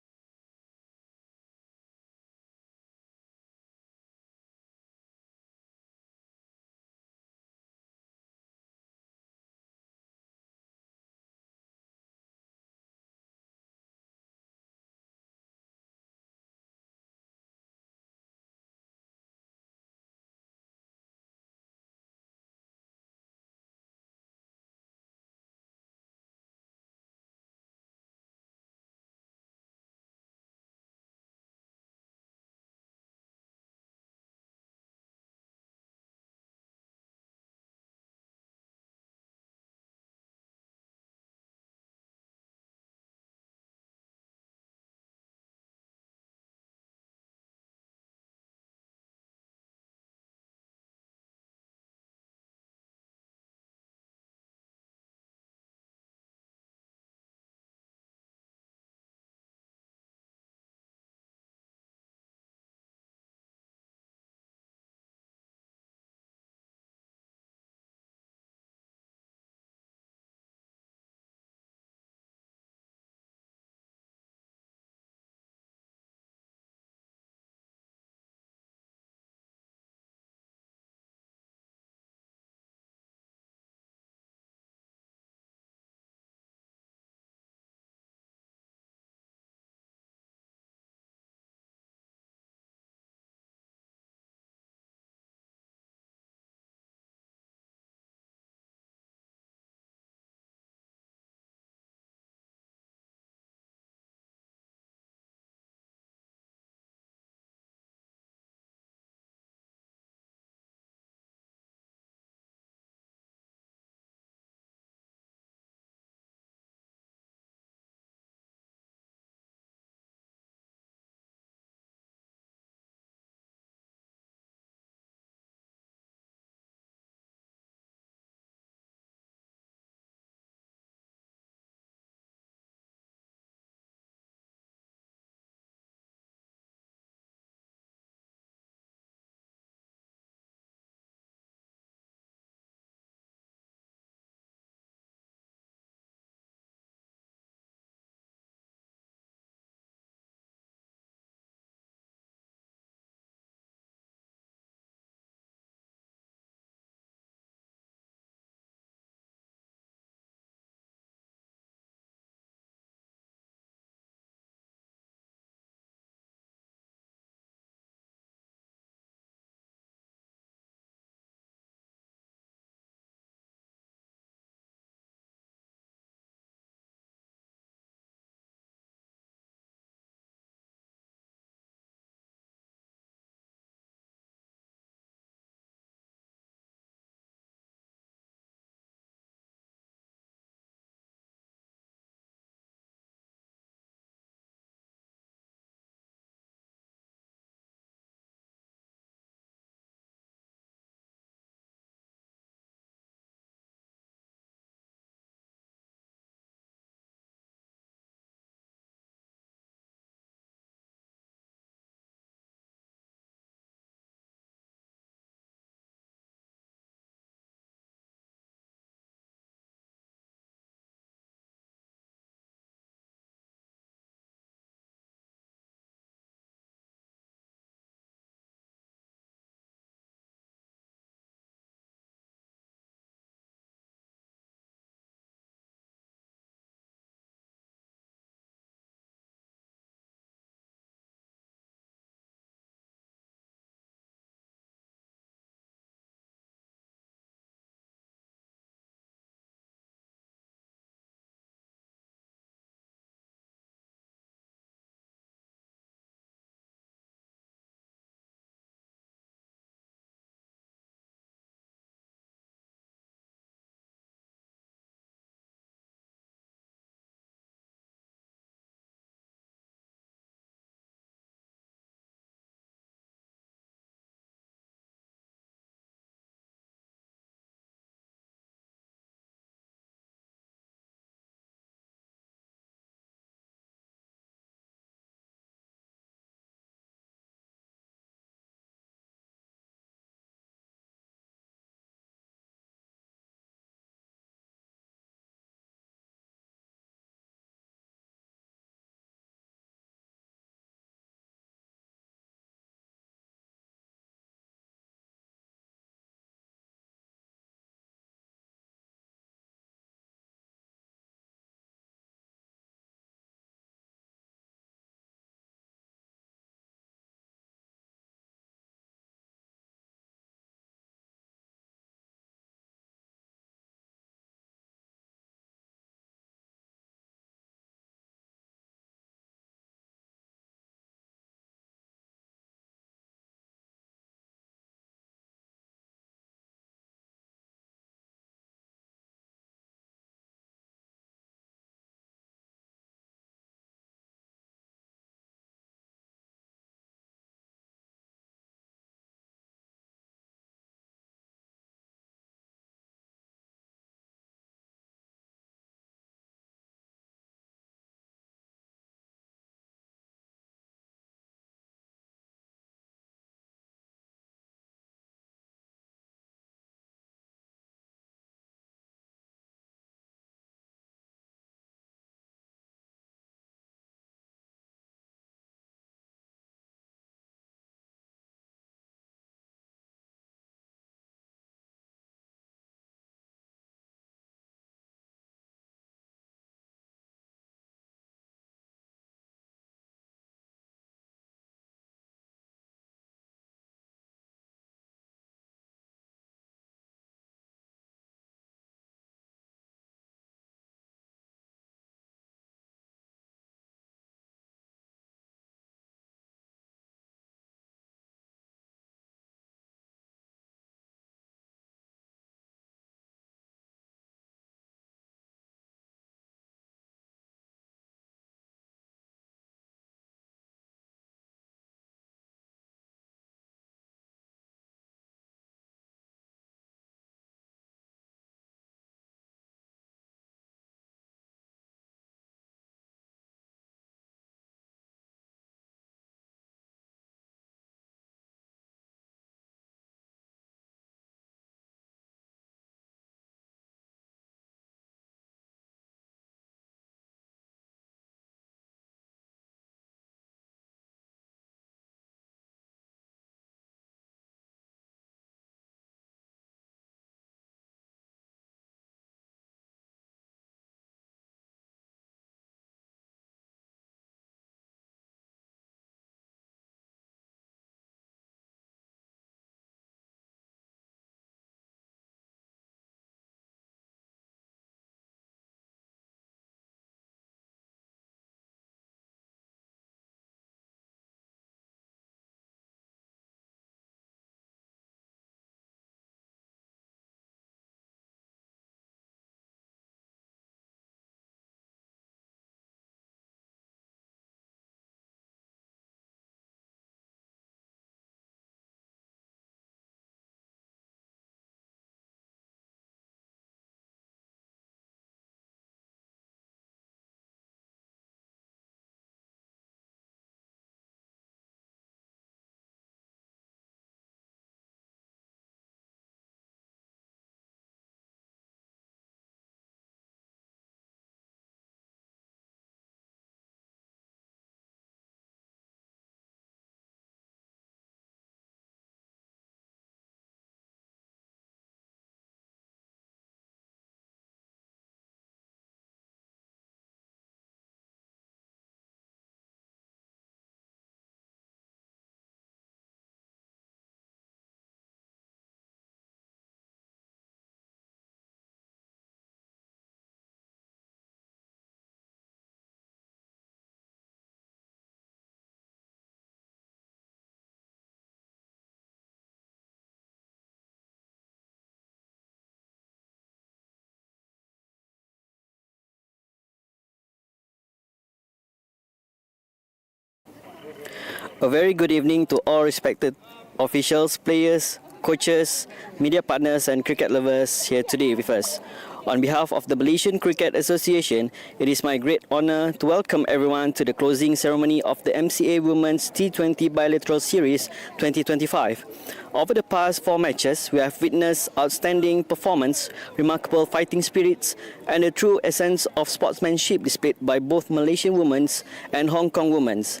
A very good evening to all respected officials, players, coaches, media partners, and cricket lovers here today with us. On behalf of the Malaysian Cricket Association, it is my great honor to welcome everyone to the closing ceremony of the MCA Women's T20 Bilateral Series 2025. Over the past 4 matches, we have witnessed outstanding performance, remarkable fighting spirits, and a true essence of sportsmanship displayed by both Malaysian women's and Hong Kong women's.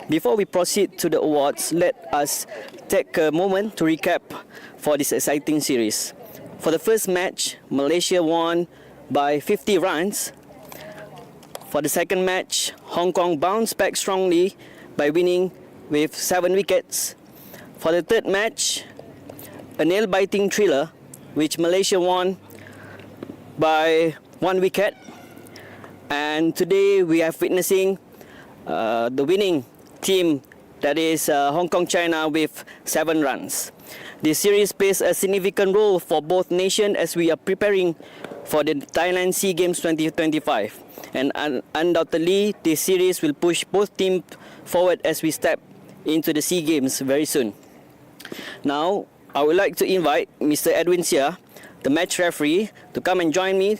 Before we proceed to the awards, let us take a moment to recap for this exciting series. For the first match, Malaysia won by 50 runs. For the second match, Hong Kong bounced back strongly by winning with 7 wickets. For the third match, a nail-biting thriller, which Malaysia won by 1 wicket. And today we are witnessing the winning team, that is Hong Kong China, with 7 runs. This series plays a significant role for both nations as we are preparing for the Thailand SEA Games 2025. And undoubtedly, this series will push both teams forward as we step into the SEA Games very soon. Now, I would like to invite Mr. Edwin Sia, the match referee, to come and join me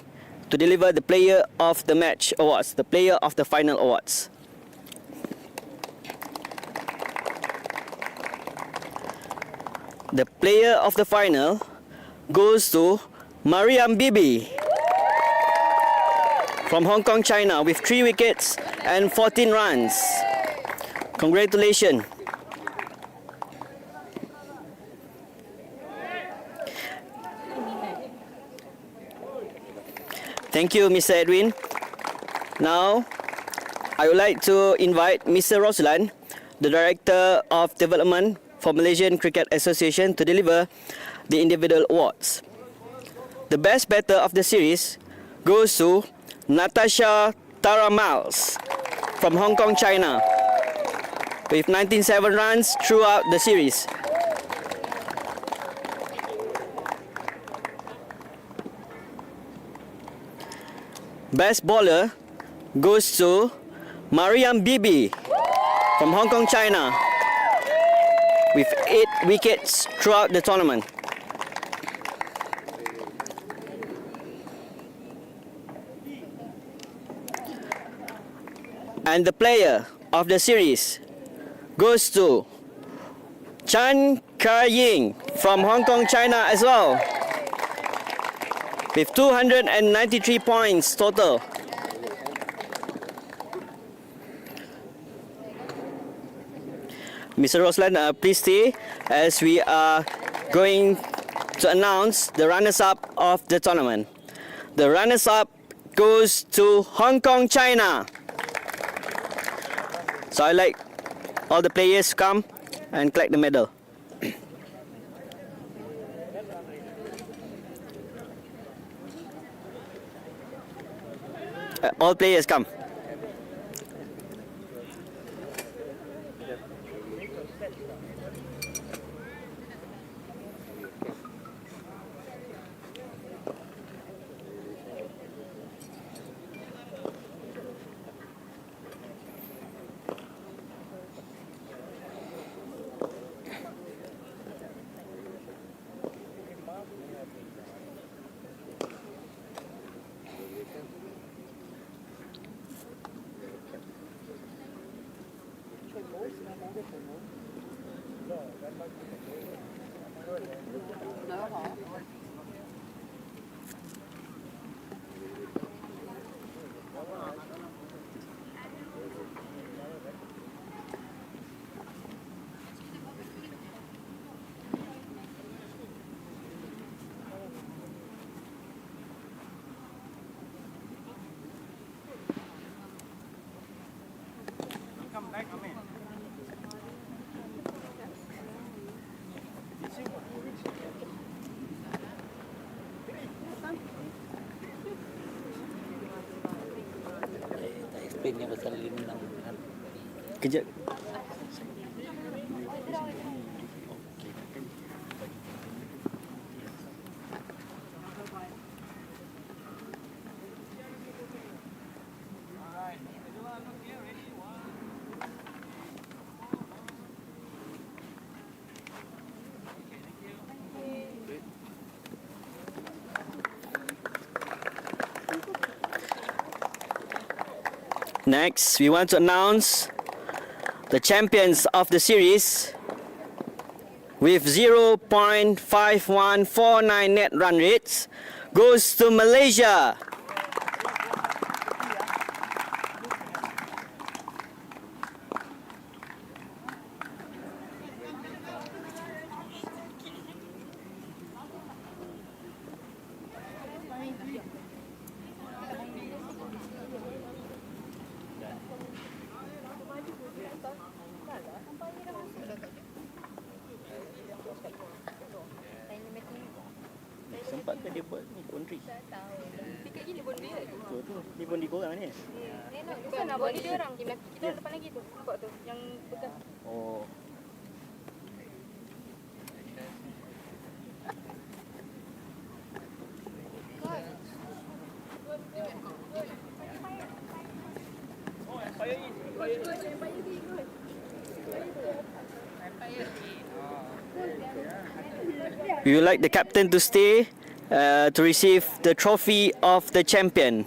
to deliver the Player of the Match awards, the Player of the Final awards. The Player of the Final goes to Mariam Bibi from Hong Kong, China, with 3 wickets and 14 runs. Congratulations. Thank you, Mr. Edwin. Now, I would like to invite Mr. Roslan, the Director of Development for Malaysian Cricket Association, to deliver the individual awards. The best batter of the series goes to Natasha Taramals from Hong Kong, China, with 97 runs throughout the series. Best bowler goes to Mariam Bibi from Hong Kong, China, with 8 wickets throughout the tournament. And the player of the series goes to Chan Kar-ying from Hong Kong, China as well, with 293 points total. Mr. Roslan, please stay as we are going to announce the runners-up of the tournament. The runners-up goes to Hong Kong, China. So I'd like all the players to come and collect the medal. All players come. Explain niya pasal ng Kejap. Next, we want to announce the champions of the series with 0.5149 net run rates goes to Malaysia. Sempat ke dia buat ni boundary? Dekat gini pun dia. Betul tu. Ni boundary korang ni. Bukan nak buat dia orang. Tim lelaki kita depan lagi tu. Nampak tu yang bekas. Oh. We would like the captain to stay to receive the trophy of the champion.